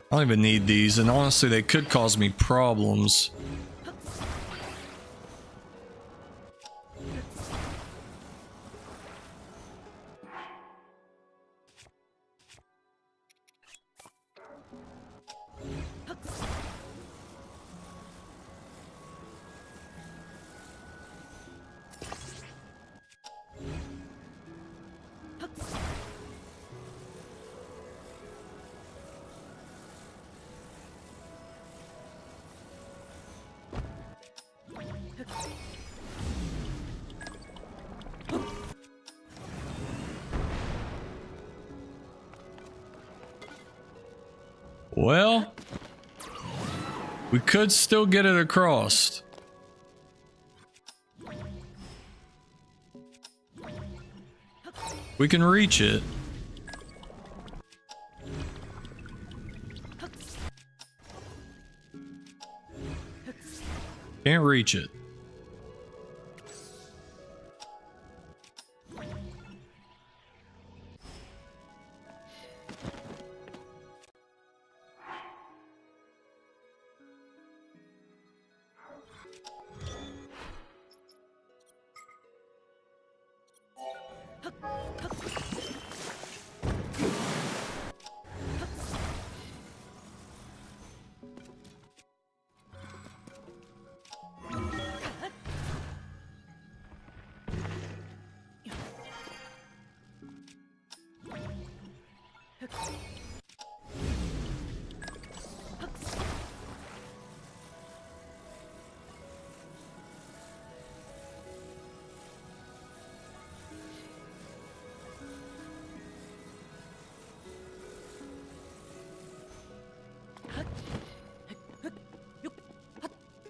I don't even need these, and honestly, they could cause me problems. Well, we could still get it across. We can reach it. Can't reach it.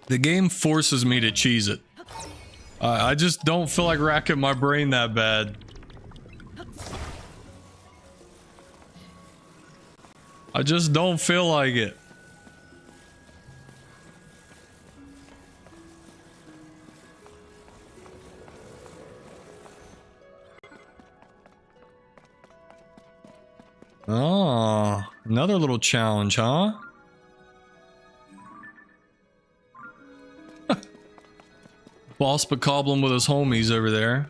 The game forces me to cheese it. I just don't feel like racking my brain that bad. I just don't feel like it. Oh, another little challenge, huh? Boss Bokoblin with his homies over there.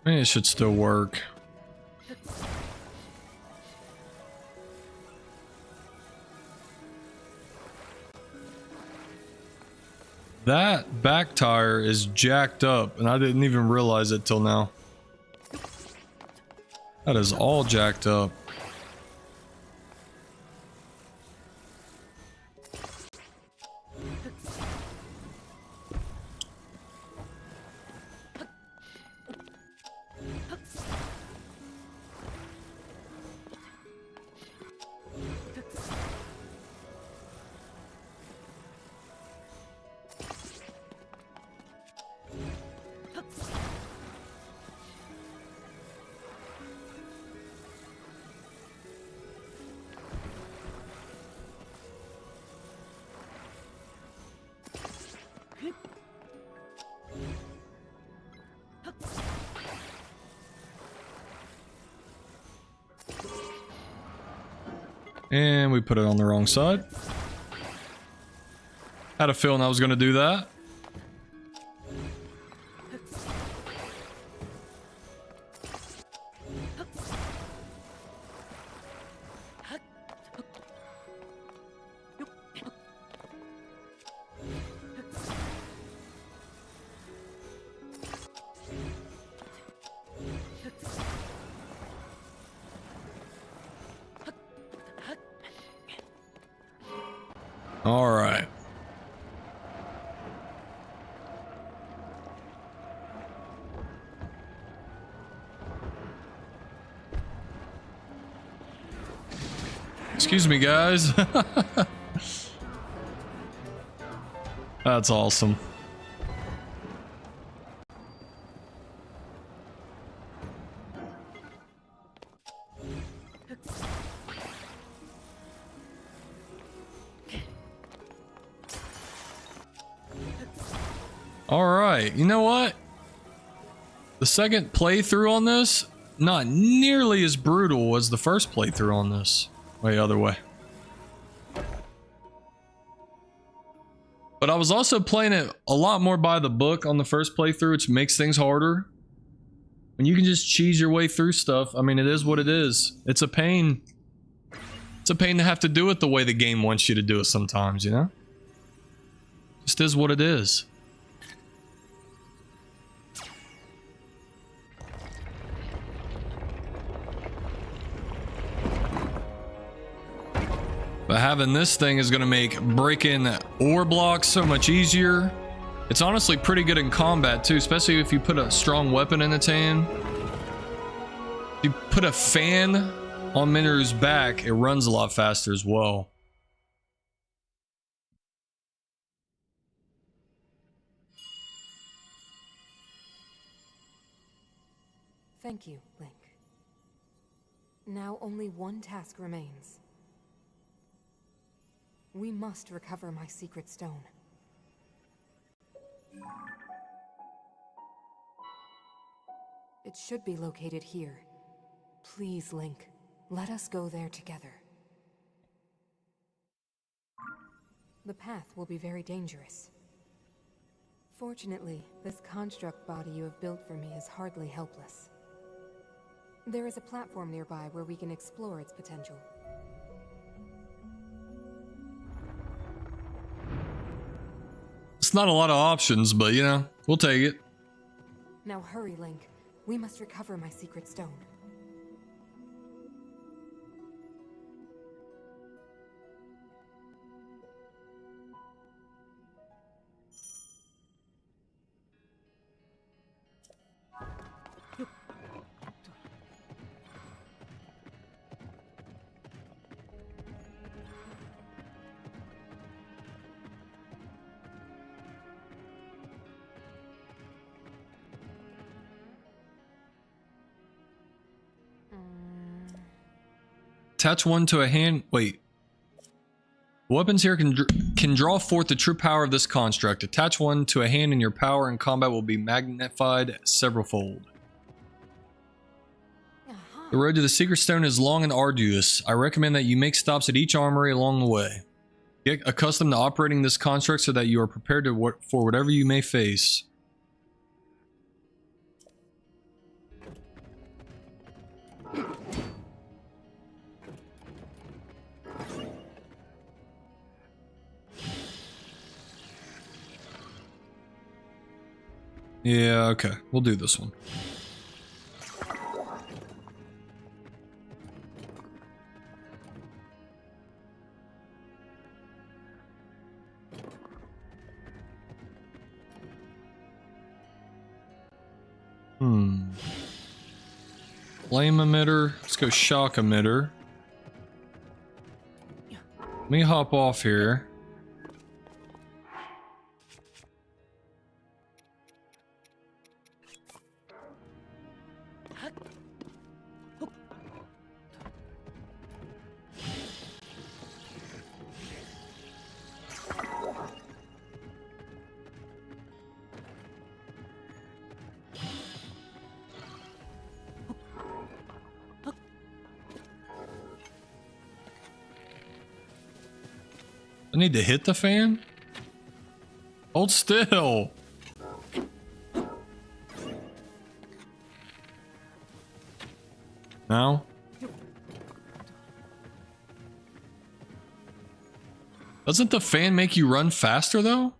I mean, it should still work. That back tire is jacked up, and I didn't even realize it till now. That is all jacked up. And we put it on the wrong side. Had a feeling I was going to do that. All right. Excuse me, guys. That's awesome. All right, you know what? The second playthrough on this, not nearly as brutal as the first playthrough on this. Way other way. But I was also playing it a lot more by the book on the first playthrough, which makes things harder. When you can just cheese your way through stuff, I mean, it is what it is. It's a pain. It's a pain to have to do it the way the game wants you to do it sometimes, you know? Just is what it is. But having this thing is going to make breaking ore blocks so much easier. It's honestly pretty good in combat too, especially if you put a strong weapon in its hand. If you put a fan on Mineru'S back, it runs a lot faster as well. Thank you, Link. Now only one task remains. We must recover my secret stone. It should be located here. Please, Link, let us go there together. The path will be very dangerous. Fortunately, this construct body you have built for me is hardly helpless. There is a platform nearby where we can explore its potential. It's not a lot of options, but you know, we'll take it. Now hurry, Link. We must recover my secret stone. Attach one to a hand. Wait. Weapons here can draw forth the true power of this construct. Attach one to a hand and your power in combat will be magnified severalfold. The road to the secret stone is long and arduous. I recommend that you make stops at each armory along the way. Get accustomed to operating this construct so that you are prepared for whatever you may face. Yeah, okay. We'll do this one. Flame emitter. Let's go shock emitter. Let me hop off here. I need to hit the fan? Hold still. No? Doesn't the fan make you run faster though?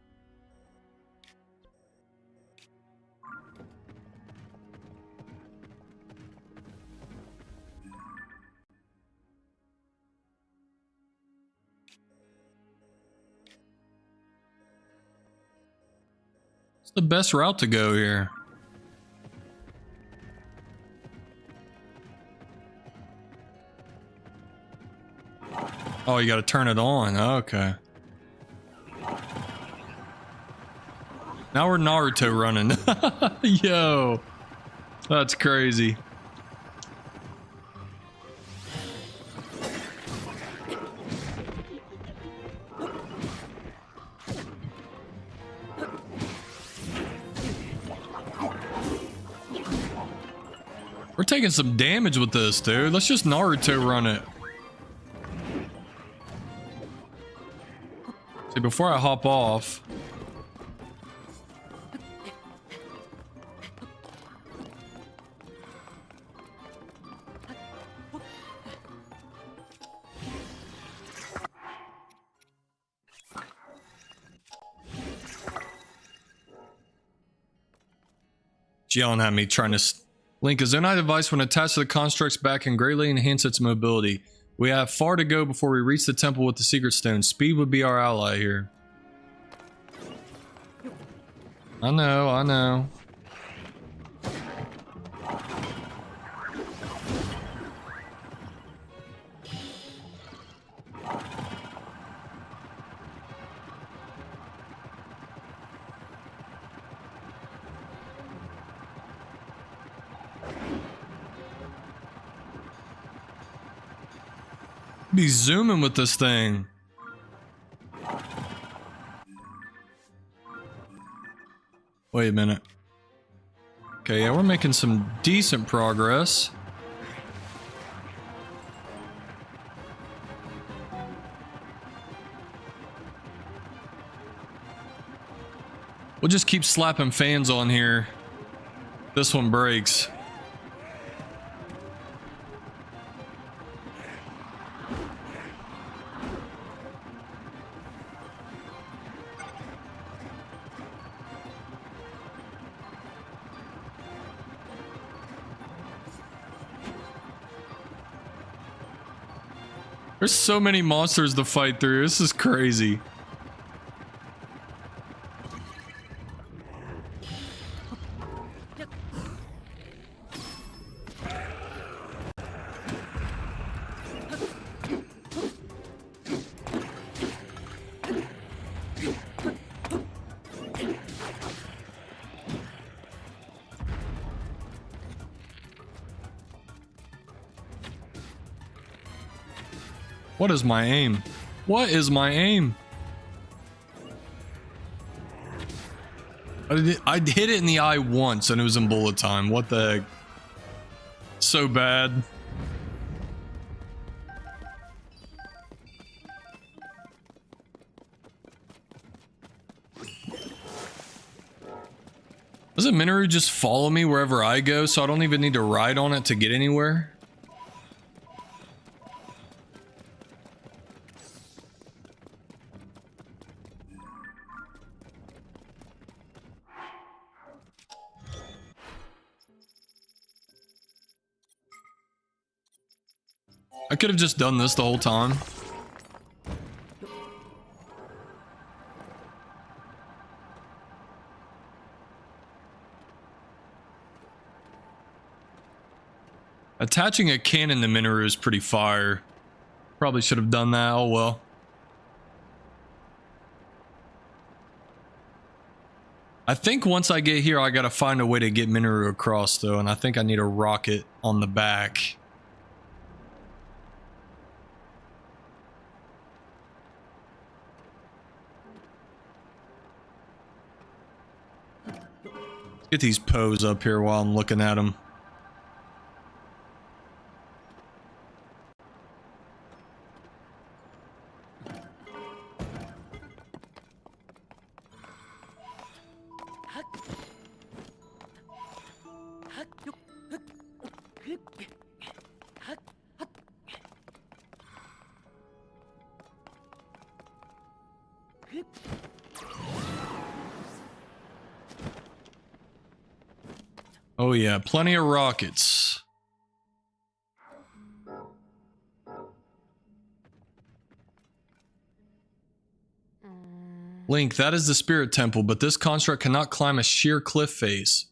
The best route to go here. Oh, you got to turn it on. Okay. Now we're Naruto running. Yo, that's crazy. We're taking some damage with this, dude. Let's just Naruto run it. See, before I hop off. Yelling at me, trying to... Link, a Zonite device when attached to the construct's back can greatly enhance its mobility. We have far to go before we reach the temple with the secret stone. Speed would be our ally here. I know, I know. Be zooming with this thing. Wait a minute. Okay, yeah, we're making some decent progress. We'll just keep slapping fans on here. This one breaks. There's so many monsters to fight through. This is crazy. What is my aim? What is my aim? I hit it in the eye once and it was in bullet time. What the heck? So bad. Doesn't Mineru just follow me wherever I go, so I don't even need to ride on it to get anywhere? I could have just done this the whole time. Attaching a cannon to Mineru is pretty fire. Probably should have done that. Oh well. I think once I get here, I gotta find a way to get Mineru across though, and I think I need a rocket on the back. Let's get these Poes up here while I'm looking at them. Oh yeah, plenty of rockets. Link, that is the spirit temple, but this construct cannot climb a sheer cliff face.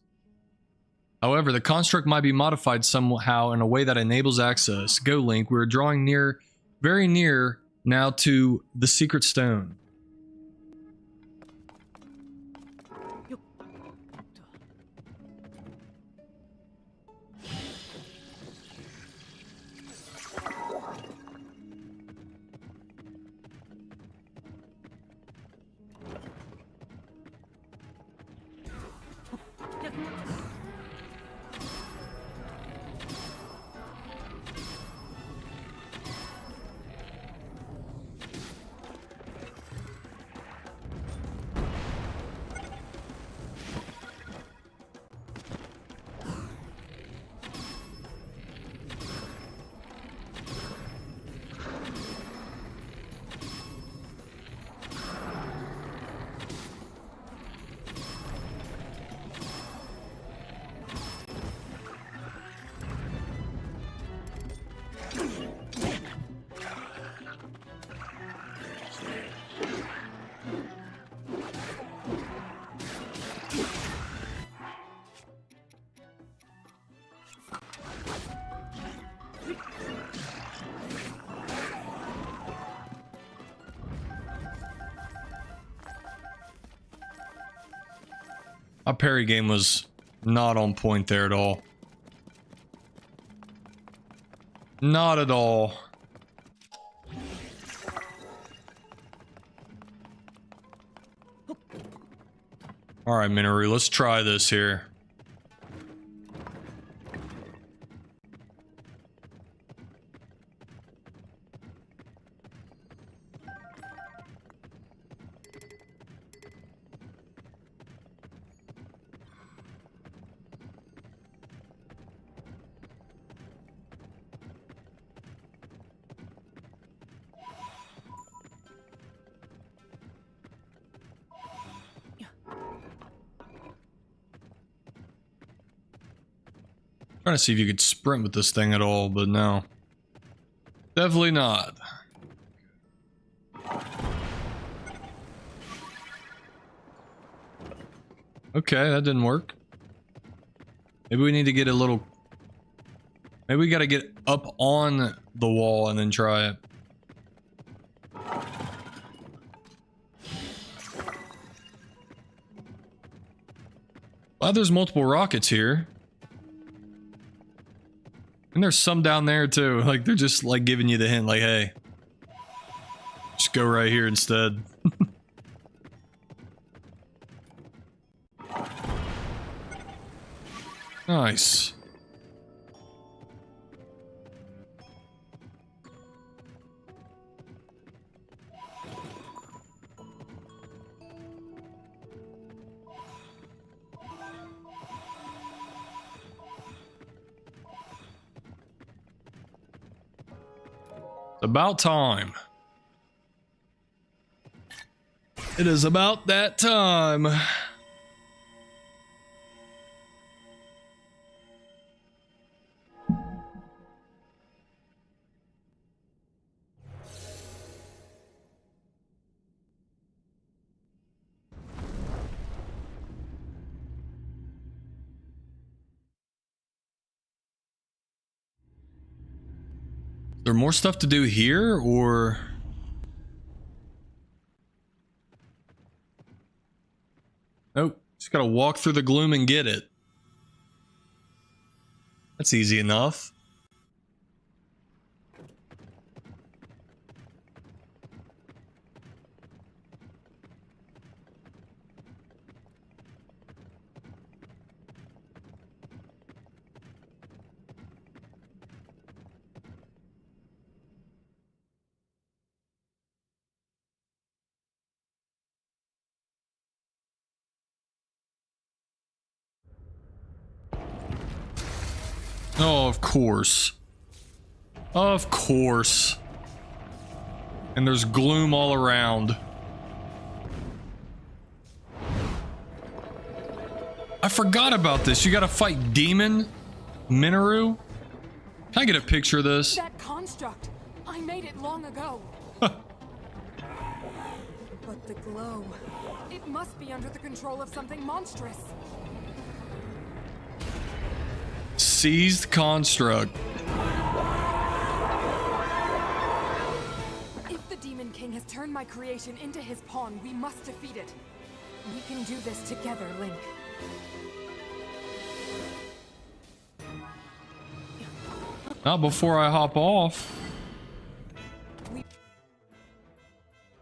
However, the construct might be modified somehow in a way that enables access. Go, Link, we're drawing near, very near now to the secret stone. My parry game was not on point there at all. Not at all. All right, Mineru, let's try this here. Trying to see if you could sprint with this thing at all, but no. Definitely not. Okay, that didn't work. Maybe we need to get a little... Maybe we gotta get up on the wall and then try it. Well, there's multiple rockets here. And there's some down there too. Like, they're just like giving you the hint, like, hey, just go right here instead. Nice. About time. It is about that time. Is there more stuff to do here, or... Nope. Just gotta walk through the gloom and get it. That's easy enough. Oh, of course. Of course. And there's gloom all around. I forgot about this. You gotta fight Demon Mineru. Can I get a picture of this? That construct! I made it long ago. But the glow... It must be under the control of something monstrous. Seized construct. If the Demon King has turned my creation into his pawn, we must defeat it. We can do this together, Link. Not before I hop off. We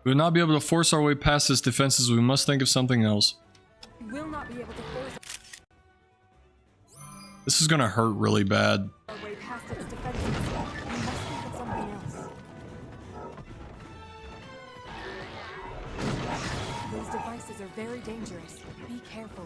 will not be able to force our way past his defenses. We must think of something else. Will not be able to force This is gonna hurt really bad. our way past its defenses. We must think of something else. Those devices are very dangerous. Be careful.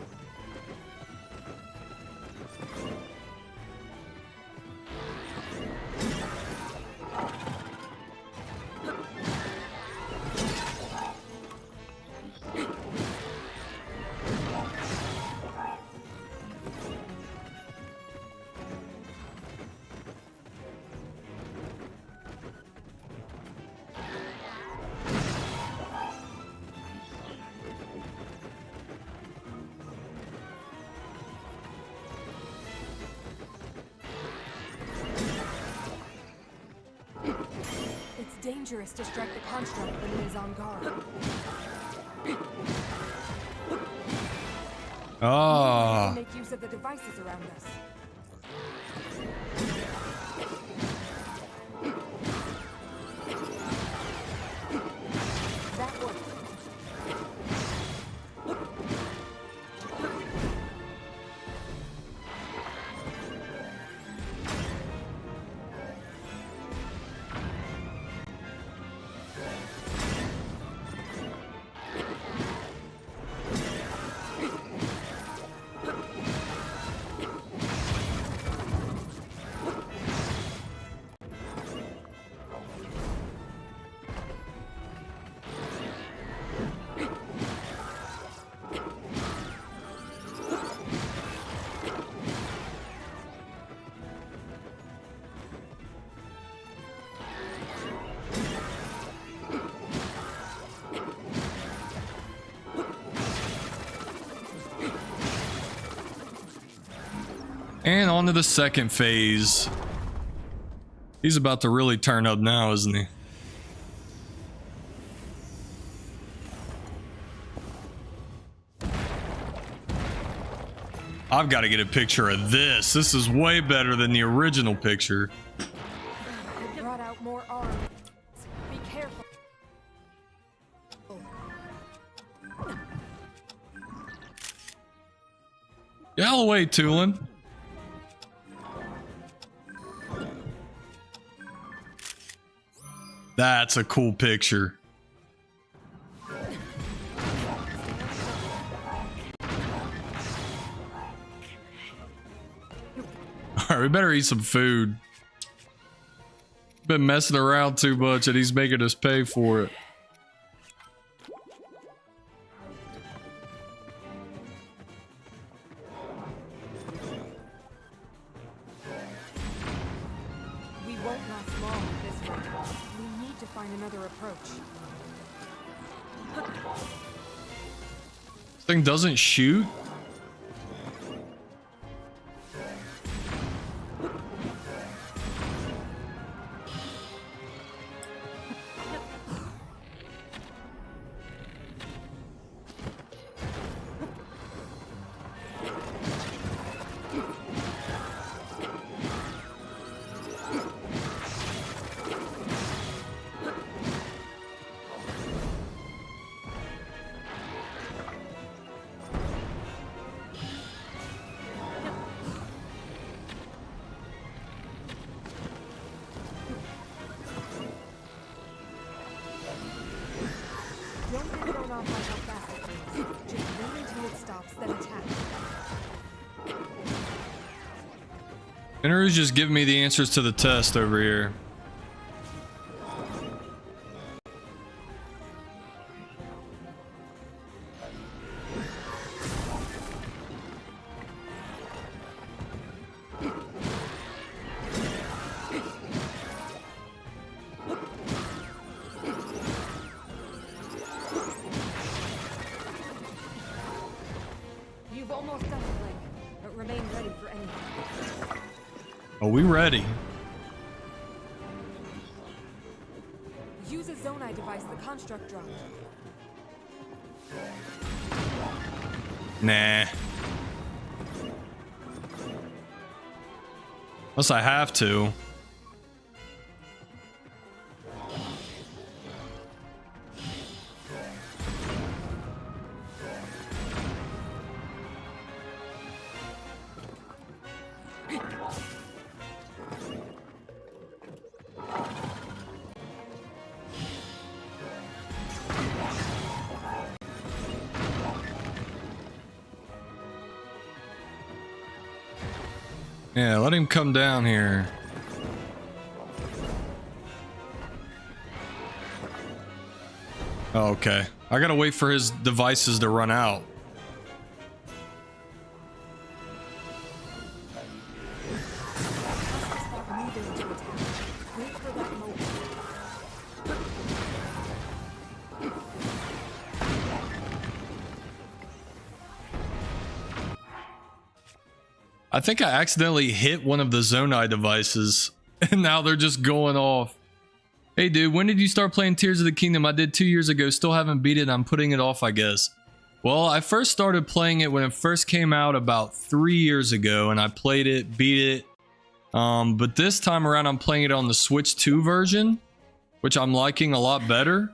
It's dangerous to strike the construct when it is on guard. Ah. Make use of the devices around us. That worked. And on to the second phase. He's about to really turn up now, isn't he? I've got to get a picture of this. This is way better than the original picture. I brought out more arms. Be careful. Get out of the way, Tulin. That's a cool picture. Alright, we better eat some food. Been messing around too much and he's making us pay for it. We won't last long this way. We need to find another approach. This thing doesn't shoot? Don't get thrown off by how fast it moves. Just wait until it stops, then attack. Mineru'S just giving me the answers to the test over here. You've almost done it, Link, but remain ready for anything. Are we ready? Use a Zonai device the construct dropped. Nah. Unless I have to. Yeah, let him come down here. Oh, okay. I gotta wait for his devices to run out. Stop moving to attack. Wait for that moment. I think I accidentally hit one of the Zonai devices, and now they're just going off. Hey dude, when did you start playing Tears of the Kingdom? I did 2 years ago, still haven't beat it, I'm putting it off, I guess. Well, I first started playing it when it first came out about 3 years ago, and I played it, beat it. But this time around, I'm playing it on the Switch 2 version, which I'm liking a lot better.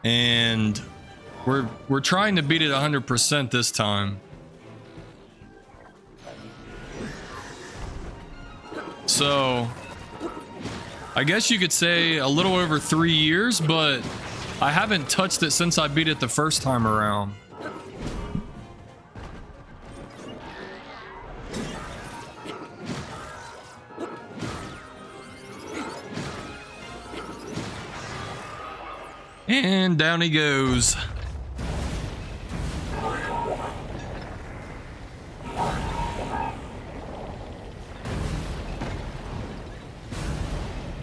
And we're trying to beat it 100% this time. So, I guess you could say a little over 3 years, but I haven't touched it since I beat it the first time around. And down he goes.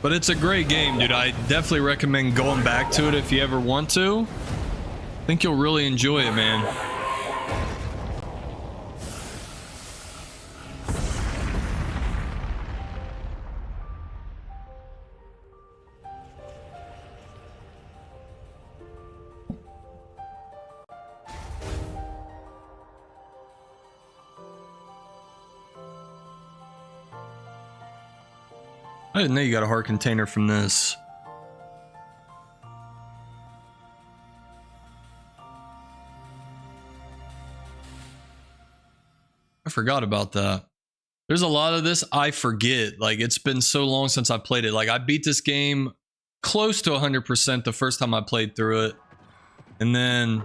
But it's a great game, dude. I definitely recommend going back to it if you ever want to. I think you'll really enjoy it, man. I didn't know you got a heart container from this. I forgot about that. There's a lot of this I forget. Like, it's been so long since I played it. Like, I beat this game close to 100% the first time I played through it. And then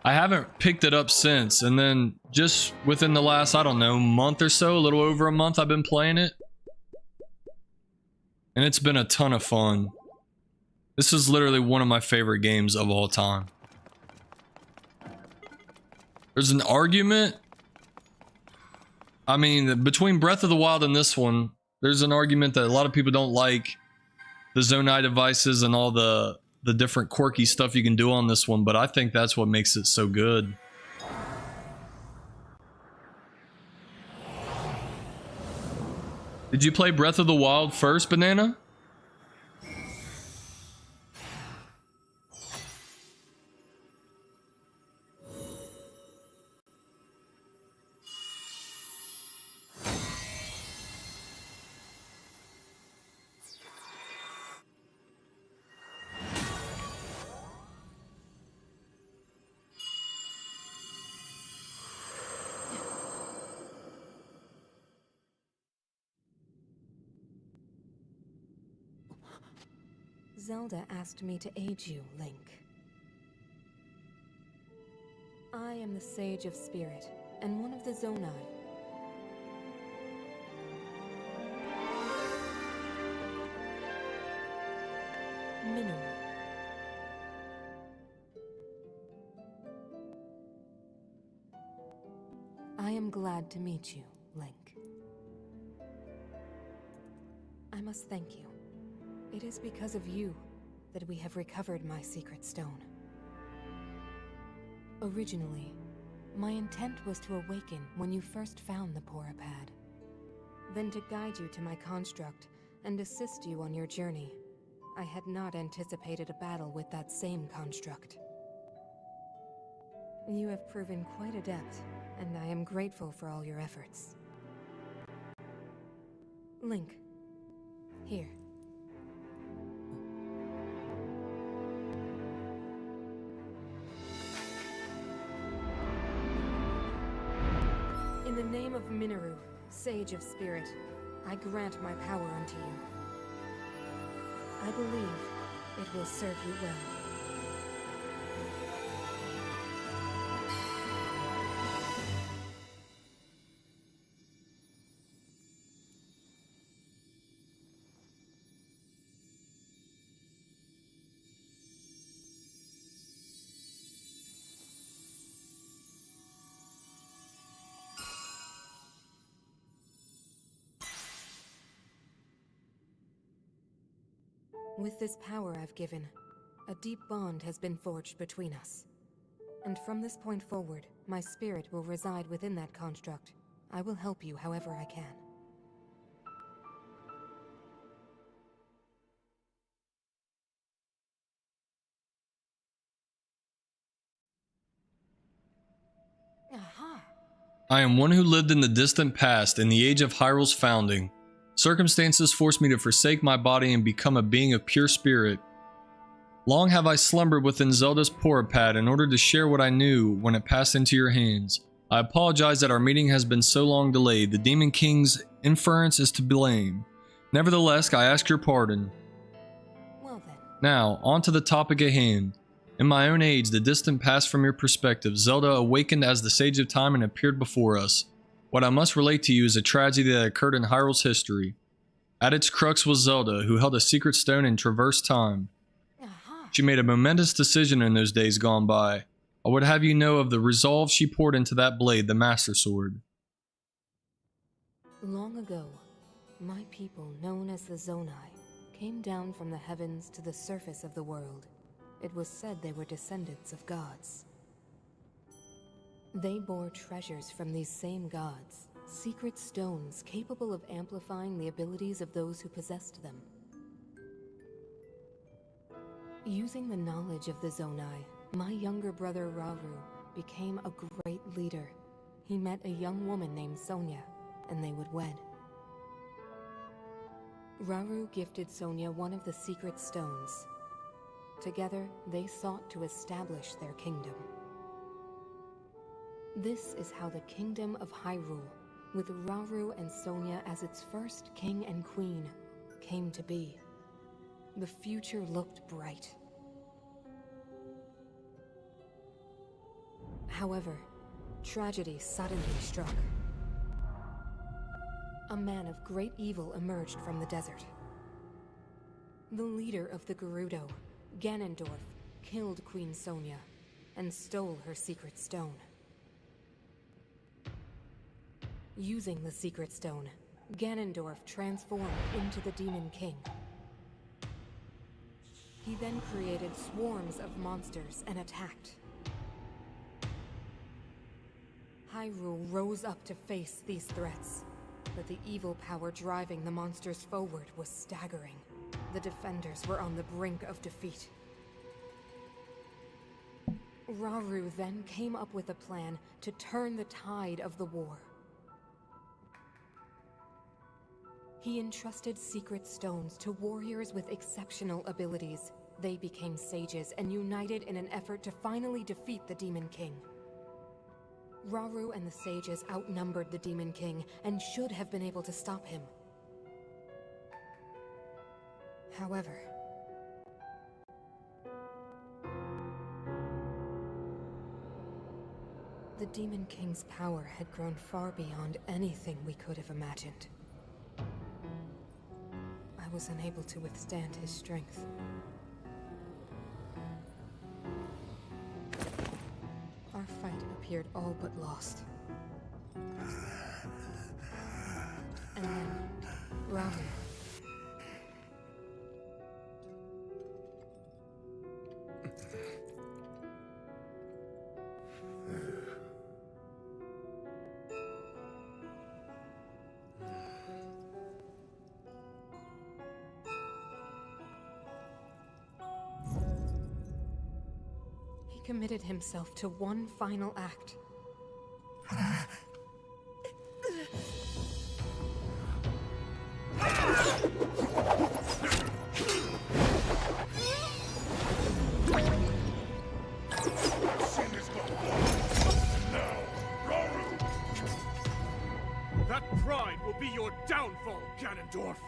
I haven't picked it up since. And then just within the last, I don't know, month or so, a little over a month, I've been playing it. And it's been a ton of fun. This is literally one of my favorite games of all time. There's an argument. I mean, between Breath of the Wild and this one, there's an argument that a lot of people don't like the Zonai devices and all the different quirky stuff you can do on this one, but I think that's what makes it so good. Did you play Breath of the Wild first, Banana? Zelda asked me to aid you, Link. I am the Sage of Spirit, and one of the Zonai. Mineru. I am glad to meet you, Link. I must thank you. It is because of you that we have recovered my secret stone. Originally, my intent was to awaken when you first found the Porapad. Then to guide you to my construct and assist you on your journey. I had not anticipated a battle with that same construct. You have proven quite adept, and I am grateful for all your efforts. Link, here. In the name of Mineru, Sage of Spirit, I grant my power unto you. I believe it will serve you well. With this power I've given, a deep bond has been forged between us. And from this point forward, my spirit will reside within that construct. I will help you however I can. Aha! I am one who lived in the distant past, in the age of Hyrule's founding. Circumstances forced me to forsake my body and become a being of pure spirit. Long have I slumbered within Zelda's Porapad in order to share what I knew when it passed into your hands. I apologize that our meeting has been so long delayed. The Demon King's inference is to blame. Nevertheless, I ask your pardon. Well then. Now, on to the topic at hand. In my own age, the distant past from your perspective, Zelda awakened as the Sage of Time and appeared before us. What I must relate to you is a tragedy that occurred in Hyrule's history. At its crux was Zelda, who held a secret stone and traversed time. She made a momentous decision in those days gone by. I would have you know of the resolve she poured into that blade, the Master Sword. Long ago, my people, known as the Zonai, came down from the heavens to the surface of the world. It was said they were descendants of gods. They bore treasures from these same gods, secret stones capable of amplifying the abilities of those who possessed them. Using the knowledge of the Zonai, my younger brother Rauru became a great leader. He met a young woman named Sonia, and they would wed. Rauru gifted Sonia one of the secret stones. Together, they sought to establish their kingdom. This is how the Kingdom of Hyrule, with Rauru and Sonia as its first king and queen, came to be. The future looked bright. However, tragedy suddenly struck. A man of great evil emerged from the desert. The leader of the Gerudo, Ganondorf, killed Queen Sonia and stole her secret stone. Using the secret stone, Ganondorf transformed into the Demon King. He then created swarms of monsters and attacked. Hyrule rose up to face these threats, but the evil power driving the monsters forward was staggering. The defenders were on the brink of defeat. Rauru then came up with a plan to turn the tide of the war. He entrusted secret stones to warriors with exceptional abilities. They became sages and united in an effort to finally defeat the Demon King. Rauru and the sages outnumbered the Demon King and should have been able to stop him. However, the Demon King's power had grown far beyond anything we could have imagined. I was unable to withstand his strength. Our fight appeared all but lost. And then, Rauru. Committed himself to one final act. That pride will be your downfall, Ganondorf!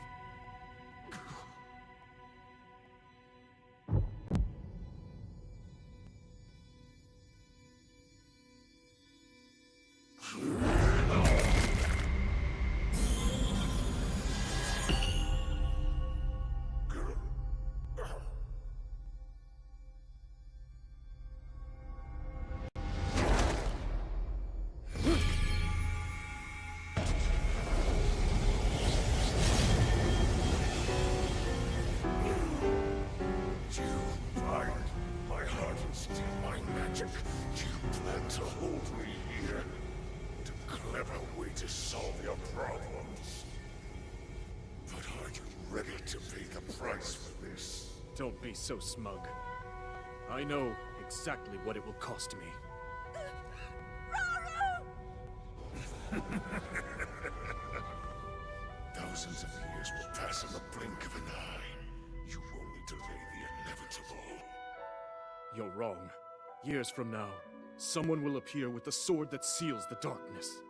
Don't be so smug. I know exactly what it will cost me. Thousands of years will pass in the blink of an eye. You only delay the inevitable. You're wrong. Years from now, someone will appear with the sword that seals the darkness.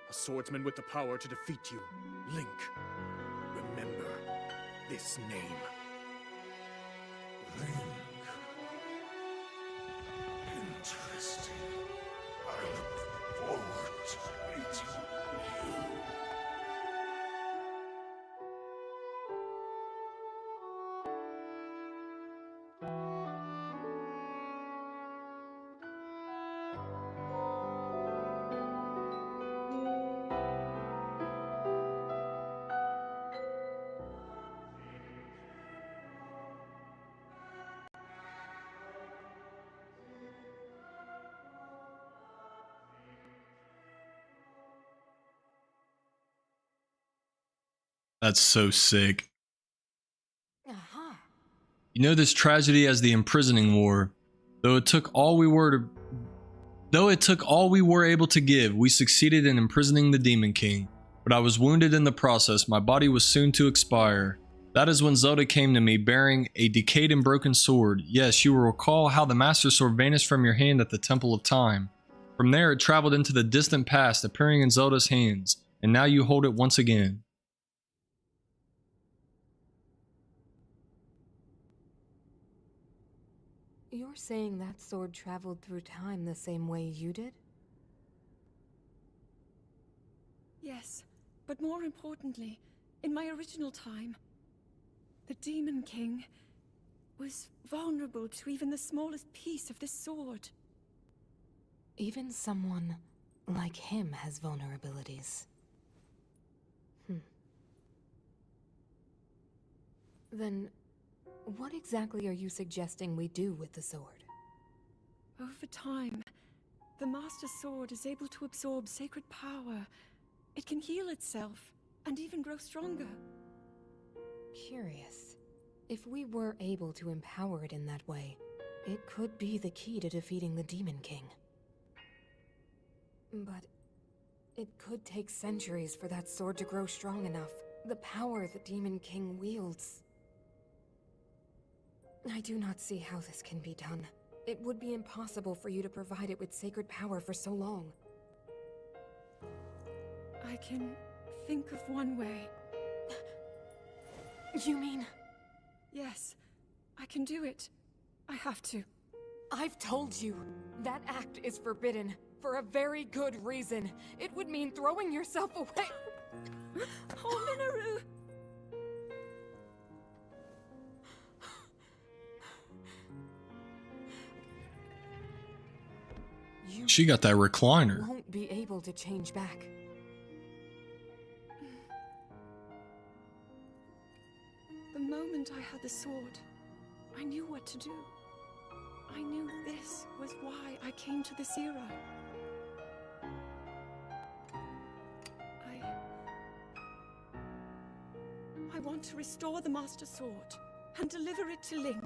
A swordsman with the power to defeat you. Link. Remember this name. Link. Interesting. I look forward to meeting you. That's so sick. Aha! You know this tragedy as the imprisoning war. Though it took all we were able to give, we succeeded in imprisoning the Demon King. but I was wounded in the process. My body was soon to expire. That is when Zelda came to me bearing a decayed and broken sword. Yes, you will recall how the Master Sword vanished from your hand at the Temple of Time. From there, it traveled into the distant past, appearing in Zelda's hands, and now you hold it once again. You're saying that sword traveled through time the same way you did? Yes, but more importantly, in my original time, the Demon King was vulnerable to even the smallest piece of this sword. Even someone like him has vulnerabilities. Then, what exactly are you suggesting we do with the sword? Over time, the Master Sword is able to absorb sacred power. It can heal itself, and even grow stronger. Curious. If we were able to empower it in that way, it could be the key to defeating the Demon King. But it could take centuries for that sword to grow strong enough. The power the Demon King wields. I do not see how this can be done. It would be impossible for you to provide it with sacred power for so long. I can think of one way. You mean? Yes, I can do it. I have to. I've told you, that act is forbidden, for a very good reason. It would mean throwing yourself away. Oh, Mineru! You She got that recliner. won't be able to change back. The moment I had the sword, I knew what to do. I knew this was why I came to this era. I want to restore the Master Sword and deliver it to Link.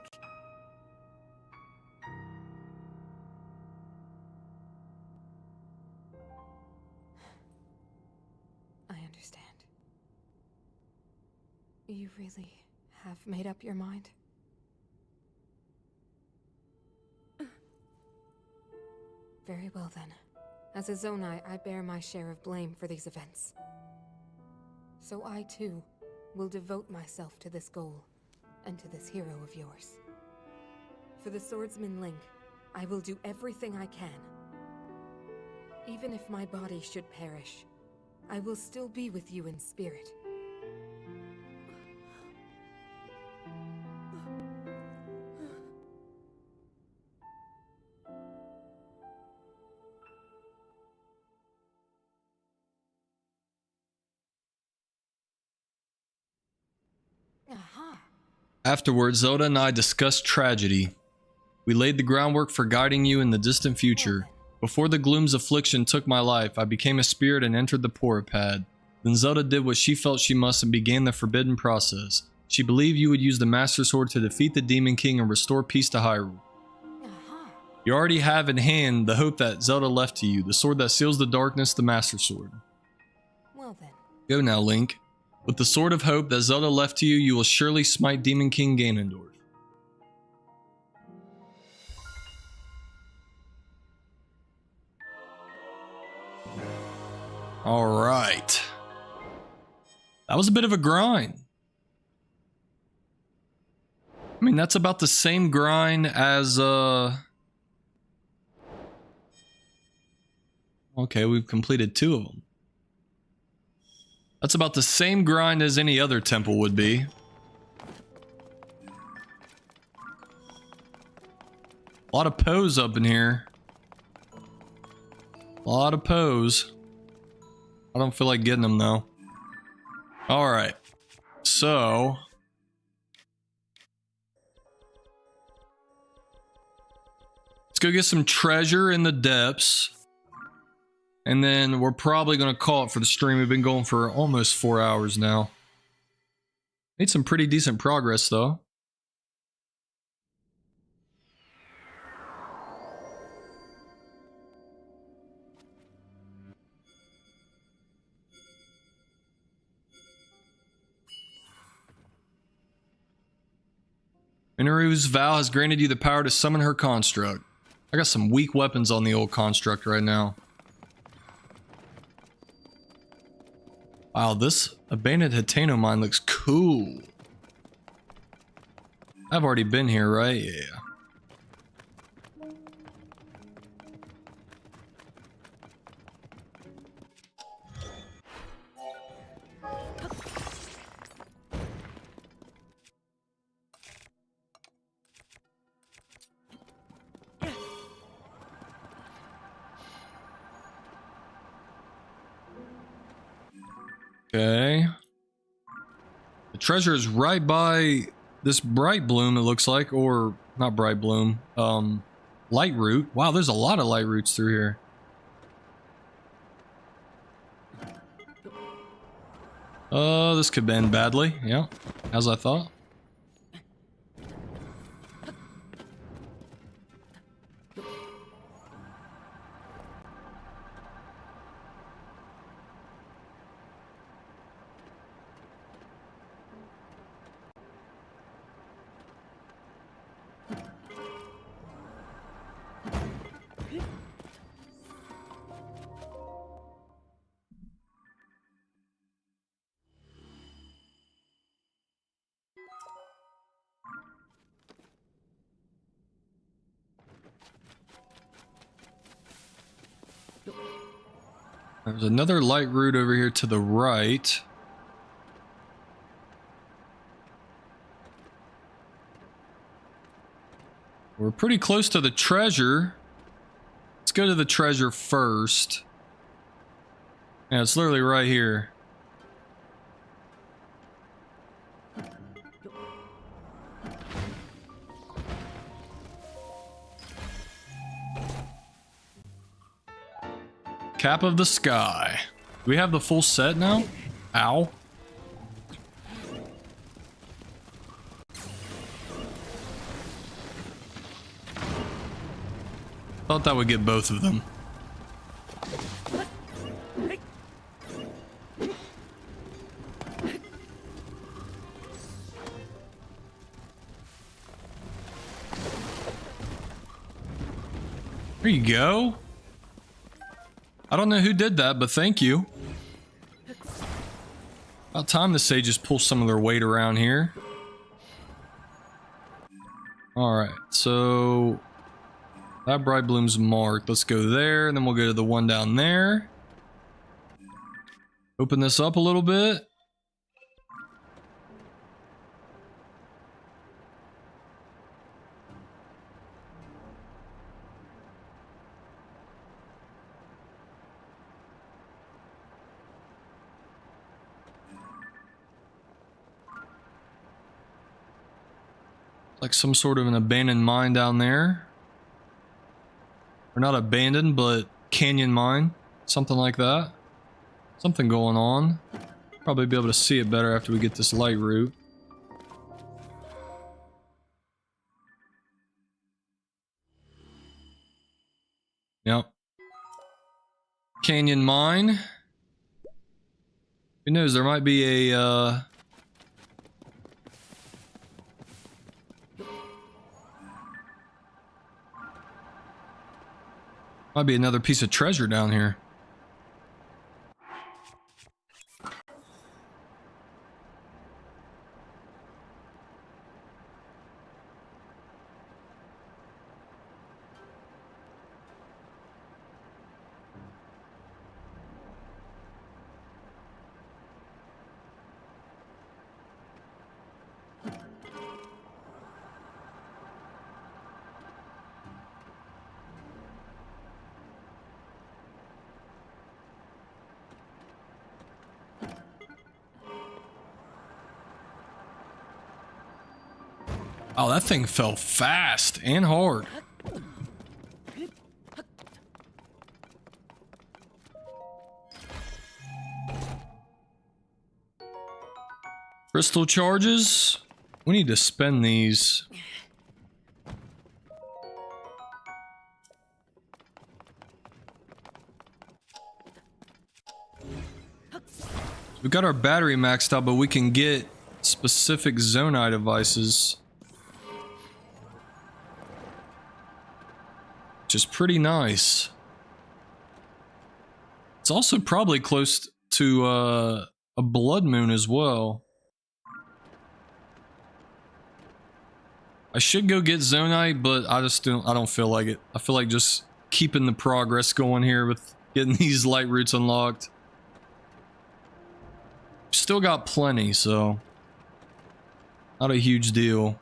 I understand. You really have made up your mind? Very well then. As a Zonai, I bear my share of blame for these events. So I too will devote myself to this goal and to this hero of yours. For the swordsman Link, I will do everything I can. Even if my body should perish, I will still be with you in spirit. Aha! Afterwards, Zelda and I discussed tragedy. We laid the groundwork for guiding you in the distant future. Before the gloom's affliction took my life, I became a spirit and entered the Porapad. Then Zelda did what she felt she must and began the forbidden process. She believed you would use the Master Sword to defeat the Demon King and restore peace to Hyrule. Aha! You already have in hand the hope that Zelda left to you, the sword that seals the darkness, the Master Sword. Well then. Go now, Link. With the sword of hope that Zelda left to you, you will surely smite Demon King Ganondorf. Alright. That was a bit of a grind. I mean, that's about the same grind as, okay, we've completed 2 of them. That's about the same grind as any other temple would be. A lot of pose up in here. A lot of pose. I don't feel like getting them though. Alright. So. Let's go get some treasure in the depths. And then we're probably going to call it for the stream. We've been going for almost 4 hours now. Made some pretty decent progress though. Mineru'S vow has granted you the power to summon her construct. I got some weak weapons on the old construct right now. Wow, this abandoned Hateno mine looks cool. I've already been here, right? Yeah. Okay. The treasure is right by this bright bloom, it looks like, or not bright bloom, light root. Wow, there's a lot of light roots through here. This could end badly. Yeah, as I thought. There's another light root over here to the right. We're pretty close to the treasure. Let's go to the treasure first. Yeah, it's literally right here. Cap of the Sky. Do we have the full set now? Ow. Thought that would get both of them. There you go. I don't know who did that, but thank you. About time the sages pull some of their weight around here. Alright, so that bright bloom's marked. Let's go there, and then we'll go to the one down there. Open this up a little bit. Like some sort of an abandoned mine down there. Or not abandoned, but canyon mine. Something like that. Something going on. Probably be able to see it better after we get this light root. Yep. Canyon mine. Who knows, there might be a might be another piece of treasure down here. Oh, that thing fell fast and hard. Crystal charges. We need to spend these. We've got our battery maxed out, but we can get specific Zonai devices. which is pretty nice. It's also probably close to a blood moon as well. I should go get Zonite, but I don't feel like it. I feel like just keeping the progress going here with getting these light roots unlocked. Still got plenty, so not a huge deal.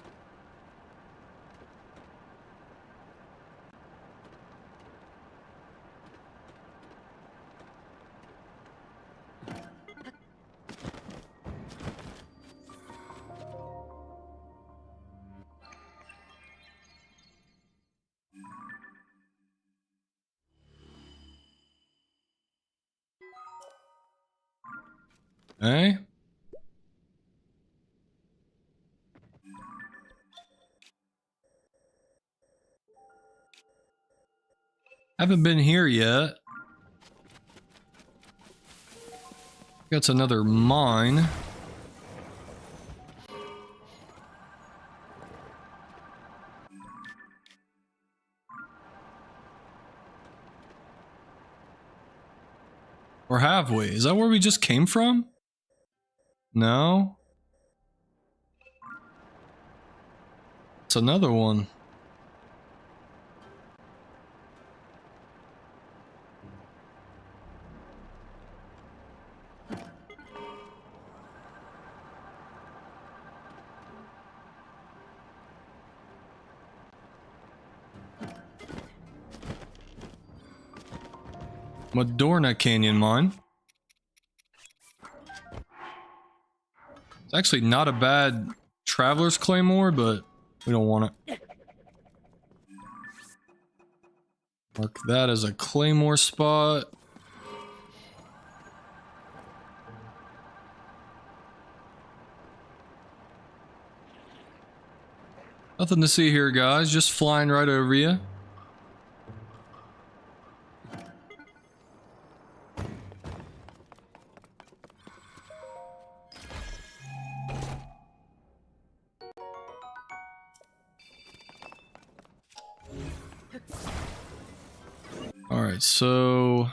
Hey? Haven't been here yet. That's another mine. Or have we? Is that where we just came from? No? It's another one. Madorna Canyon mine. It's actually not a bad traveler's claymore, but we don't want it. Mark that as a claymore spot. Nothing to see here, guys. Just flying right over you. Alright, so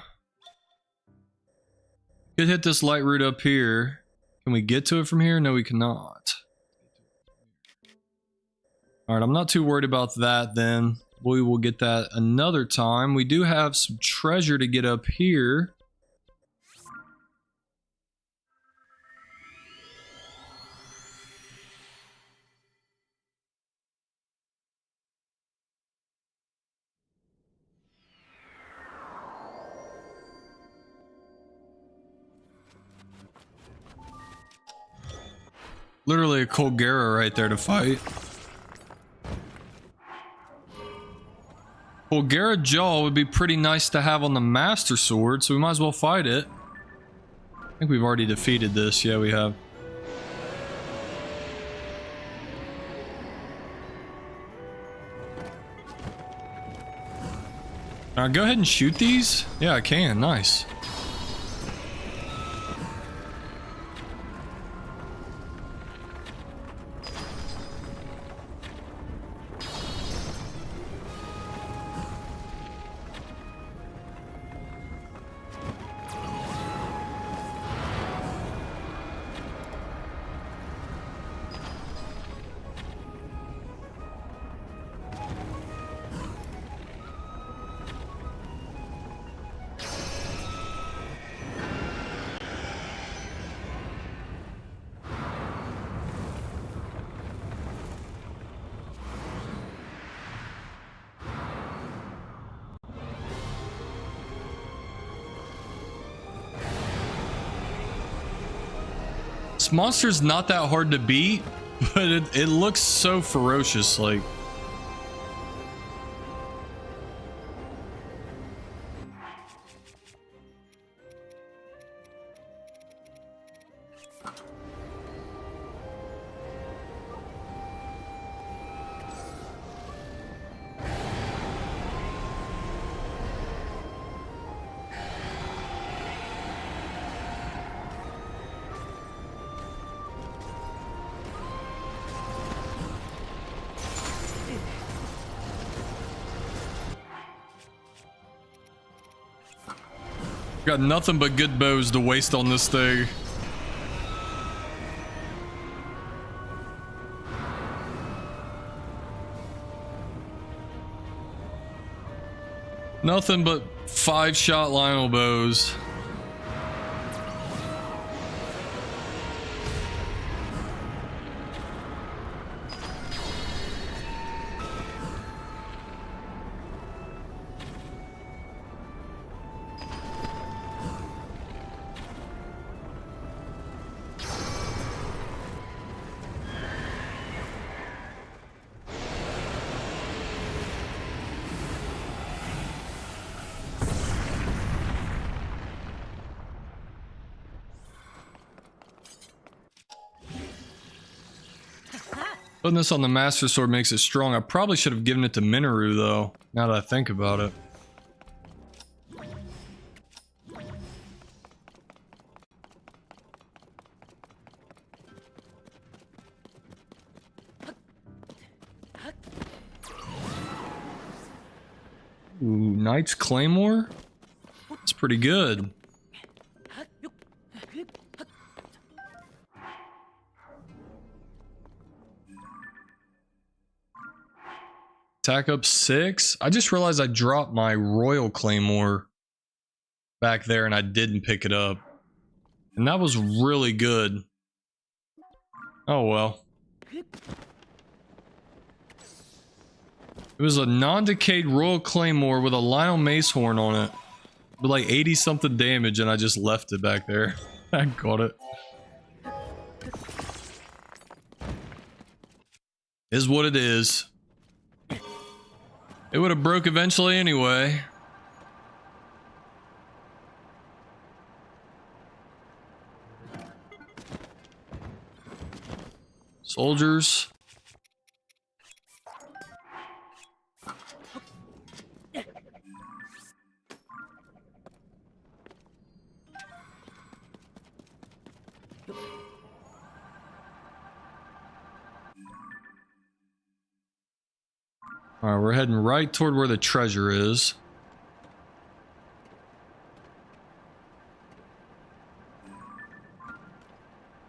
could hit this light root up here. Can we get to it from here? No, we cannot. Alright, I'm not too worried about that then. We will get that another time. We do have some treasure to get up here. Literally a Colgera right there to fight. Colgera Jaw would be pretty nice to have on the Master Sword, so we might as well fight it. I think we've already defeated this. Yeah, we have. Go ahead and shoot these? Yeah, I can. Nice. This monster's not that hard to beat, but it looks so ferocious, like. Got nothing but good bows to waste on this thing. Nothing but 5-shot Lionel bows. Putting this on the Master Sword makes it strong. I probably should have given it to Mineru though, now that I think about it. Ooh, Knight's Claymore? That's pretty good. Attack up 6. I just realized I dropped my Royal Claymore back there and I didn't pick it up. And that was really good. Oh well. It was a non-decayed Royal Claymore with a Lionel Mace Horn on it. With like 80 something damage and I just left it back there. I got it. Is what it is. It would have broke eventually anyway. Soldiers. Alright, we're heading right toward where the treasure is.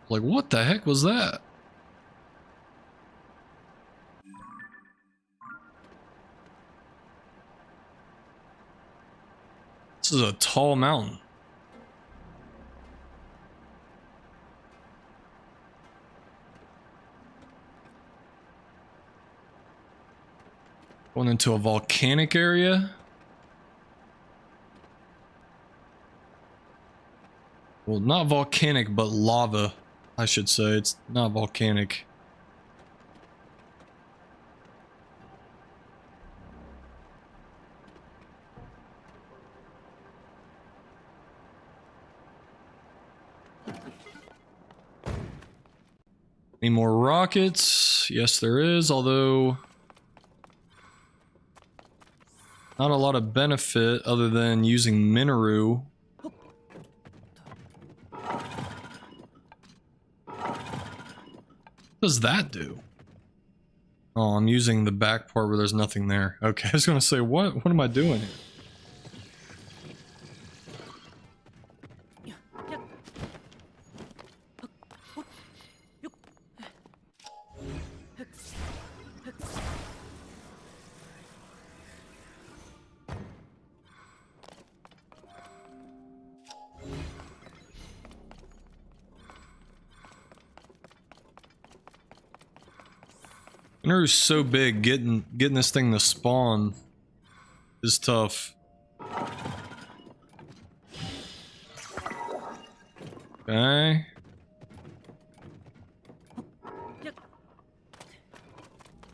Like, what the heck was that? This is a tall mountain. Going into a volcanic area. Well, not volcanic, but lava, I should say. It's not volcanic. Any more rockets? Yes, there is, although not a lot of benefit other than using Mineru. What does that do? Oh, I'm using the back part where there's nothing there. Okay, I was gonna say, what am I doing here? Mineru's so big, getting this thing to spawn is tough. Okay.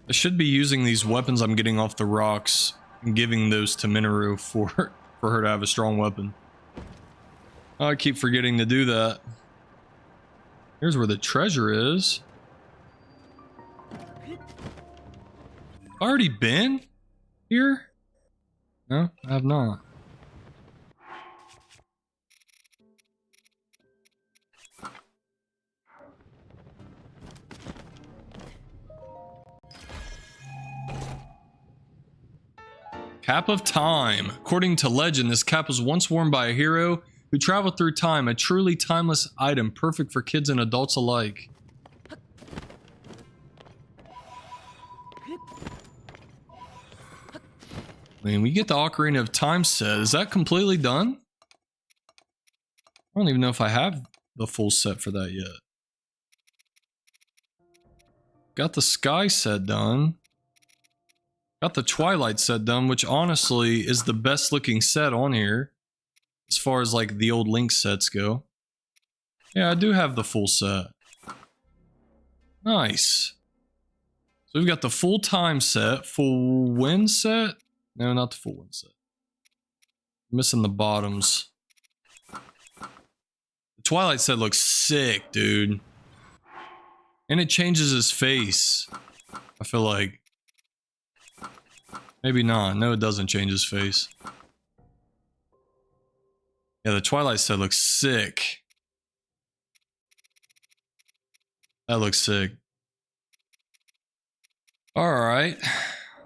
I should be using these weapons I'm getting off the rocks and giving those to Mineru for her to have a strong weapon. I keep forgetting to do that. Here's where the treasure is. Already been here? No, I have not. Cap of Time. According to legend, this cap was once worn by a hero who traveled through time, a truly timeless item, perfect for kids and adults alike. I mean, we get the Ocarina of Time set. Is that completely done? I don't even know if I have the full set for that yet. Got the Sky set done. Got the Twilight set done, which honestly is the best looking set on here. As far as like the old Link sets go. Yeah, I do have the full set. Nice. So we've got the full time set, full wind set. No, not the full wind set. Missing the bottoms. The Twilight set looks sick, dude. And it changes his face. I feel like. Maybe not. No, it doesn't change his face. Yeah, the Twilight set looks sick. That looks sick. Alright.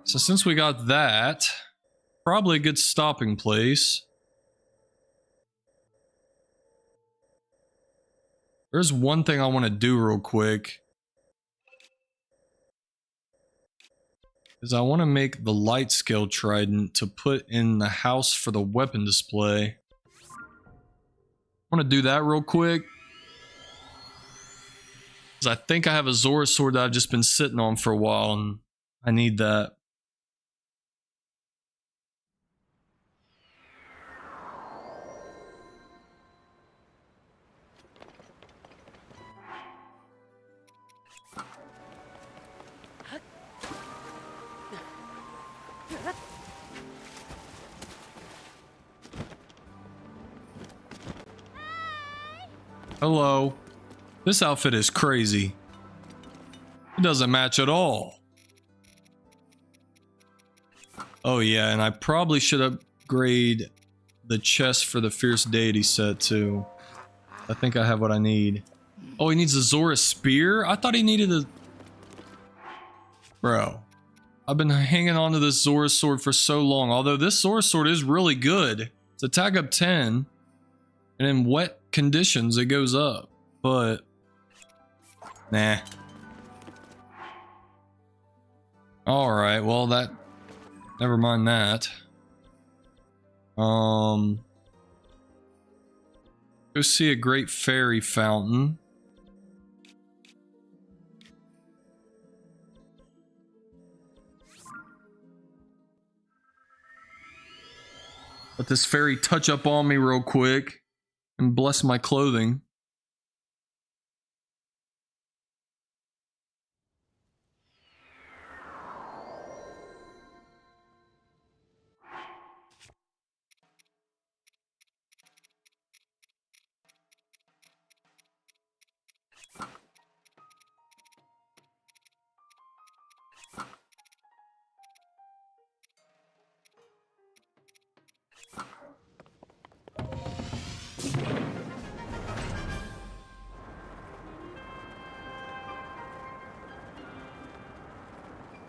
So since we got that, probably a good stopping place. There's one thing I want to do real quick. Is I want to make the light scale trident to put in the house for the weapon display. I want to do that real quick. Because I think I have a Zora sword that I've just been sitting on for a while and I need that. Hello. This outfit is crazy. It doesn't match at all. Oh yeah, and I probably should upgrade the chest for the Fierce Deity set too. I think I have what I need. Oh, he needs a Zora spear? I thought he needed a... Bro. I've been hanging on to this Zora sword for so long. Although this Zora sword is really good. It's attack up 10. And in wet conditions, it goes up. But... nah. Alright, well that... never mind that. Go see a great fairy fountain. Let this fairy touch up on me real quick and bless my clothing.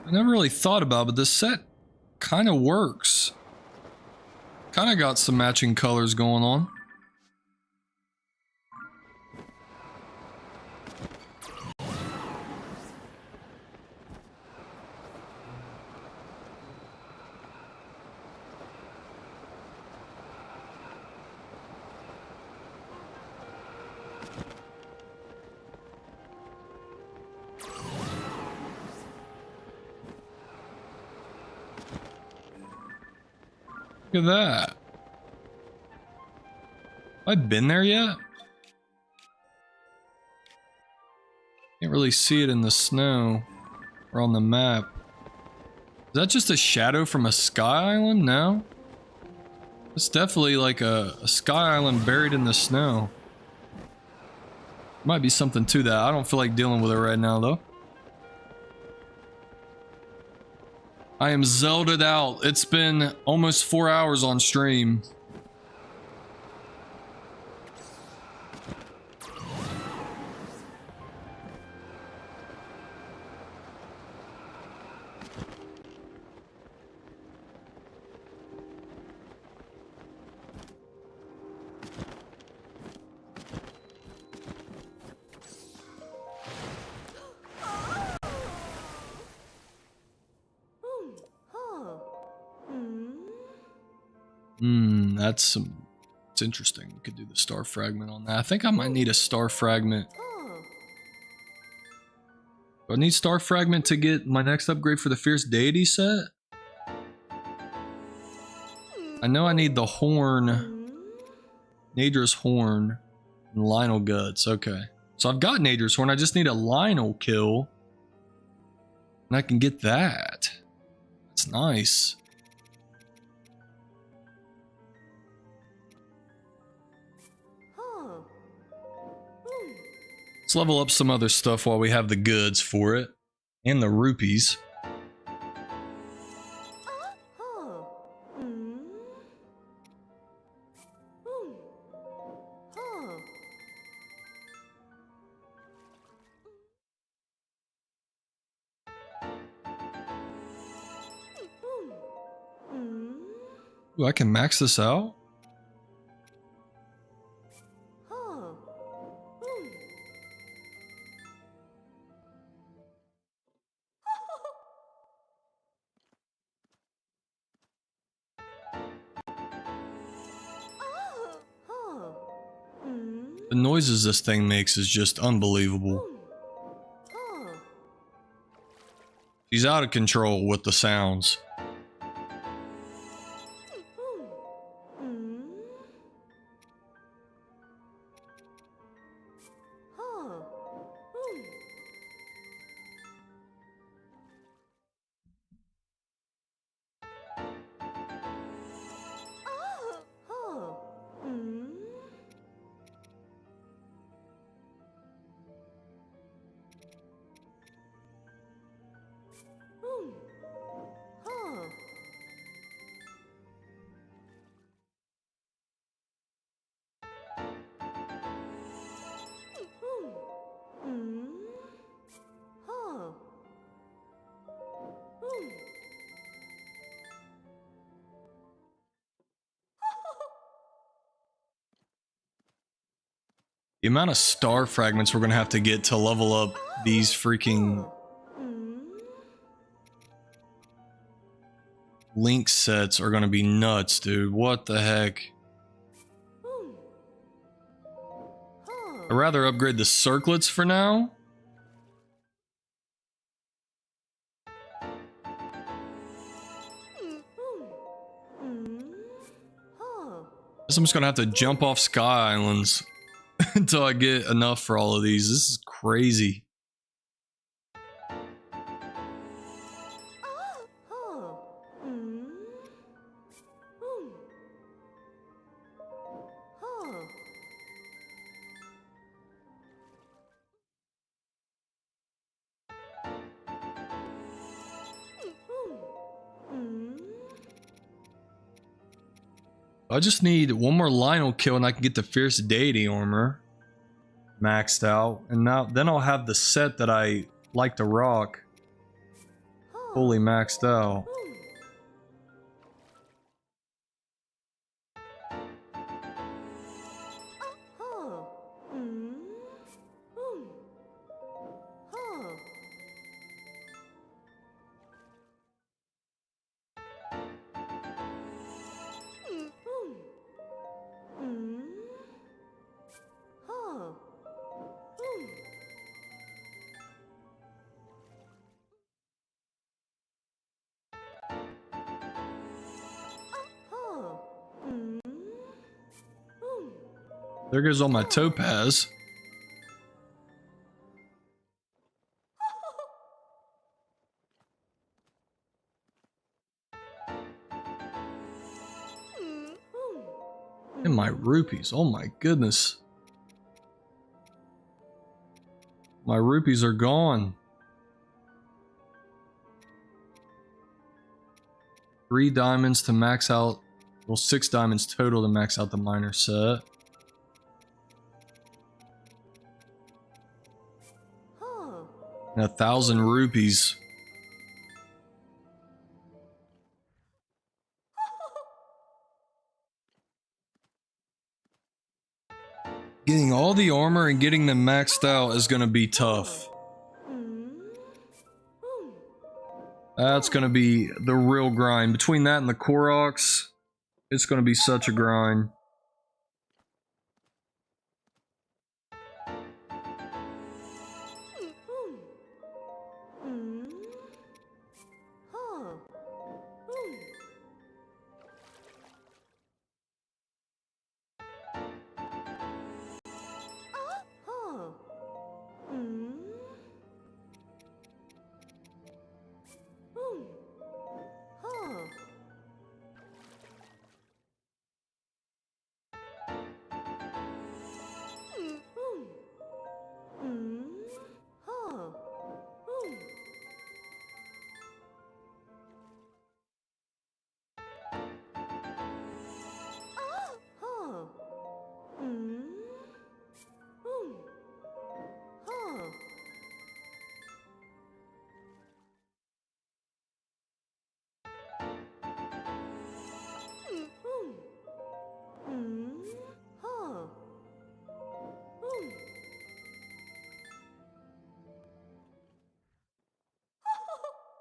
I never really thought about it, but this set kind of works. Kind of got some matching colors going on. Look at that. Have I been there yet? Can't really see it in the snow or on the map. Is that just a shadow from a sky island? No. It's definitely like a sky island buried in the snow. Might be something to that. I don't feel like dealing with it right now though. I am Zelda'd out. It's been almost 4 hours on stream. It's interesting. We could do the star fragment on that. I think I might need a star fragment. Do I need star fragment to get my next upgrade for the Fierce Deity set? I know I need the horn. Nadra's horn and Lionel guts. Okay. So I've got Nadra's horn. I just need a Lionel kill. And I can get that. That's nice. Let's level up some other stuff while we have the goods for it. And the rupees. Ooh, I can max this out? The noises this thing makes is just unbelievable. She's out of control with the sounds. The amount of star fragments we're gonna have to get to level up these freaking Link sets are gonna be nuts, dude. What the heck? I'd rather upgrade the circlets for now. Guess I'm just gonna have to jump off Sky Islands until I get enough for all of these. This is crazy. I just need one more Lionel kill and I can get the Fierce Deity armor maxed out. And now then I'll have the set that I like to rock fully maxed out. There goes all my topaz. And my rupees. Oh my goodness. My rupees are gone. 3 diamonds to max out. Well, 6 diamonds total to max out the miner set. And 1,000 rupees. Getting all the armor and getting them maxed out is gonna be tough. That's gonna be the real grind. Between that and the Koroks, It's going to be such a grind.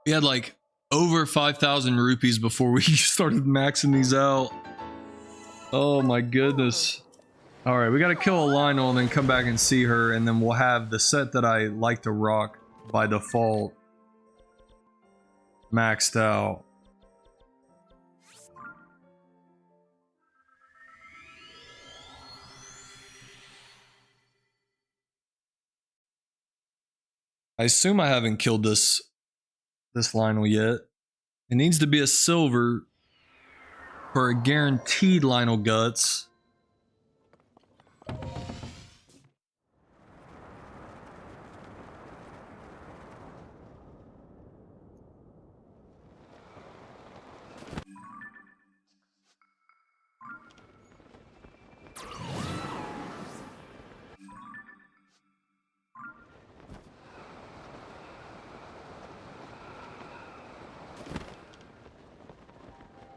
We had like over 5,000 rupees before we started maxing these out. Oh my goodness. All right, we got to kill a Lionel and then come back and see her, and then we'll have the set that I like to rock by default maxed out. I assume I haven't killed this Lionel yet. It needs to be a silver for a guaranteed Lionel guts.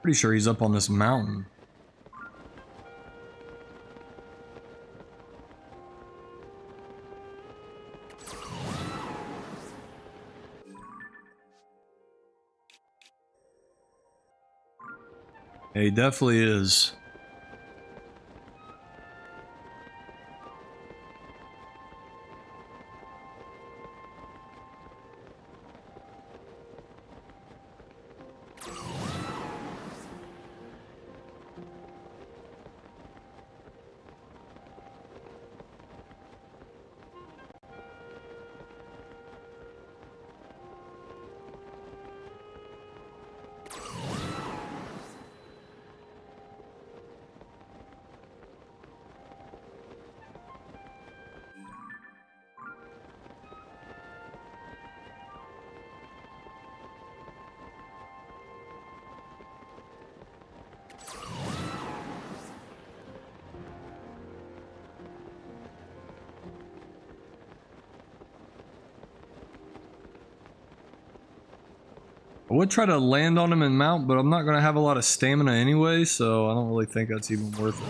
Pretty sure he's up on this mountain. Yeah, he definitely is. I would try to land on him and mount, but I'm not going to have a lot of stamina anyway, so I don't really think that's even worth it.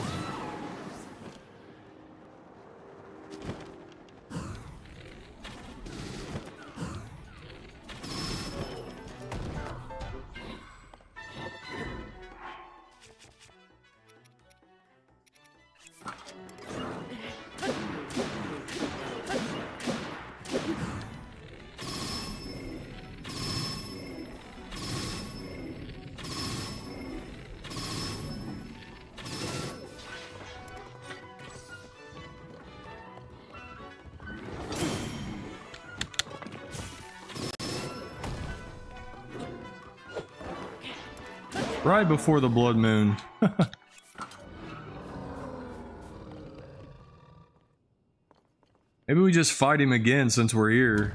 Right before the blood moon. Maybe we just fight him again since we're here.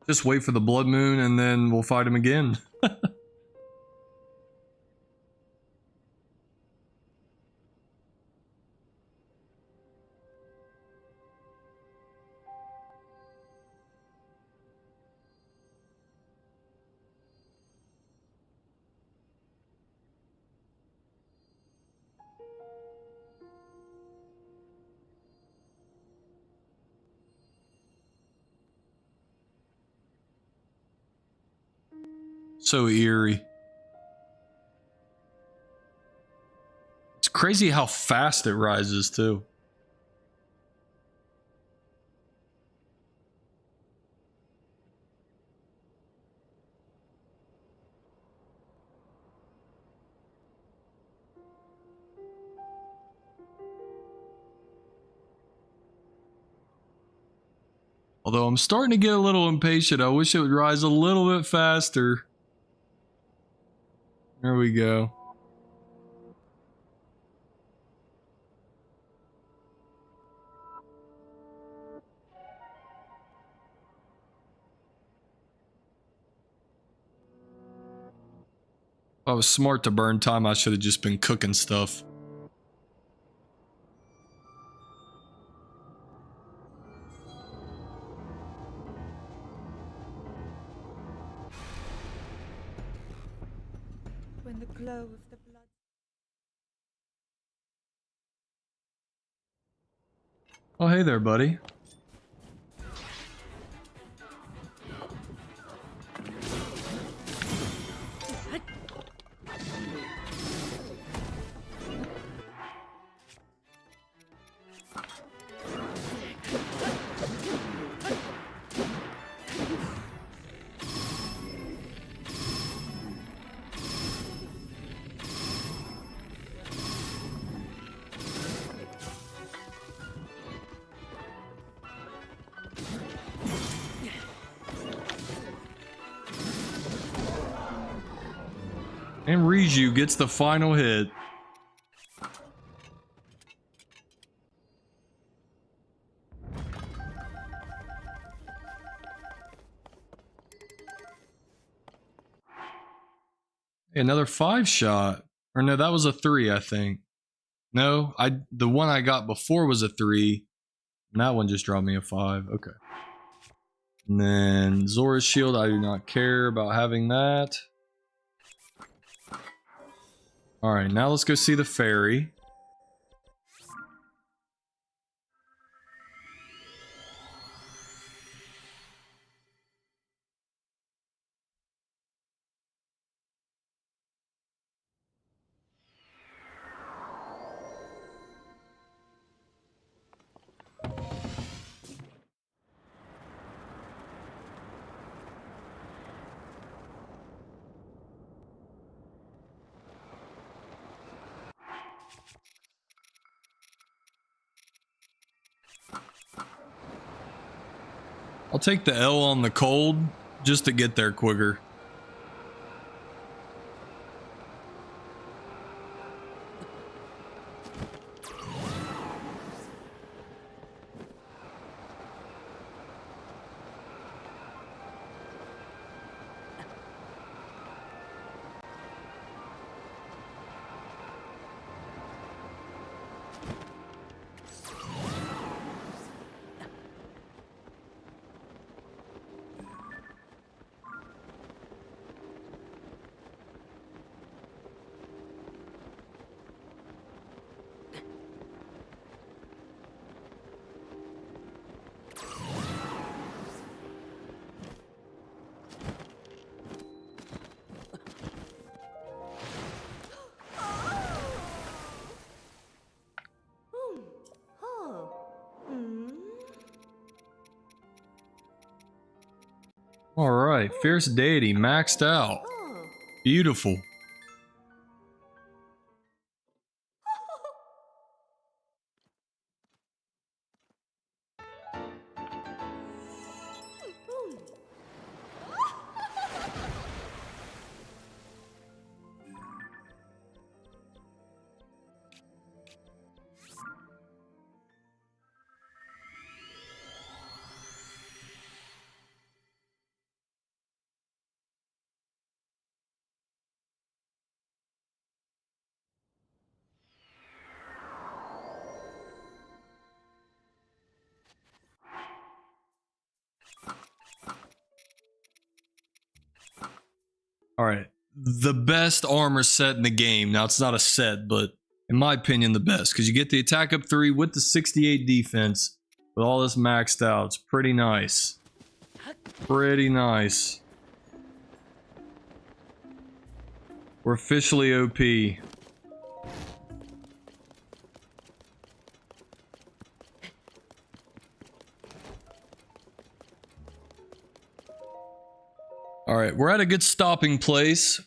Just wait for the blood moon and then we'll fight him again. So eerie. It's crazy how fast it rises too. Although I'm starting to get a little impatient. I wish it would rise a little bit faster. There we go. If I was smart to burn time, I should have just been cooking stuff. When the glow of the blood. Oh, hey there, buddy. And Riju gets the final hit. Hey, another 5-shot. Or no, that was a 3, I think. No, the one I got before was a 3. And that one just dropped me a 5. Okay. And then Zora's Shield, I do not care about having that. Alright, now let's go see the fairy. I'll take the L on the cold just to get there quicker. Alright, Fierce Deity maxed out. Beautiful. Alright, the best armor set in the game. Now, it's not a set, but in my opinion, the best. Because you get the attack up 3 with the 68 defense. With all this maxed out. It's pretty nice. Pretty nice. We're officially OP. Alright, we're at a good stopping place.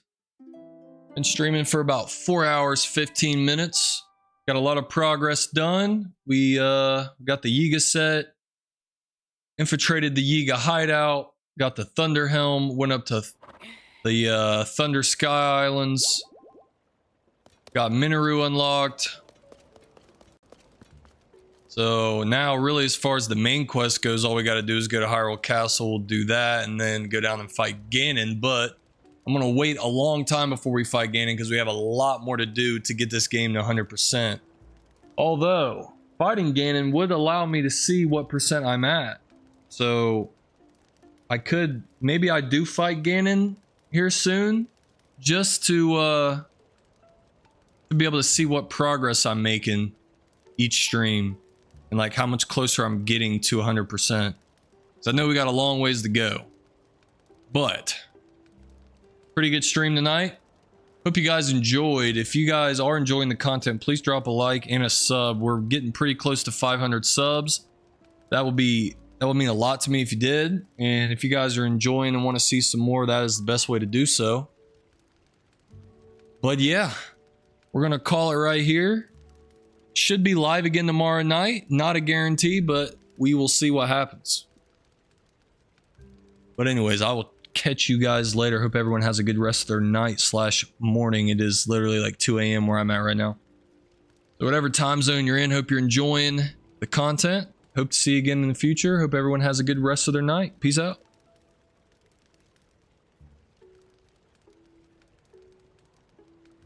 Been streaming for about 4 hours, 15 minutes. Got a lot of progress done. We got the Yiga set. Infiltrated the Yiga hideout. Got the Thunder Helm. Went up to the Thunder Sky Islands. Got Mineru unlocked. So now really as far as the main quest goes, all we got to do is go to Hyrule Castle, we'll do that, and then go down and fight Ganon. But I'm going to wait a long time before we fight Ganon because we have a lot more to do to get this game to 100%. Although, fighting Ganon would allow me to see what percent I'm at. So I could, maybe I do fight Ganon here soon just to be able to see what progress I'm making each stream. And like how much closer I'm getting to 100%. So I know we got a long ways to go. But pretty good stream tonight. Hope you guys enjoyed. If you guys are enjoying the content, please drop a like and a sub. We're getting pretty close to 500 subs. That would mean a lot to me if you did. And if you guys are enjoying and want to see some more, that is the best way to do so. But yeah, we're going to call it right here. Should be live again tomorrow night. Not a guarantee, but we will see what happens. But anyways, I will catch you guys later. Hope everyone has a good rest of their night / morning. It is literally like 2 a.m. where I'm at right now. So whatever time zone you're in, hope you're enjoying the content. Hope to see you again in the future. Hope everyone has a good rest of their night. Peace out.